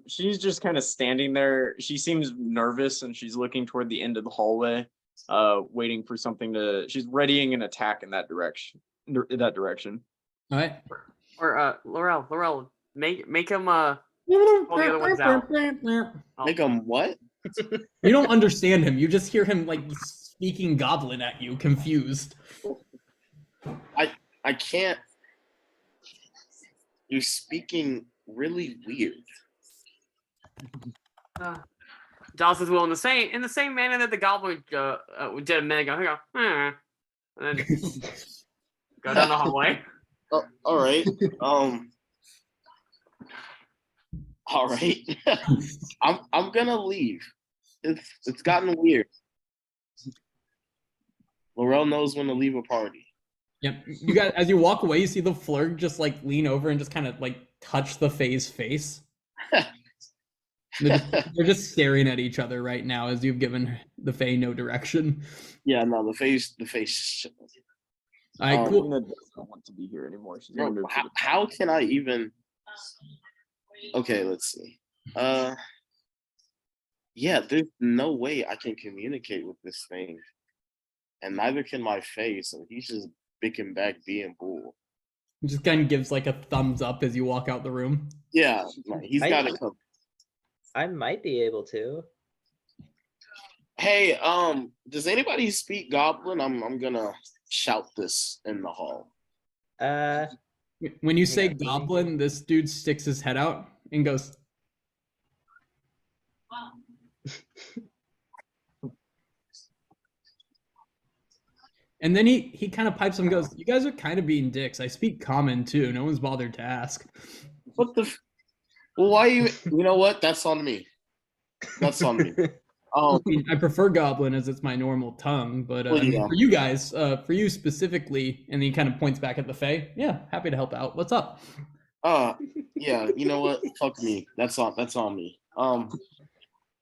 She's just kind of standing there. She seems nervous and she's looking toward the end of the hallway, waiting for something she's readying an attack in that direction. All right. Or Laurel, make him pull the other ones out. Make him what? You don't understand him. You just hear him like speaking Goblin at you, confused. I can't. You're speaking really weird. Dawson's will in the same manner that the Goblin did a minute ago. And then go down the hallway. Oh, all right. All right. I'm gonna leave. It's gotten weird. Laurel knows when to leave a party. Yep. You guys, as you walk away, you see the Flurg just like lean over and just kind of like touch the Fae's face. They're just staring at each other right now as you've given the Fae no direction. Yeah, no, the face. All right, cool. Lena doesn't want to be here anymore. She's Bro, how can I even? Okay, let's see. Yeah, there's no way I can communicate with this thing, and neither can my face. So he's just bicking back, being bull. He just kind of gives like a thumbs up as you walk out the room. Yeah, he's got to come. I might be able to. Hey, does anybody speak Goblin? I'm gonna shout this in the hall. When you say Yeah. Goblin, this dude sticks his head out and goes, Wow. and then he kind of pipes and goes, "You guys are kind of being dicks. I speak Common too. No one's bothered to ask." What the? Well, why you? You know what? That's on me. That's on me. Oh, I mean, I prefer Goblin as it's my normal tongue, but Well, I mean, yeah. for you guys, for you specifically, and he kind of points back at the Fae. Yeah, happy to help out. What's up? yeah. You know what? Fuck me. That's on me.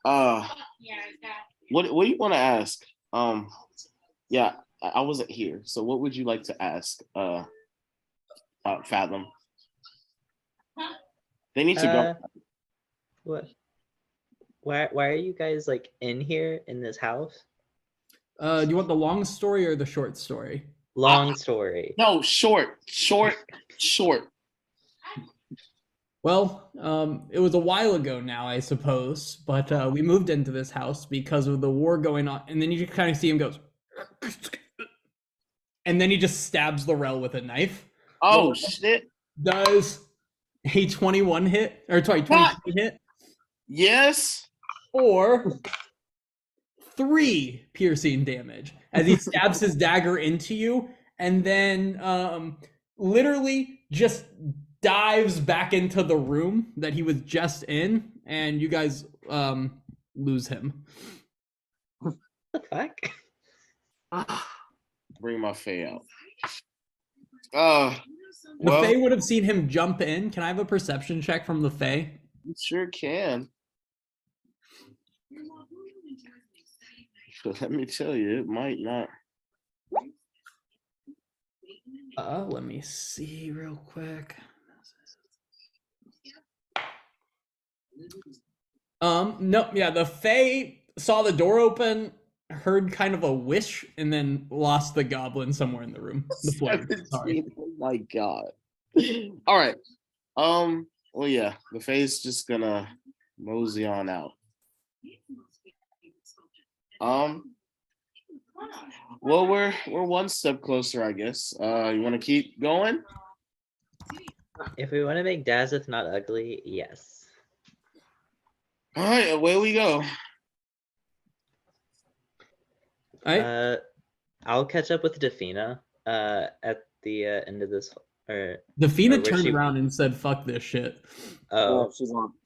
Uh, what do you want to ask? Yeah, I wasn't here. So what would you like to ask? Fathom. They need to go. What? Why are you guys like in here in this house? Do you want the long story or the short story? Long story. No, short. Well, it was a while ago now, I suppose, but we moved into this house because of the war going on, and then you just kind of see him goes, and then he just stabs Laurel with a knife. Oh Well, shit. Does a 21 hit, or sorry, 22 hit, Yes. or 3 piercing damage as he stabs his dagger into you, and then literally just dives back into the room that he was just in, and you guys lose him. What the fuck? Bring my Fae out. The Well, Fae would have seen him jump in. Can I have a perception check from the Fae? you sure can. But let me tell you, it might not. Let me see real quick. No, yeah, the Fae saw the door open, heard kind of a wish, and then lost the goblin somewhere in the room. The Flurgs, sorry. 17. Oh my god. All right. Well, yeah, the Fae's just gonna mosey on out. Well, we're one step closer, I guess. You want to keep going? If we want to make Dazeth not ugly, yes. All right, away we go. All right. I'll catch up with Defina at the end of this. Or Defina or was turned she- around and said, "Fuck this shit." Oh,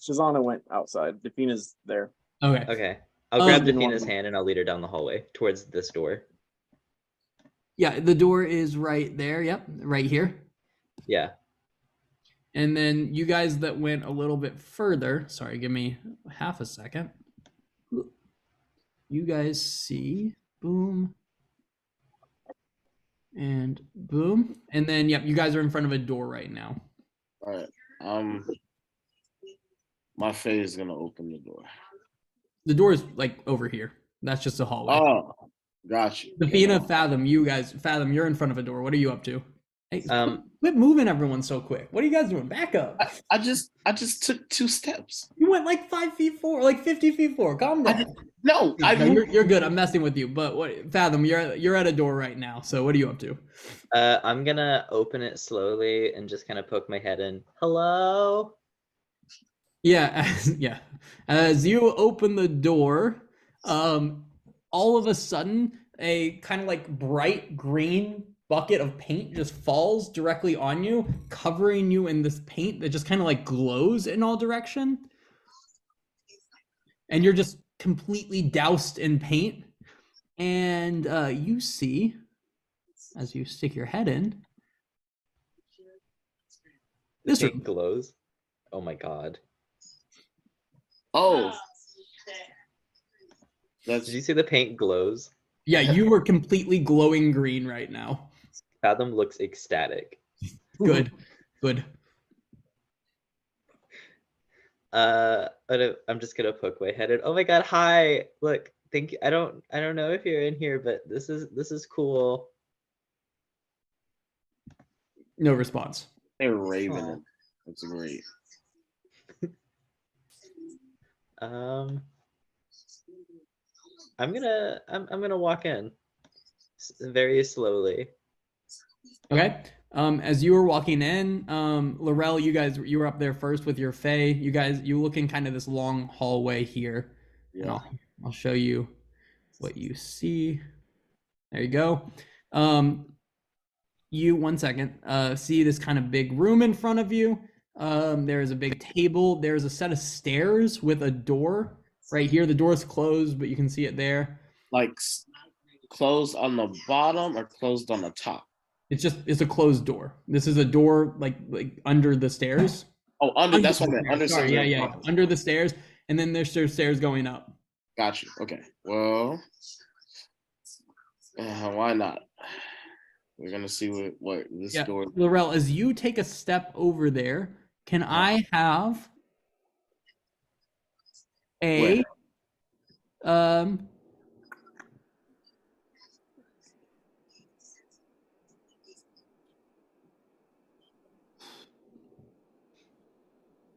Shazana went outside. Defina's there. Okay. okay. I'll grab didn't want Defina's to- hand and I'll lead her down the hallway towards this door. Yeah, the door is right there. Yep, right here. Yeah. And then you guys that went a little bit further, sorry, give me half a second. You guys see, boom, and boom. And then, yep, you guys are in front of a door right now. All right. My Fae is gonna open the door. The door is like over here. That's just a hallway. Oh, got you. Defina, Fathom, you guys, Fathom, you're in front of a door. What are you up to? Hey, quit moving everyone so quick. What are you guys doing? Back up. I just took 2 steps. You went like 5 feet forward, like 50 feet forward. Calm down. No, No, you're good. I'm messing with you. But what, Fathom, you're at a door right now. So what are you up to? I'm gonna open it slowly and just kind of poke my head in. Hello. Yeah, yeah. As you open the door, all of a sudden, a kind of like bright green bucket of paint just falls directly on you, covering you in this paint that just kind of like glows in all direction. And you're just completely doused in paint. And you see, as you stick your head in, this It room. glows. Oh my god. Oh, that's Did you see the paint glows? Yeah, you were completely glowing green right now. Fathom looks ecstatic. Good, good. But I'm just gonna poke my head in. Oh my god, hi. Look, thank you. I don't know if you're in here, but this is cool. No response. they're Raven. Aw. That's great. I'm gonna walk in very slowly. Okay. As you were walking in, Laurel, you were up there first with your Fae. You look in kind of this long hallway here. And Yeah. I'll show you what you see. There you go. You 1 second. See this kind of big room in front of you. There is a big table. There's a set of stairs with a door right here. The door's closed, but you can see it there. Like closed on the bottom or closed on the top? It's a closed door. This is a door like under the stairs. Oh, under. That's what I meant. the Under stairs. Sorry, something. yeah. Under the stairs, and then there's stairs going up. Got you. Okay. Well, why not? We're gonna see what this door. Laurel, as you take a step over there, can I have a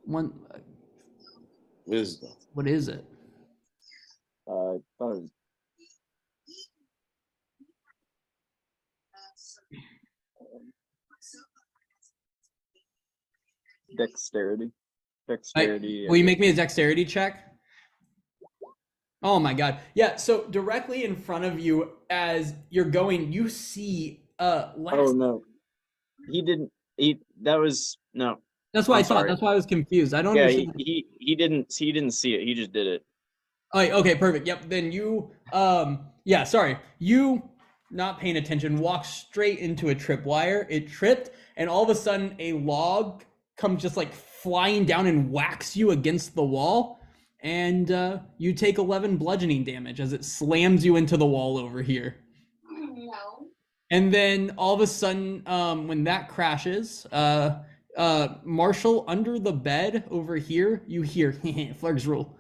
one? Wisdom. What is it? I thought it was dexterity. Will you make me a dexterity check? Oh my god. Yeah, so directly in front of you as you're going, you see Oh no. That was no. That's why I'm I thought. sorry. That's why I was confused. I don't Yeah, understand. he didn't see it. He just did it. Oh, okay, perfect. Yep. Then you yeah, sorry. You not paying attention walk straight into a tripwire. It tripped, and all of a sudden a log comes just like flying down and whacks you against the wall. And you take 11 bludgeoning damage as it slams you into the wall over here. No. And then all of a sudden, when that crashes, Marshall, under the bed over here, you hear Flurgs rule.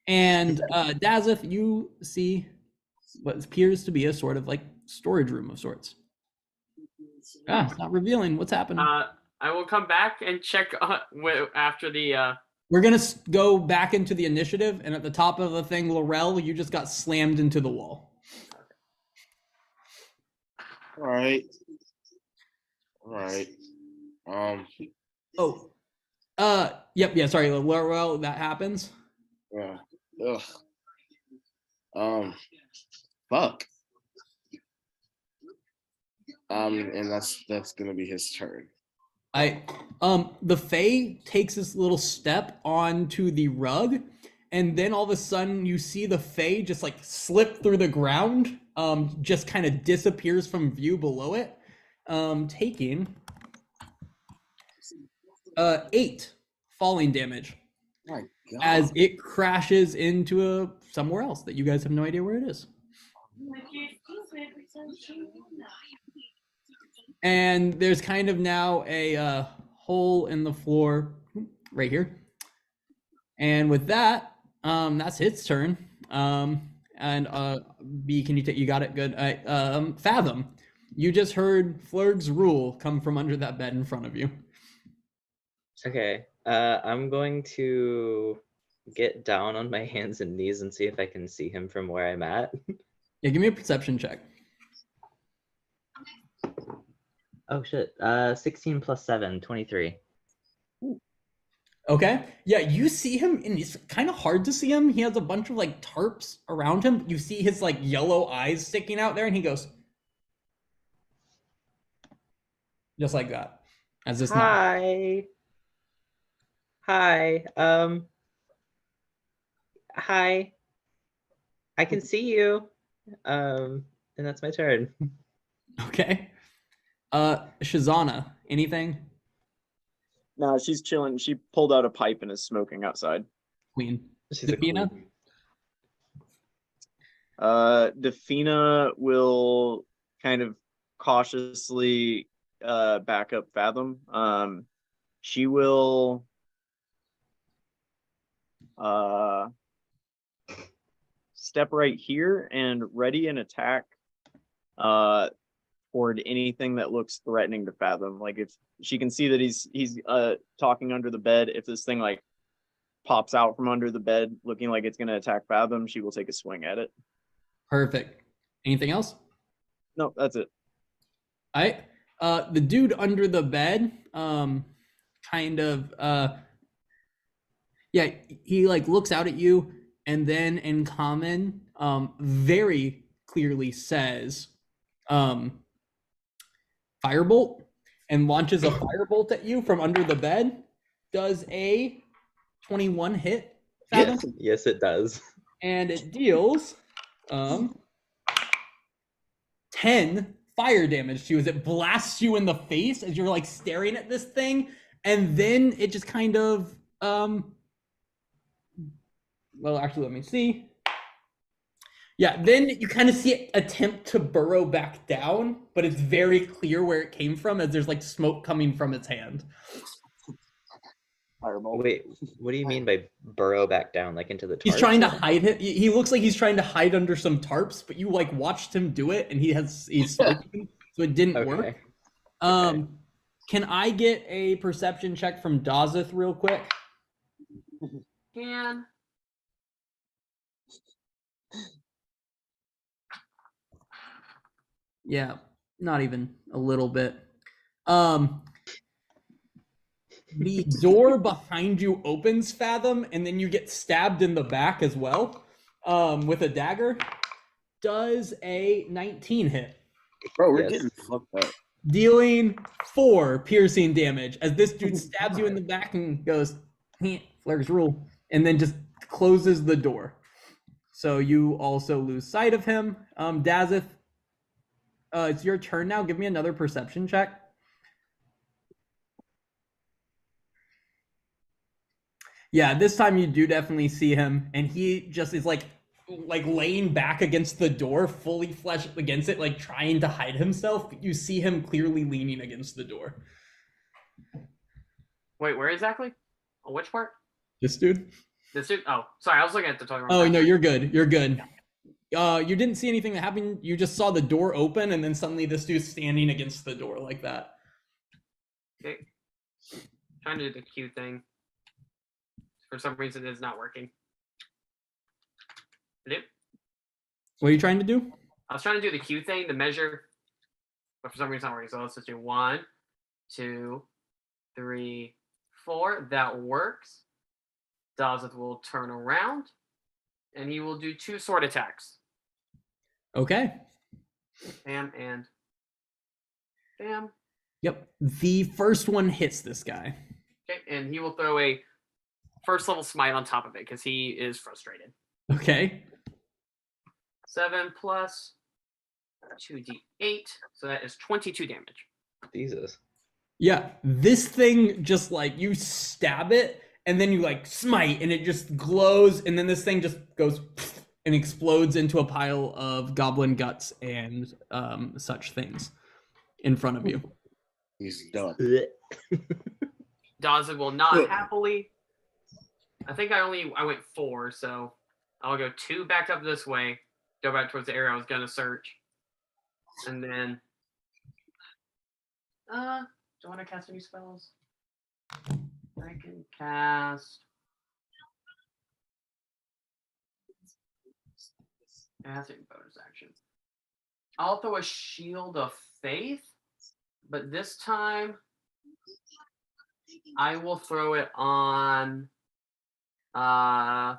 And Dazeth, you see what appears to be a sort of like storage room of sorts. It's not revealing what's happening. I will come back and check after the. We're gonna go back into the initiative, and at the top of the thing, Laurel, you just got slammed into the wall. All right. Yeah. Sorry, Laurel. That happens. Yeah. Ugh. Fuck. And that's gonna be his turn. The Fae takes this little step onto the rug, and then all of a sudden you see the Fae just like slip through the ground, just kind of disappears from view below it, taking 8 falling damage My God. as it crashes into somewhere else that you guys have no idea where it is. And there's kind of now a hole in the floor right here. And with that, that's its turn. And B, can you take? You got it. Good. Fathom. You just heard Flurg's rule come from under that bed in front of you. Okay. I'm going to get down on my hands and knees and see if I can see him from where I'm at. Yeah, give me a perception check. Oh shit. 16 plus 7, 23. Okay. Yeah, you see him, and it's kind of hard to see him. He has a bunch of like tarps around him. You see his like yellow eyes sticking out there, and he goes just like that. As this Hi. Hi. Hi. I can see you. And that's my turn. Okay. Shazana, anything? No, she's chilling. She pulled out a pipe and is smoking outside. Queen. She's a Defina? queen. Defina will kind of cautiously back up Fathom. She will step right here and ready an attack toward anything that looks threatening to Fathom. Like if she can see that he's talking under the bed, if this thing like pops out from under the bed looking like it's going to attack Fathom, she will take a swing at it. Perfect. Anything else? No, that's it. The dude under the bed, kind of, yeah, he like looks out at you and then in common, very clearly says, firebolt, and launches a firebolt at you from under the bed. Does a 21 hit? Fathom? Yes, it does. and it deals 10 fire damage to you as it blasts you in the face as you're like staring at this thing, and then it just kind of well, actually, let me see. Yeah, then you kind of see it attempt to burrow back down, but it's very clear where it came from as there's like smoke coming from its hand. Fireball. Wait, what do you mean by burrow back down, like into the tarps? He's trying to hide it. He looks like he's trying to hide under some tarps, but you like watched him do it, and he's smoking, so it didn't work. Okay. Can I get a perception check from Dazeth real quick? Can. Yeah, not even a little bit. The door behind you opens, Fathom, and then you get stabbed in the back as well with a dagger. Does a 19 hit? Bro, we're Yes. getting fucked up. Dealing 4 piercing damage as this dude stabs you in the back and goes, Flurgs rule, and then just closes the door. So you also lose sight of him. Dazeth, it's your turn now. Give me another perception check. Yeah, this time you do definitely see him, and he just is like laying back against the door, fully fleshed against it, like trying to hide himself. But you see him clearly leaning against the door. Wait, where exactly? On which part? This dude? This dude? Oh, sorry, I was looking at the total. Oh no, you're good. You're good. You didn't see anything that happened. You just saw the door open, and then suddenly this dude's standing against the door like that. Okay. Trying to do the Q thing. For some reason, it's not working. Nope. What are you trying to do? I was trying to do the Q thing, the measure, but for some reason it's not working. So let's just do 1, 2, 3, 4. That works. Dazeth will turn around, and he will do 2 sword attacks. Okay. Bam and bam. Yep. The first one hits this guy. Okay, and he will throw a first level smite on top of it because he is frustrated. Okay. 7 plus 2d8, so that is 22 damage. Jesus. Yeah, this thing just like you stab it and then you like smite and it just glows and then this thing just goes and explodes into a pile of goblin guts and such things in front of you. He's done. Dazed will not happily. I think I went 4, so I'll go 2 back up this way, go back towards the area I was gonna search, and then do I want to cast any spells? I can cast. That's a bonus action. I'll throw a shield of faith, but this time I will throw it on. I'll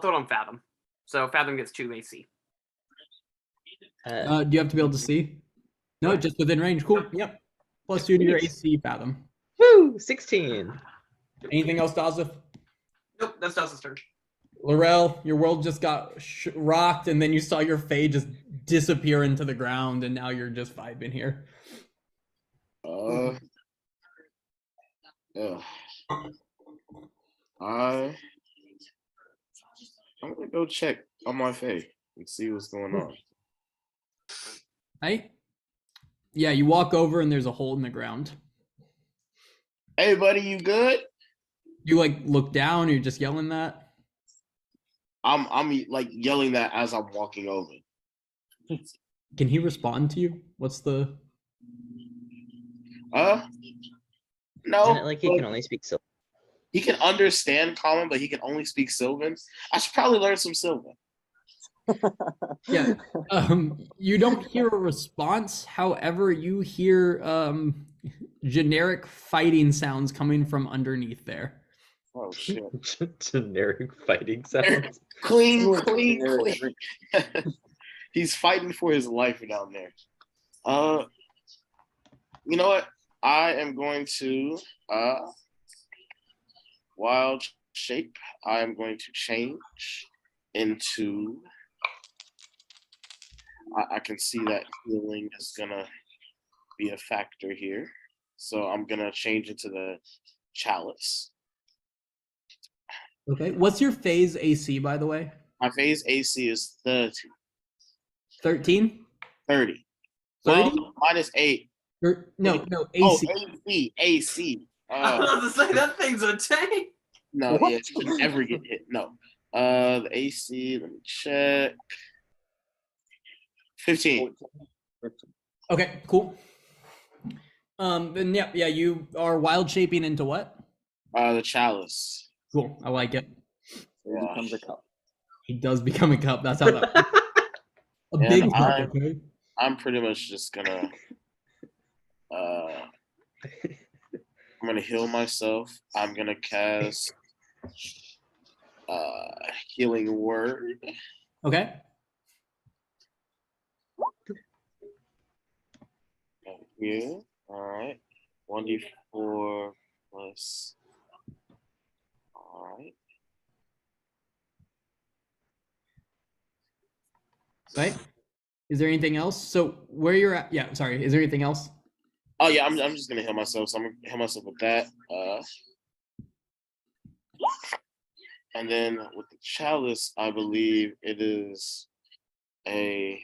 throw it on Fathom. So Fathom gets 2 AC. Do you have to be able to see? No, just within range. Cool. Yep. Plus 2 to your AC, Fathom. Woo! 16. Anything else, Dazeth? Nope, that's Daz's turn. Laurel, your world just got rocked, and then you saw your Fae just disappear into the ground, and now you're just vibing here. Yeah. I'm gonna go check on my Fae and see what's going on. Hey? Yeah, you walk over, and there's a hole in the ground. Hey, buddy, you good? You like look down, or you're just yelling that? I'm like yelling that as I'm walking over. Can he respond to you? What's the? No. Isn't it like he can only speak Sylvan? He can understand Common, but he can only speak Sylvan. I should probably learn some Sylvan. Yeah. You don't hear a response. However, you hear generic fighting sounds coming from underneath there. Oh shit! Generic fighting sounds. Clean. He's fighting for his life down there. You know what? I am going to wild shape. I am going to change into. I can see that healing is gonna be a factor here, so I'm gonna change into the chalice. Okay. What's your phase AC, by the way? My phase AC is 30. 13? 30. 30? Well, -8. No, Oh, AC. AC. I was about to say that thing's a tank. No, What? yeah, it should never get hit. No. The AC, let me check. 15. Okay, cool. Then yeah, you are wild shaping into what? The chalice. Cool. I like it. It becomes a cup. He does become a cup. That's how that works. A And big cup, okay? I'm pretty much just gonna I'm gonna heal myself. I'm gonna cast healing word. Okay. Thank you. Alright. 1d4 plus. Alright. Right. Is there anything else? So where you're at? Yeah. Sorry. Is there anything else? Oh yeah, I'm just gonna heal myself. So I'm gonna heal myself with that. And then with the chalice, I believe it is a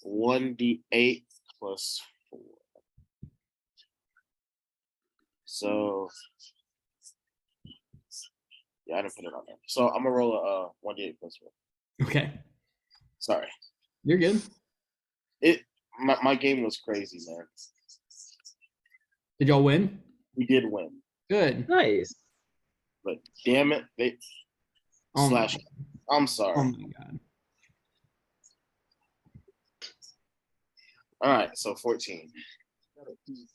1d8 plus 4. So yeah, I didn't put it on there. So I'm gonna roll a 1d8 plus 4. Okay. Sorry. You're good. My game was crazy, man. Did y'all win? We did win, Good. Nice. but damn it, they Oh my slash. I'm sorry. Oh my god. All right, so 14.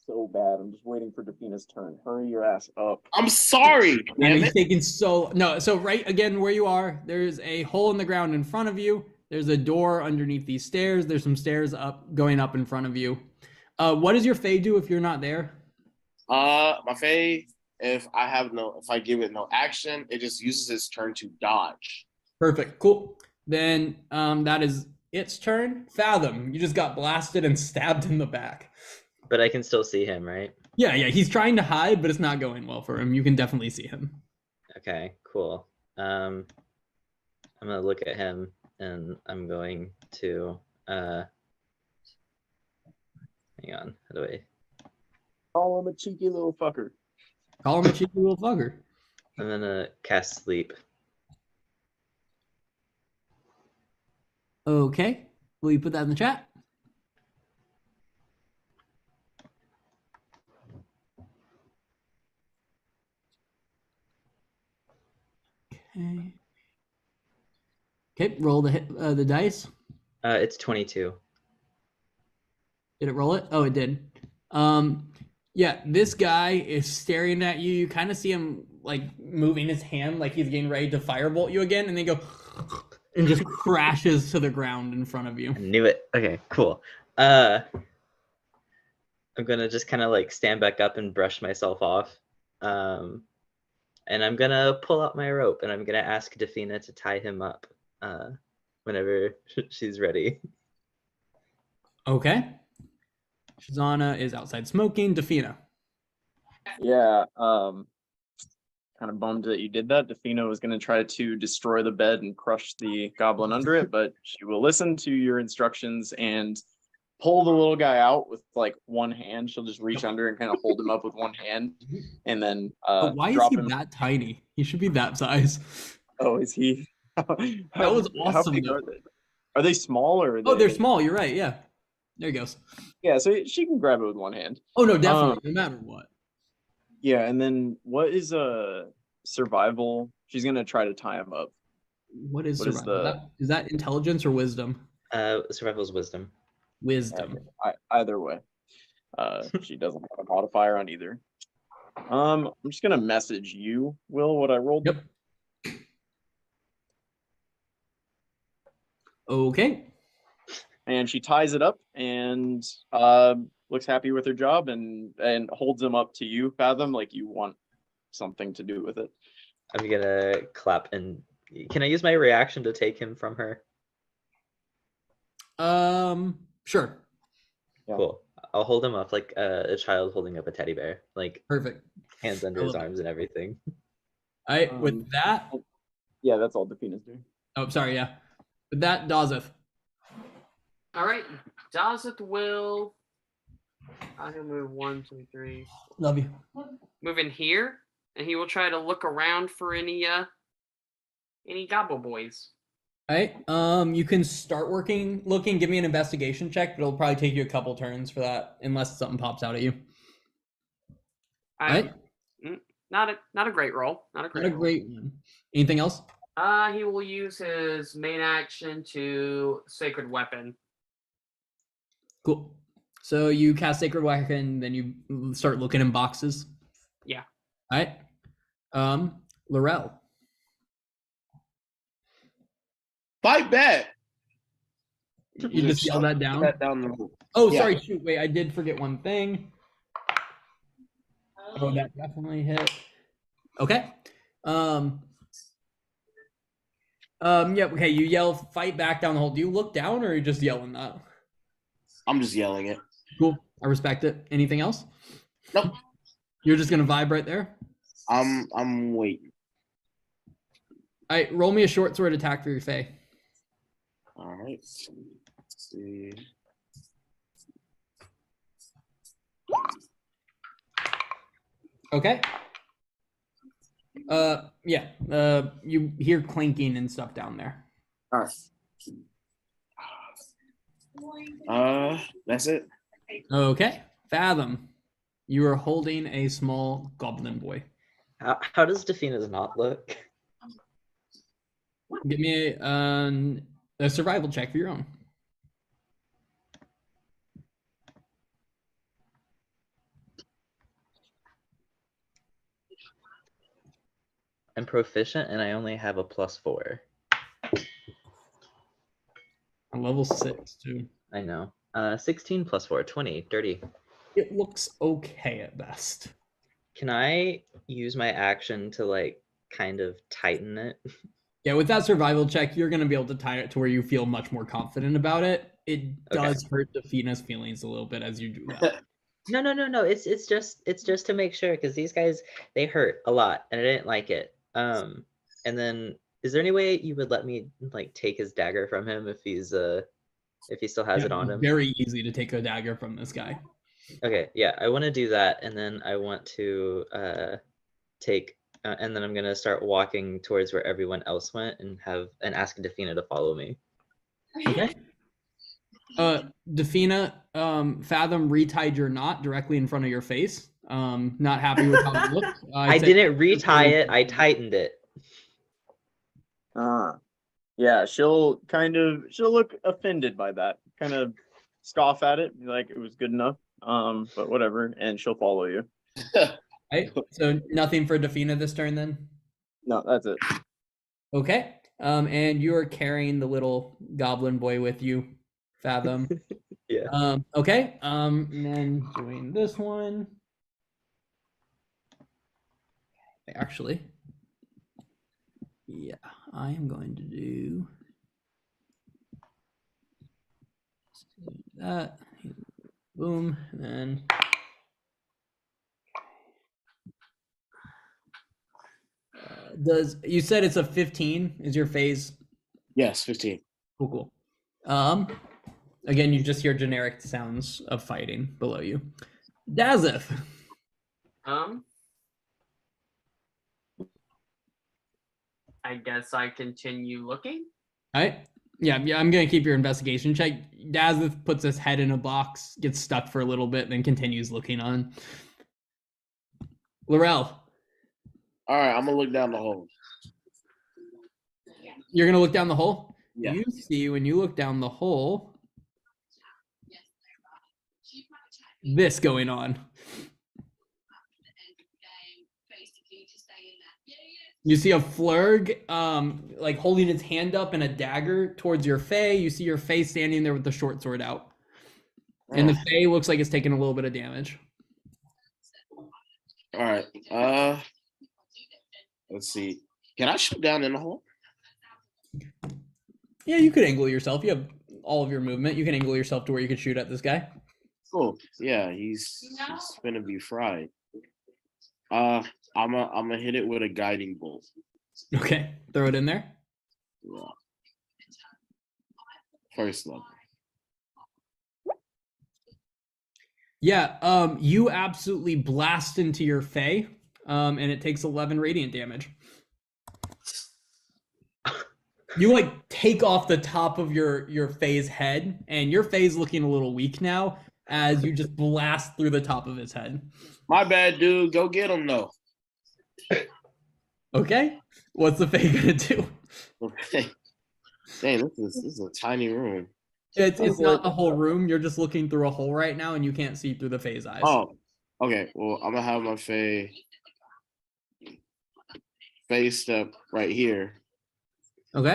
So bad. I'm just waiting for Defina's turn. Hurry your ass up. I'm sorry. Man, Damn he's it. taking so no. So right again where you are, there's a hole in the ground in front of you. There's a door underneath these stairs. There's some stairs going up in front of you. What does your Fae do if you're not there? My Fae, if I give it no action, it just uses its turn to dodge. Perfect. Cool. Then that is its turn. Fathom, you just got blasted and stabbed in the back. But I can still see him, right? Yeah, he's trying to hide, but it's not going well for him. You can definitely see him. Okay, cool. I'm gonna look at him and I'm going to hang on, how do I Call him a cheeky little fucker. Call him a cheeky little fucker. I'm gonna cast sleep. Okay. Will you put that in the chat? Okay. Okay, roll the dice. It's 22. Did it roll it? Oh, it did. Yeah, this guy is staring at you. You kind of see him like moving his hand like he's getting ready to firebolt you again, and then go and just crashes to the ground in front of you. I knew it. Okay, cool. I'm gonna just kind of like stand back up and brush myself off. And I'm gonna pull out my rope and I'm gonna ask Defina to tie him up whenever she's ready. Okay. Shazana is outside smoking. Defina. Yeah, kind of bummed that you did that. Defina was going to try to destroy the bed and crush the goblin under it, but she will listen to your instructions and pull the little guy out with like one hand. She'll just reach under and kind of hold him up with one hand, and then But why is drop he him. that tiny? He should be that size. Oh, is he? That was How awesome, big though. are they? Are they small or? Are Oh, they... they're small. You're right. Yeah. There he goes. Yeah, so she can grab it with one hand. Oh no, definitely. No matter what. Yeah, and then what is survival? She's gonna try to tie him up. What is What is survival? Is that intelligence or wisdom? Survival's wisdom. Wisdom. Either way, she doesn't have a modifier on either. I'm just gonna message you, Will, what I rolled. Yep. Okay. And she ties it up and looks happy with her job and holds him up to you, Fathom, like you want something to do with it. I'm gonna clap and Can I use my reaction to take him from her? Sure. Yeah. Cool. I'll hold him up like a child holding up a teddy bear, like Perfect. hands under I his love it. arms and everything. All right. With that, Yeah, that's all Defina's doing. oh, sorry. Yeah. With that, Dazeth. All right, Dazeth will. I'm gonna move 1, 2, 3. Love you. Move in here, and he will try to look around for any gobble boys. All right. You can start looking. Give me an investigation check, but it'll probably take you a couple turns for that, unless something pops out at you. All right. Not a great roll. Not a Not a roll. great one. Anything else? He will use his main action to Sacred Weapon. Cool. So you cast Sacred Weapon, then you start looking in boxes. Yeah. All right. Laurel. Fight back. You just yell that down. That down the Oh, Yeah. sorry. Shoot. Wait, I did forget one thing. Oh, that definitely hit. Okay. Yeah. Okay. You yell, "Fight back down the hole." Do you look down, or are you just yelling that? I'm just yelling it. Cool. I respect it. Anything else? Nope. You're just gonna vibe right there. I'm waiting. All right. Roll me a short sword attack for your Fae. All right. Let's see. Okay. Yeah. You hear clinking and stuff down there. All right. That's it. Okay. Fathom. You are holding a small goblin boy. How does Defina's not look? Give me a survival check for your own. I'm proficient and I only have a +4. On level 6 too. I know. 16 + 4, 20, dirty. It looks okay at best. Can I use my action to like kind of tighten it? Yeah, with that survival check, you're gonna be able to tie it to where you feel much more confident about it. It does hurt Defina's feelings a little bit as you do that. No. It's just to make sure because these guys they hurt a lot and I didn't like it. And then is there any way you would let me like take his dagger from him if he still has it on him? Very easy to take a dagger from this guy. Okay, yeah, I want to do that, and then I want to take, and then I'm gonna start walking towards where everyone else went and ask Defina to follow me. Okay. Defina, Fathom retied your knot directly in front of your face. Not happy with how it looked. I didn't retie it. I tightened it. Yeah, she'll look offended by that. Kind of scoff at it, be like it was good enough. But whatever, and she'll follow you. Right, so nothing for Defina this turn then? No, that's it. Okay. And you're carrying the little goblin boy with you, Fathom. Yeah. Okay. And then doing this one. Actually, yeah, I am going to do that. Boom, and then you said it's a 15? Is your phase? Yes, 15. Cool. Again, you just hear generic sounds of fighting below you. Dazeth. I guess I continue looking. All right. Yeah, I'm gonna keep your investigation check. Dazeth puts his head in a box, gets stuck for a little bit, then continues looking on. Laurel. All right, I'm gonna look down the hole. You're gonna look down the hole? Yeah. You see when you look down the hole this going on. You see a Flurg like holding his hand up and a dagger towards your Fae. You see your Fae standing there with the short sword out. And the Fae looks like it's taking a little bit of damage. All right. Let's see. Can I shoot down in the hole? Yeah, you could angle yourself. You have all of your movement. You can angle yourself to where you could shoot at this guy. Cool. Yeah, he's gonna be fried. I'm gonna hit it with a guiding bolt. Okay, throw it in there. Yeah. First level. Yeah, you absolutely blast into your Fae, and it takes 11 radiant damage. You like take off the top of your Fae's head, and your Fae's looking a little weak now as you just blast through the top of his head. My bad, dude. Go get him though. Okay, what's the Fae gonna do? Okay. Dang, this is a tiny room. It's not the whole room. You're just looking through a hole right now, and you can't see through the Fae's eyes. Oh, okay. Well, I'm gonna have my Fae step right here. Okay,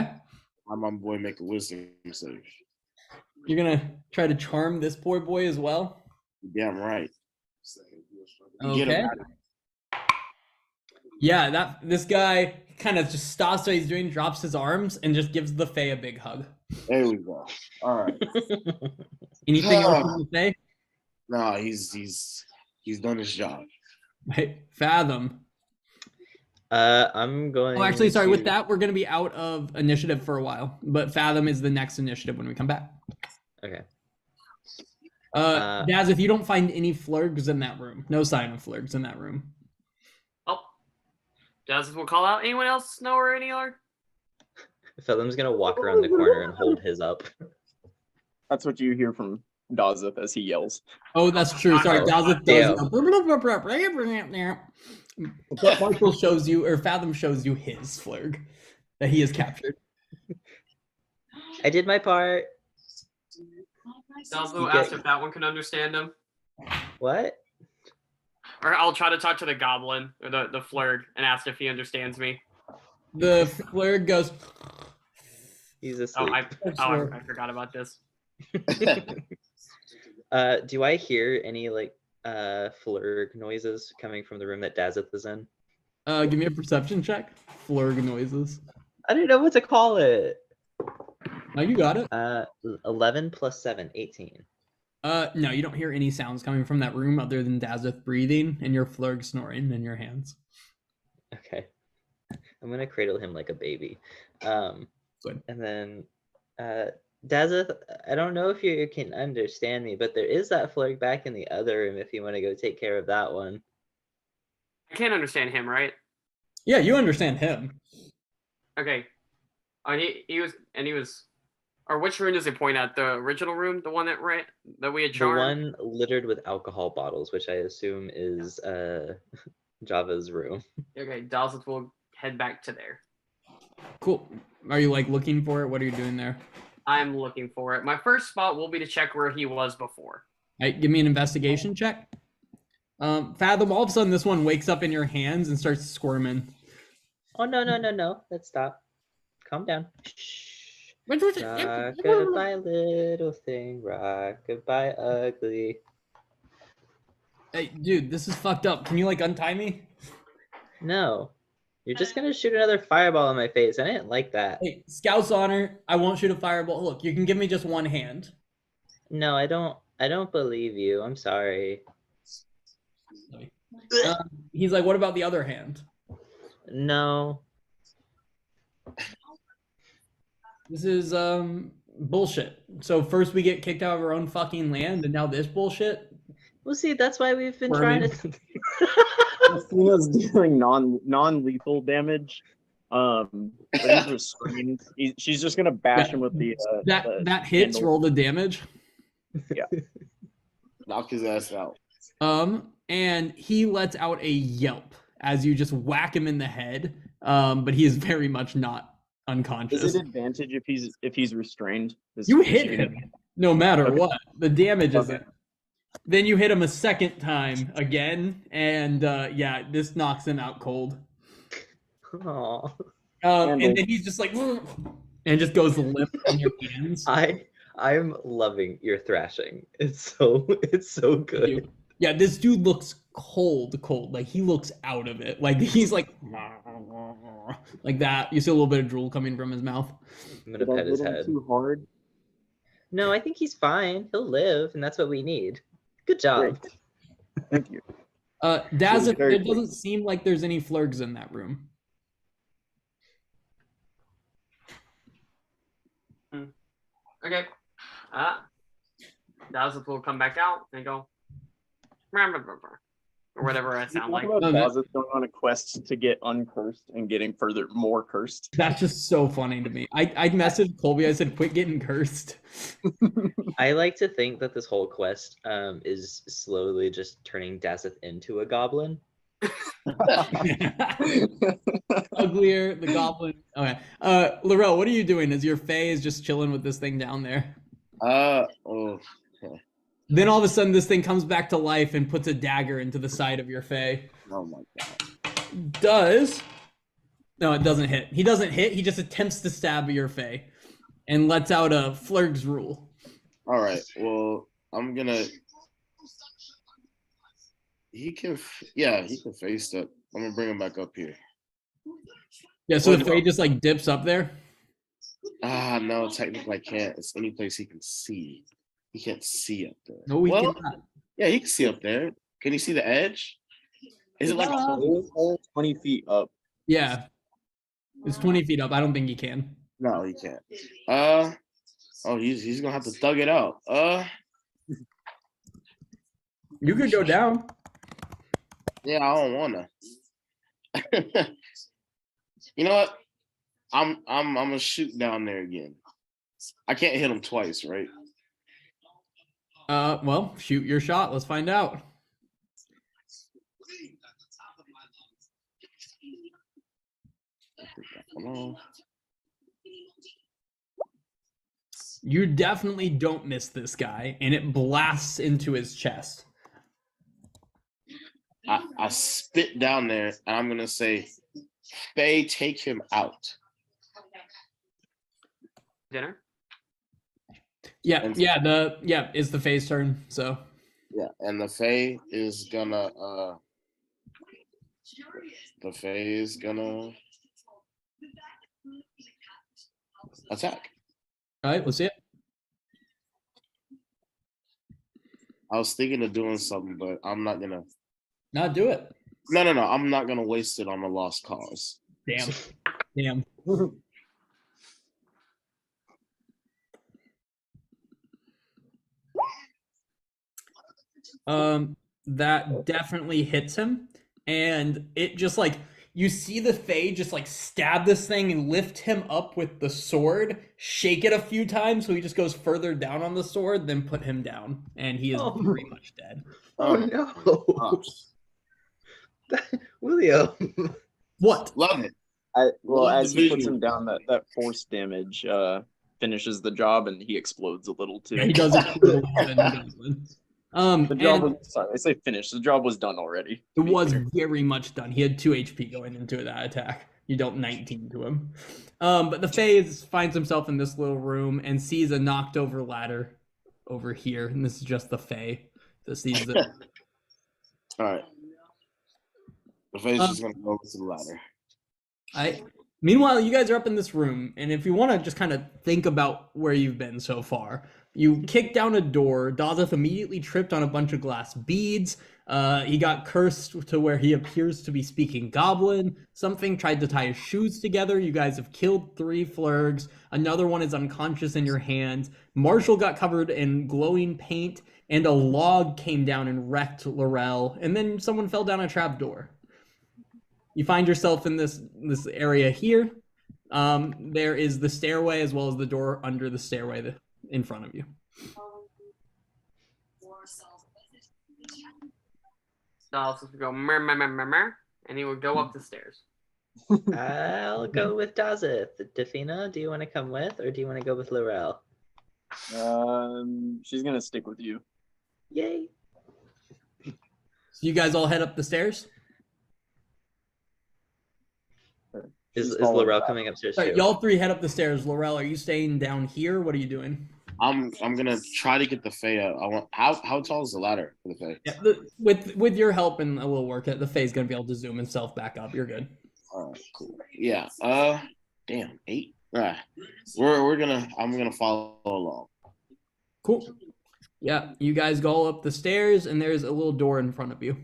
Have my boy make a wisdom save. you're gonna try to charm this poor boy as well. Damn right. Get Okay. him. Yeah, this guy kind of just stops what he's doing, drops his arms, and just gives the Fae a big hug. There we go. All right. Anything else you can say? No, he's done his job. Right. Fathom. I'm going. Oh, actually, sorry. to- With that, we're going to be out of initiative for a while. But Fathom is the next initiative when we come back. Okay. Daz, if you don't find any Flurgs in that room, no sign of Flurgs in that room. Oh, Joseph will call out. Anyone else know where any are? Philip's gonna walk around the corner and hold his up. That's what you hear from Dazeth as he yells. Oh, that's true. Sorry, Oh, Daz damn. does. But Marshall shows you, or Fathom shows you his Flurg that he has captured. I did my part. Joseph You asked get- if that one can understand him. What? Or I'll try to talk to the goblin, or the Flurg, and ask if he understands me. The Flurg goes, He's Oh, asleep. I forgot about this. Do I hear any like Flurg noises coming from the room that Dazeth is in? give me a perception check. Flurg noises. I don't know what to call it. No, you got it. 11 plus 7, 18. No, you don't hear any sounds coming from that room other than Dazeth breathing and your Flurg snoring in your hands. Okay. I'm gonna cradle him like a baby. Good. And then Dazeth, I don't know if you can understand me, but there is that Flurg back in the other room if you want to go take care of that one. I can't understand him, right? Yeah, you understand him. Okay. He was. Or which room does he point at? The original room, the one that we had The charmed. one littered with alcohol bottles, which I assume is Java's room. Okay, Dalseth will head back to there. Cool. Are you like looking for it? What are you doing there? I'm looking for it. My first spot will be to check where he was before. All right, give me an investigation check. Fathom, all of a sudden this one wakes up in your hands and starts squirming. Oh no! Let's stop. Calm down. Shh. Rock-a-bye, little thing. Rock-a-bye, ugly. Hey, dude, this is fucked up. Can you like untie me? No, you're just gonna shoot another fireball in my face. I didn't like that. Hey, Scout's honor, I won't shoot a fireball. Look, you can give me just one hand. No, I don't. I don't believe you. I'm sorry. He's like, what about the other hand? No. This is bullshit. So first we get kicked out of our own fucking land, and now this bullshit. Well, see, that's why we've been Worming. trying to. Athena's dealing non-lethal damage. But he's restrained. She's just gonna bash him with the That hits. handle. Roll the damage. Knock his ass out. And he lets out a yelp as you just whack him in the head. But he is very much not unconscious. Is it advantage if he's restrained? You hit him no matter Okay. what. The damage Okay. isn't. Then you hit him a second time again, and yeah, this knocks him out cold. Aw. And then he's just like, and just goes limp in your hands. I'm loving your thrashing. It's so good. Yeah, this dude looks cold. Like he looks out of it. Like he's like, like that. You see a little bit of drool coming from his mouth. I'm gonna Did I pet his hit him head. too hard? No, I think he's fine. He'll live, and that's what we need. Good job. Great. Thank you. Dazeth, very it doesn't pleased. seem like there's any Flurgs in that room. Okay. Dazeth will come back out and go, or whatever I sound like. About No, that- Dazeth going on a quest to get uncursed and getting further more cursed. That's just so funny to me. I messaged Colby. I said, "Quit getting cursed." I like to think that this whole quest is slowly just turning Dazeth into a goblin. Uglier, the goblin. Okay. Laurel, what are you doing? As your Fae is just chilling with this thing down there. Oh, Then all of a sudden, this thing comes back to life and puts a dagger into the side of your Fae. oh my god. Does no, it doesn't hit. He doesn't hit. He just attempts to stab your Fae, and lets out a Flurg's rule. All right. Well, I'm gonna. He can face step. I'm gonna bring him back up here. Yeah. So the Well, Fae just like dips up there. No, technically I can't. It's any place he can see. He can't see up there. No, we well, cannot. yeah, he can see up there. Can you see the edge? Is it like a hole? 20 feet up. Yeah. It's 20 feet up. I don't think he can. No, he can't. Oh, he's gonna have to thug it out. You could go down. Yeah, I don't wanna. You know what? I'm gonna shoot down there again. I can't hit him twice, right? Well, shoot your shot. Let's find out. Come on. You definitely don't miss this guy, and it blasts into his chest. I spit down there, and I'm gonna say, Faye, take him out. Dinner? Yeah, And- it's the Fae's turn. So Yeah, and the Fae is gonna attack. all right, let's see it. I was thinking of doing something, but I'm not gonna. Not do it. No, I'm not gonna waste it on a lost cause. Damn. That definitely hits him, and it just like you see the Fae just like stab this thing and lift him up with the sword, shake it a few times so he just goes further down on the sword, then put him down, and he is very much dead. Oh no. Oh, William. What? love it. Well, Love as the he puts visual. him down, that force damage finishes the job, and he explodes a little too. Yeah, he does it. The job And was, sorry, I say finished. The job was done already. it was very much done. He had 2 HP going into that attack. You dealt 19 to him. But the Fae finds himself in this little room and sees a knocked over ladder over here. And this is just the Fae that sees it. All right. The Fae's just gonna go to the ladder. Meanwhile, you guys are up in this room, and if you want to just kind of think about where you've been so far, you kicked down a door. Dazeth immediately tripped on a bunch of glass beads. He got cursed to where he appears to be speaking Goblin. Something tried to tie his shoes together. You guys have killed 3 Flurgs. Another one is unconscious in your hands. Marshall got covered in glowing paint, and a log came down and wrecked Laurel. And then someone fell down a trapdoor. You find yourself in this area here. There is the stairway as well as the door under the stairway in front of you. Dallas would go mer mer mer mer mer, and he would go up the stairs. I'll go with Dazeth. Defina, do you want to come with, or do you want to go with Laurel? She's gonna stick with you. Yay. So you guys all head up the stairs? Is She's following Laurel back. coming upstairs All right, too? y'all 3 head up the stairs. Laurel, are you staying down here? What are you doing? I'm gonna try to get the Fae out. I want how tall is the ladder for the Fae? Yeah, with your help and a little work, the Fae's gonna be able to zoom himself back up. You're good. All right, cool. Yeah. Damn, 8. All right. I'm gonna follow along. Cool. Yeah, you guys go up the stairs, and there's a little door in front of you.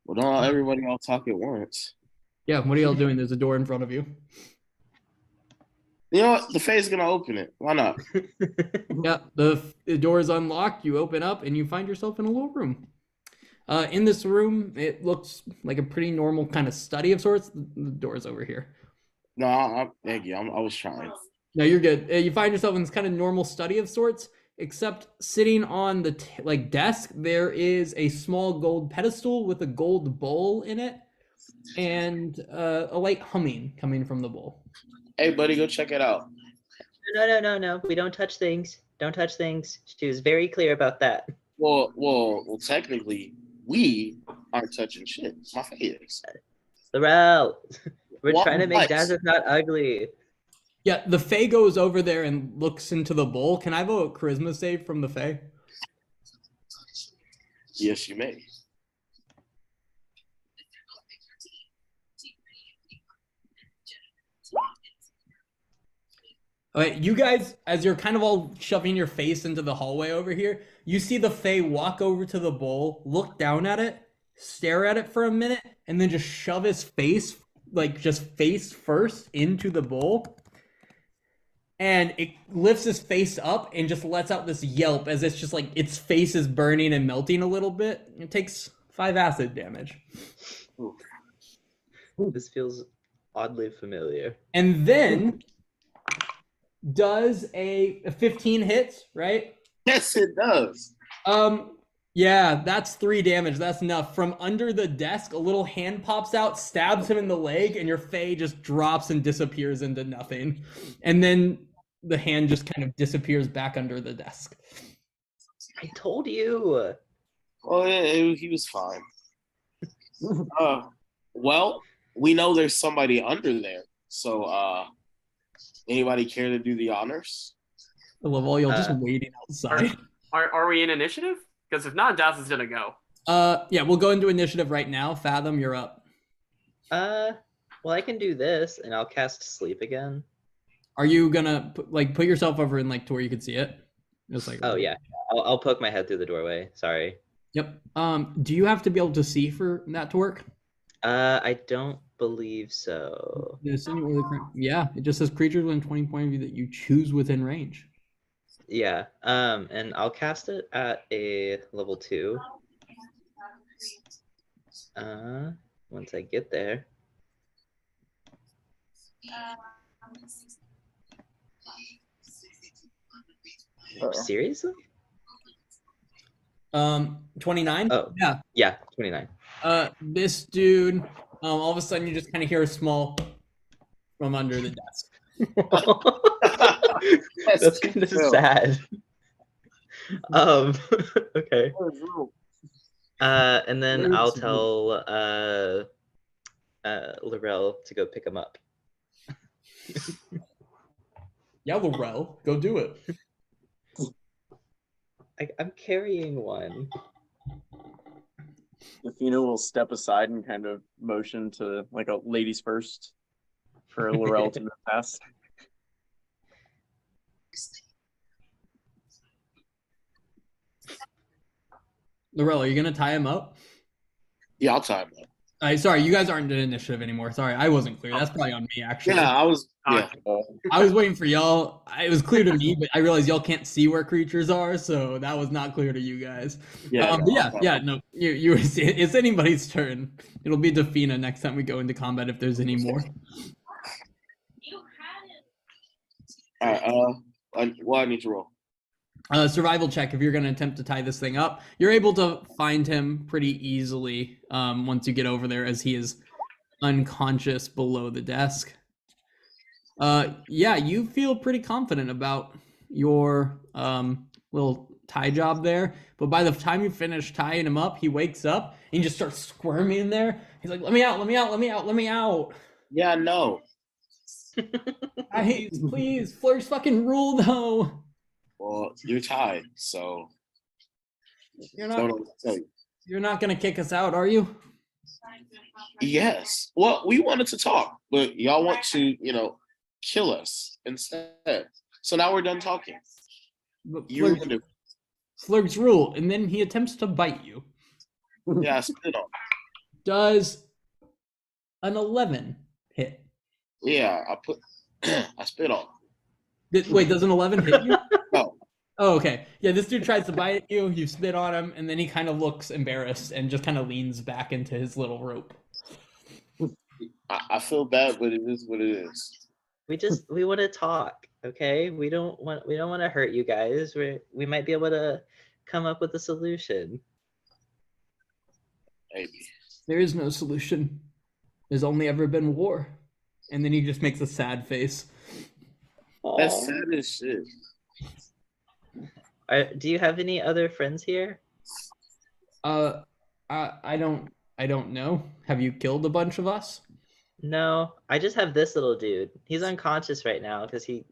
Well, don't everybody all talk at once. Yeah, what are y'all doing? There's a door in front of you. You know what? The Fae's gonna open it. Why not? Yeah, the door is unlocked. You open up, and you find yourself in a little room. In this room, it looks like a pretty normal kind of study of sorts. The door's over here. No, thank you. I was trying. No, you're good. You find yourself in this kind of normal study of sorts, except sitting on the desk, there is a small gold pedestal with a gold bowl in it, and a light humming coming from the bowl. Hey, buddy, go check it out. No. We don't touch things. Don't touch things. She was very clear about that. Well, technically, we aren't touching shit. My Fae is. Laurel, we're What? trying to make Dazzle not ugly. Yeah, the Fae goes over there and looks into the bowl. Can I have a charisma save from the Fae? Yes, you may. All right, you guys, as you're kind of all shoving your face into the hallway over here, you see the Fae walk over to the bowl, look down at it, stare at it for a minute, and then just shove his face, like just face first into the bowl. And it lifts his face up and just lets out this yelp as it's just like its face is burning and melting a little bit. It takes 5 acid damage. Ooh, this feels oddly familiar. And then does a 15 hits, right? Yes, it does. Yeah, that's 3 damage. That's enough. From under the desk, a little hand pops out, stabs him in the leg, and your Fae just drops and disappears into nothing. And then the hand just kind of disappears back under the desk. I told you. Well, he was fine. Well, we know there's somebody under there. So, anybody care to do the honors? I love all y'all just waiting outside. Are we in initiative? Because if not, Daz is gonna go. Yeah, we'll go into initiative right now. Fathom, you're up. Well, I can do this, and I'll cast Sleep again. Are you gonna put yourself over in to where you can see it? Just like. Oh yeah, I'll poke my head through the doorway. Sorry. Yep. Do you have to be able to see for that to work? I don't believe so. Yeah, it just says creatures within 20 point of view that you choose within range. Yeah. And I'll cast it at a level 2. Once I get there. Seriously? 29? Oh. Yeah. Yeah, 29. This dude, all of a sudden you just kind of hear a small from under the desk. That's kind of sad. Okay. And then I'll tell Laurel to go pick him up. Yeah, Laurel, go do it. I'm carrying one. Athena will step aside and kind of motion to a ladies first for Laurel to move past. Laurel, are you gonna tie him up? Yeah, I'll tie him up. Sorry, you guys aren't in initiative anymore. Sorry, I wasn't clear. That's probably on me, actually. Yeah, I was. Yeah. I was waiting for y'all. It was clear to me, but I realized y'all can't see where creatures are, so that was not clear to you guys. Yeah. No. You. It's anybody's turn. It'll be Defina next time we go into combat if there's any more. All right. I need to roll. Survival check if you're going to attempt to tie this thing up. You're able to find him pretty easily once you get over there, as he is unconscious below the desk. Yeah, you feel pretty confident about your little tie job there, but by the time you finish tying him up, he wakes up and he just starts squirming in there. He's like, let me out. Yeah, no. Please, Flurgs fucking rule though. Well, you're tied, so You're Don't not. know what to tell you. You're not gonna kick us out, are you? Yes. Well, we wanted to talk, but y'all want to, kill us instead. So now we're done talking. But You ruined it. Flurgs rule, and then he attempts to bite you. Yeah, I spit on. Does an 11 hit? Yeah, I spit on. Wait, does an 11 hit you? No. Oh, okay. Yeah, this dude tries to bite you, you spit on him, and then he kind of looks embarrassed and just kind of leans back into his little rope. I feel bad, but it is what it is. We want to talk, okay? We don't want to hurt you guys. We might be able to come up with a solution. Maybe. There is no solution. There's only ever been war. And then he just makes a sad face. That's Aw. sad as shit. Do you have any other friends here? I don't know. Have you killed a bunch of us? No, I just have this little dude. He's unconscious right now because he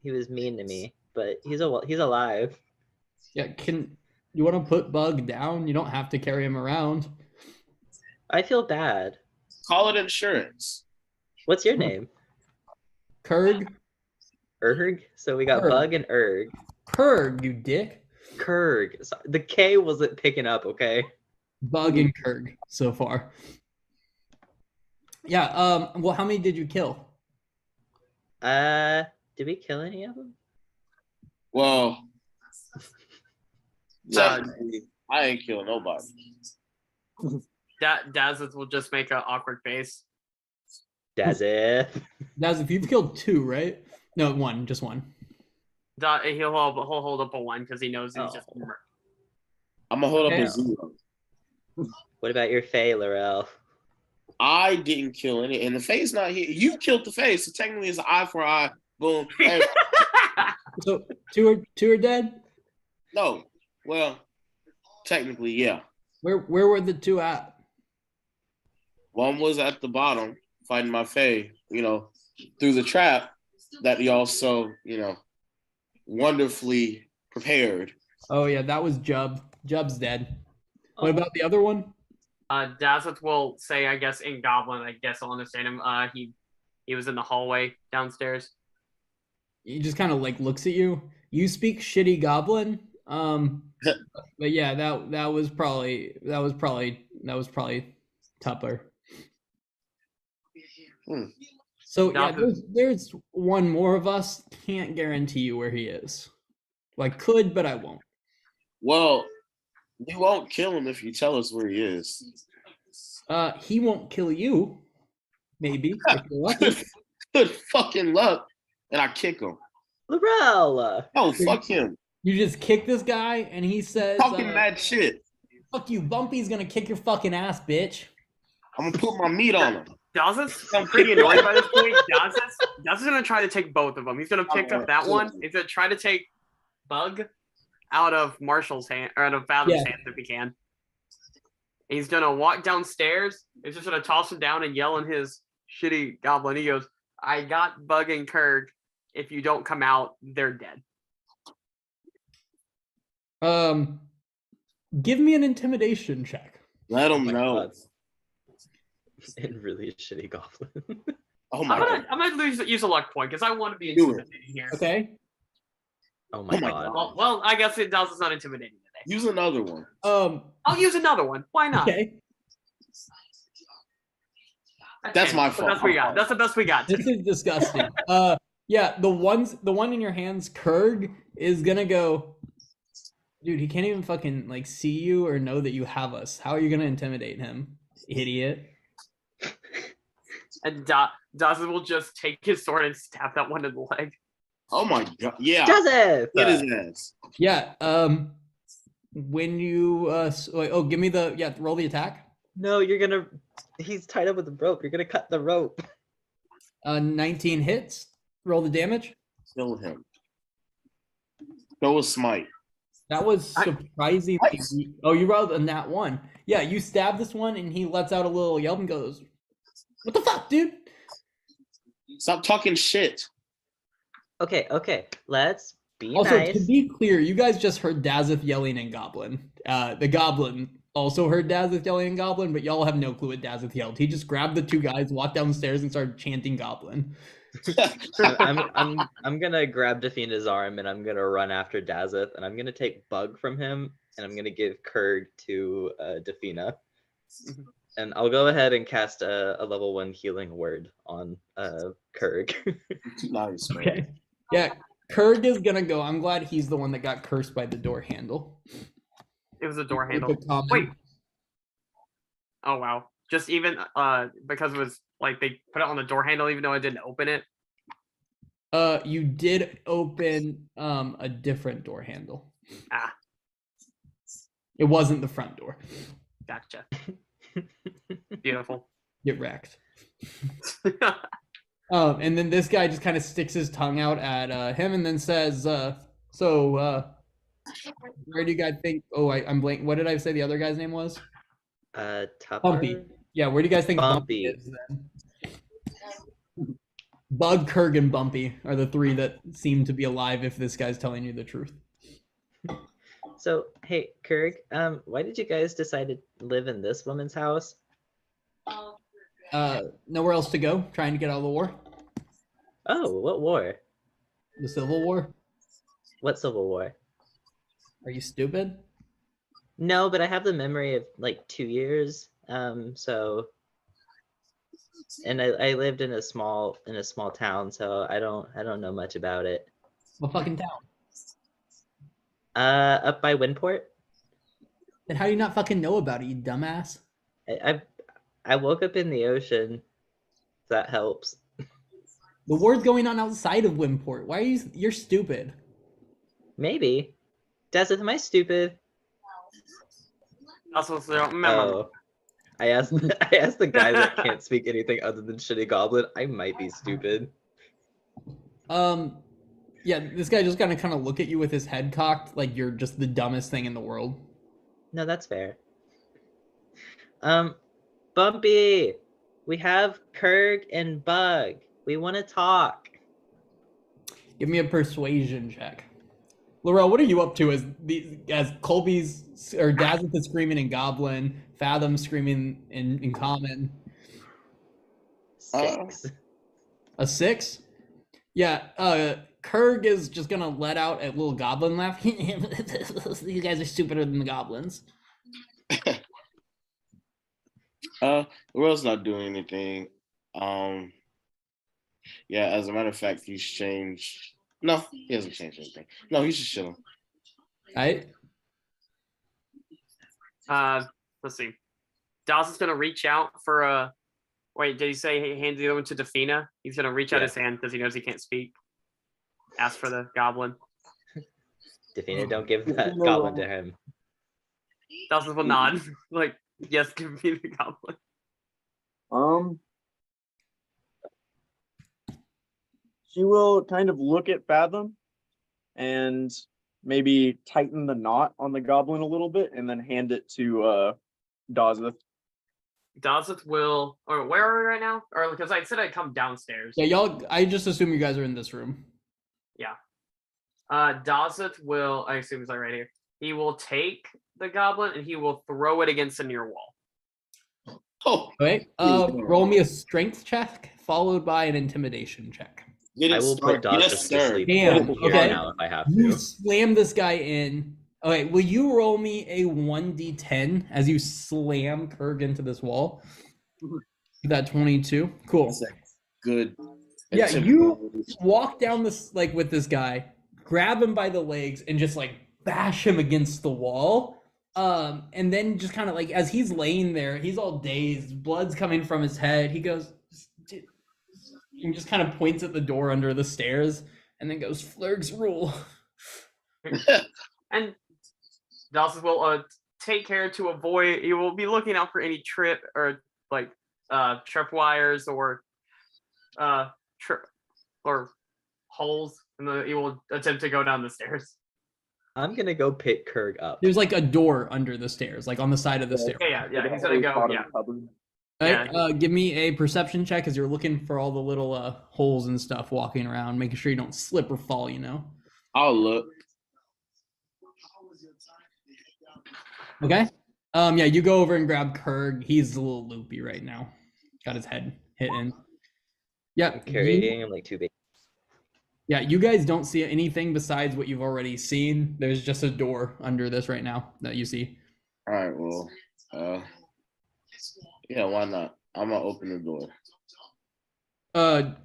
was mean to me, but he's alive. Yeah, you want to put Bug down? You don't have to carry him around. I feel bad. Call it insurance. What's your name? Kurg? Erg? So we got Erg. Bug and Erg. Kurg, you dick. Kurg. The K wasn't picking up, okay? Bug and Kurg so far. Yeah, well, how many did you kill? Did we kill any of them? Well, technically, I ain't killing nobody. Dazeth will just make an awkward face. That's it. Daz, if you've killed 2, right? No, 1, just 1. He'll hold up a 1 because he knows he's just. Oh. I'm gonna hold up Okay. a 0. What about your Fae, Laurel? I didn't kill any, and the face not here. You killed the face, so technically it's an eye for eye. Boom. Hey, So 2 are dead? no, well, technically, yeah. Where were the 2 at? One was at the bottom fighting my fae, through the trap that y'all so, wonderfully prepared. Oh yeah, that was Jub. Jub's dead. What about the other one? Dazeth will say, I guess, in Goblin. I guess I'll understand him. He was in the hallway downstairs. He just kind of like looks at you. You speak shitty Goblin. But yeah, that was probably Tupper. So yeah, there's one more of us. Can't guarantee you where he is. Well, I could, but I won't. Well, we won't kill him if you tell us where he is. He won't kill you. Maybe if you're lucky. Good fucking luck, and I kick him. Laurel! Oh, fuck him. You just kick this guy, and he says, Talking mad shit. "Fuck you, Bumpy's gonna kick your fucking ass, bitch." I'm gonna put my meat on him. Dazeth's pretty annoyed by this point. Dazeth's gonna try to take both of them. He's gonna pick up that one. He's gonna try to take Bug out of Marshall's hand, or out of Fathom's hands if he can. He's gonna walk downstairs. He's just gonna toss him down and yell in his shitty Goblin. He goes, "I got Bug and Kurg. If you don't come out, they're dead." Give me an intimidation check. Let him my know. God. And really shitty Goblin. Oh my god. I'm gonna use a luck point because I want to be Do it. intimidating here. Okay. Oh my Oh my God. Well, I guess Dazeth's not intimidating today. Use another one. I'll use another one. Why not? Okay. That's my That's the best fault. we got. That's the best we got. This is disgusting. Yeah, the one in your hands, Kurg, is gonna go. Dude, he can't even fucking like see you or know that you have us. How are you gonna intimidate him, idiot? And Dazeth will just take his sword and stab that one in the leg. Oh my god. Yeah. Joseph! Get his ass. Yeah. When you give me roll the attack. No, he's tied up with the rope. You're gonna cut the rope. 19 hits. Roll the damage. Kill him. Go with smite. That was surprisingly. Nice. Oh, you rolled a nat 1. Yeah, you stab this one, and he lets out a little yelp and goes, "What the fuck, dude?" Stop talking shit. Okay. Let's Be Also, nice. to be clear, you guys just heard Dazeth yelling in Goblin. The Goblin also heard Dazeth yelling in Goblin, but y'all have no clue what Dazeth yelled. He just grabbed the two guys, walked downstairs, and started chanting Goblin. I'm gonna grab Defina's arm and I'm gonna run after Dazeth and I'm gonna take Bug from him and I'm gonna give Kurg to Defina. And I'll go ahead and cast a level 1 healing word on Kurg. Nice, man. Okay. Yeah, Kurg is gonna go. I'm glad he's the one that got cursed by the door handle. It was a door handle. Keep it common. Wait. Oh wow. Just even because it was like they put it on the door handle even though I didn't open it. You did open a different door handle. Ah, It wasn't the front door. gotcha. Beautiful. Get wrecked. And then this guy just kind of sticks his tongue out at him and then says, so where do you guys think, I'm blank. What did I say the other guy's name was? Tupper? Bumpy. Yeah, where do you guys think Bumpy is then? Bug, Kurg, and Bumpy are the three that seem to be alive if this guy's telling you the truth. So, hey, Kurg, why did you guys decide to live in this woman's house? Nowhere else to go, trying to get out of the war. Oh, what war? The Civil War. What civil war? Are you stupid? No, but I have the memory of like 2 years. So, and I lived in a small town, so I don't know much about it. What fucking town? Up by Windport. Then how do you not fucking know about it, you dumbass? I woke up in the ocean. If that helps. The war's going on outside of Wimport. Why are you're stupid? Maybe. Desert, am I stupid? Also, Oh. I asked the guy that can't speak anything other than shitty goblin. I might be stupid. Yeah, this guy just kind of look at you with his head cocked like you're just the dumbest thing in the world. No, that's fair. Bumpy, we have Kurg and Bug. We want to talk. Give me a persuasion check. Laurel, what are you up to as Colby's or Dazeth is screaming in Goblin, Fathom screaming in Common? 6. A 6? Yeah, Kurg is just gonna let out a little goblin laugh. These guys are stupider than the goblins. Laurel's not doing anything. Yeah, as a matter of fact, he's changed. No, he hasn't changed anything. No, he's just chilling. Right? Let's see. Dawes is gonna reach out for a. Wait, did he say he hands the other one to Defina? He's gonna reach out his hand because he knows he can't speak. Ask for the goblin. Defina, don't give that goblin to him. Dawes will nod. Like, yes, give me the goblin. She will kind of look at Fathom and maybe tighten the knot on the goblin a little bit and then hand it to Dazeth. Dazeth will, or where are we right now? Or because I said I'd come downstairs. Yeah, y'all. I just assume you guys are in this room. Yeah. Dazeth will, I assume he's like right here. He will take the goblin and he will throw it against a near wall. Oh, Okay. Roll me a strength check followed by an intimidation check. get it I will put started. Dodge Yes, to sir. sleep Damn, here okay. now if I have You to. slam this guy in. Okay, will you roll me a 1d10 as you slam Kurg into this wall? That 22. Cool. That's a good. Yeah, you walk down this with this guy, grab him by the legs, and just bash him against the wall. And then just kind of as he's laying there, he's all dazed, blood's coming from his head. He goes, and just kind of points at the door under the stairs, and then goes, "Flurgs rule." And Dawson will take care to avoid, he will be looking out for any trip or trip wires or or holes, and he will attempt to go down the stairs. I'm gonna go pick Kurg up. There's a door under the stairs, on the side of the stairs. Yeah, he's gonna go, yeah. Right, give me a perception check as you're looking for all the little holes and stuff walking around, making sure you don't slip or fall, I'll look. Okay. Yeah, you go over and grab Kurg. He's a little loopy right now. Got his head hit in. Yeah. I'm carrying him like 2 babies. Yeah, you guys don't see anything besides what you've already seen. There's just a door under this right now that you see. All right, well, yeah, why not? I'm gonna open the door.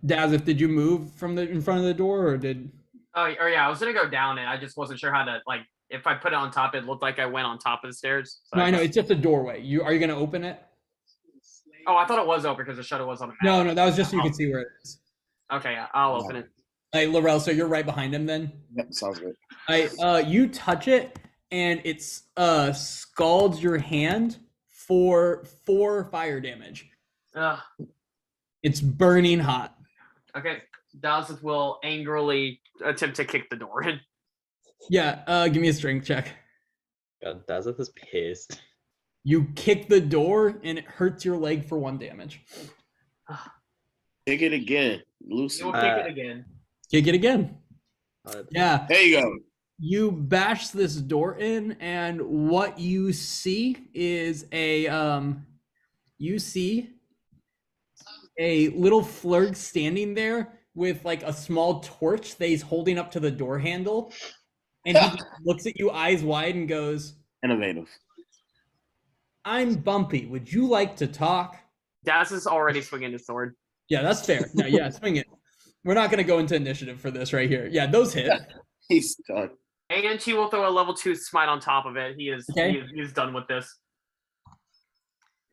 Dazif, did you move from the in front of the door, or did? Oh, or yeah, I was gonna go down it. I just wasn't sure how to like. If I put it on top, it looked like I went on top of the stairs. So No, I know it's just a doorway. Are you gonna open it? Oh, I thought it was open because the shutter was on the map. No, that was just so you could see where it is. Okay, yeah, I'll open it. Hey, Laurel, so you're right behind him then. Yep, sounds good. You touch it, and it's scalds your hand for 4 fire damage. Ugh. It's burning hot. Okay, Dazith will angrily attempt to kick the door in. Yeah, give me a strength check. God, Dazith is pissed. You kick the door, and it hurts your leg for 1 damage. Kick it again, Lucy. You'll kick it again. Kick it again. Yeah. There you go. You bash this door in, and what you see is a little Flurg standing there with like a small torch that he's holding up to the door handle, and he just looks at you eyes wide and goes, Innovative. "I'm Bumpy. Would you like to talk?" Daz is already swinging his sword. Yeah, that's fair. No, yeah, swing it. We're not gonna go into initiative for this right here. Yeah, those hit. He's done. And she will throw a level 2 smite on top of it. He is Okay. he's done with this.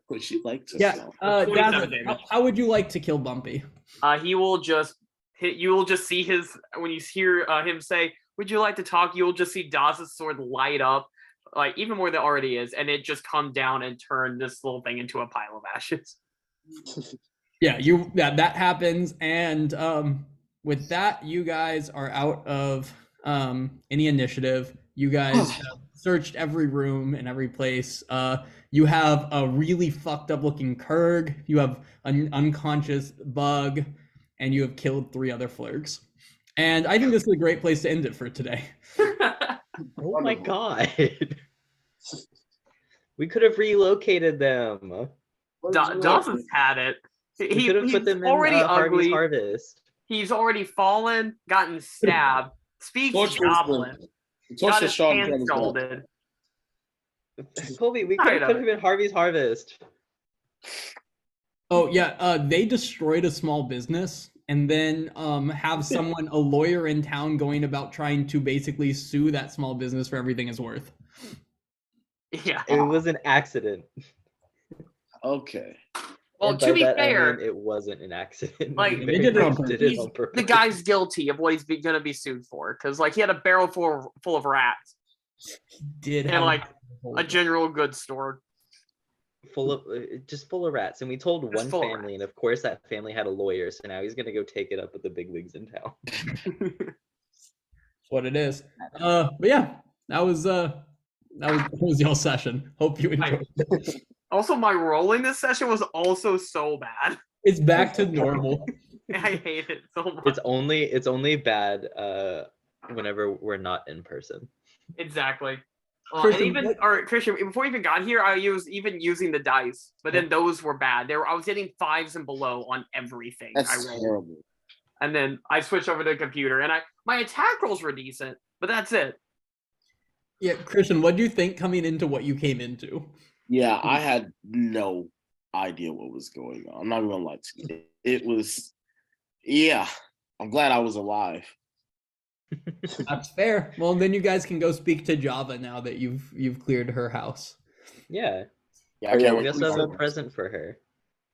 Would she like to? Yeah. sell? 27 Dazza, damage. how would you like to kill Bumpy? He will just hit. You will just see his when you hear him say, "Would you like to talk?" You will just see Daz's sword light up, like even more than it already is, and it just come down and turn this little thing into a pile of ashes. Yeah, that happens, and with that, you guys are out of any initiative. You guys have searched every room and every place. You have a really fucked up looking Kurg. You have an unconscious bug, and you have killed 3 other Flurgs. And I think this is a great place to end it for today. Oh my god. We could have relocated them. Dawson's had it. We could have He's put them in already Harvey's ugly. Harvest. He's already fallen, gotten stabbed, speaks Torch was goblin, Torch got the his strong hand hand as well. scalded. Colby, we could Tired have of put him in Harvey's Harvest. Oh yeah, they destroyed a small business, and then have someone, a lawyer in town, going about trying to basically sue that small business for everything it's worth. Yeah. It was an accident. Okay. Well, And to by be that, I fair, mean it wasn't an accident. like, We they did it on did purpose. it on purpose. the guy's guilty of what he's gonna be sued for, because like he had a barrel full of rats Did and have like a general goods store. full of just full of rats, and we told Just one full of family, and of course that family had a lawyer, so now he's gonna go take it up with the big wigs in town. That's what it is. But yeah, that was y'all session. Hope you enjoyed it. Also, my rolling this session was also so bad. It's back to normal. I hate it so much. It's only bad whenever we're not in person. Exactly. And Christian, even or Christian, before we even got here, I was even using the dice, but then those were bad. I was hitting 5s and below on everything I That's rolled. terrible. And then I switched over to the computer, and my attack rolls were decent, but that's it. Yeah, Christian, what do you think coming into what you came into? Yeah, I had no idea what was going on. I'm not gonna lie to you. It was, yeah. I'm glad I was alive. That's fair. Well, then you guys can go speak to Java now that you've cleared her house. Yeah, Yeah, Oh, yeah, we also have a said- present for her.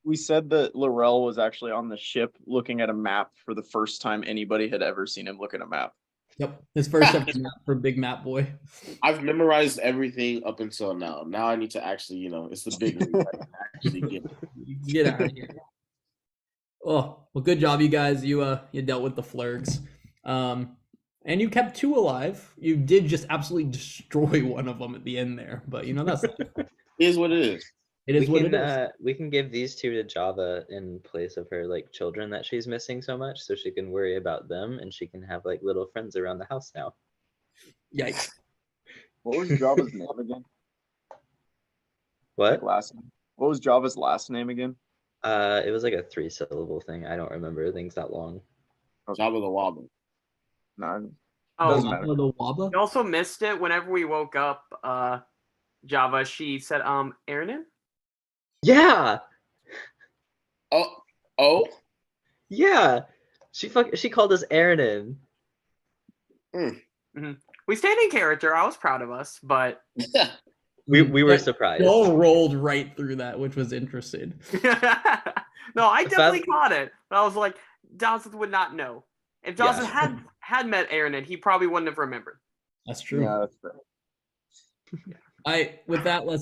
We said that Laurel was actually on the ship looking at a map for the first time anybody had ever seen him look at a map. Yep, his first ever map for Big Map Boy. I've memorized everything up until now. Now I need to actually, it's the big league. I can actually get it. Get out of here. Oh, well, good job, you guys. You dealt with the Flurgs. And you kept 2 alive. You did just absolutely destroy one of them at the end there, but that's It is what it is. It is we what can it is. we can give these two to Java in place of her like children that she's missing so much, so she can worry about them and she can have like little friends around the house now. Yikes. What was Java's name again? What? Last name. What was Java's last name again? It was like a 3-syllable thing. I don't remember things that long. Jabba the Wobble. No, Oh, doesn't matter. The Waba? you also missed it whenever we woke up. Java, she said, Aaronin? Yeah, Oh, yeah. She called us Aaronin. We stayed in character. I was proud of us, but We were But surprised. Joel rolled right through that, which was interesting. no, I definitely Fast- caught it. But I was like, Johnson would not know. If Johnson had met Aaronin, he probably wouldn't have remembered. That's true. Yeah, that's fair. With that, let's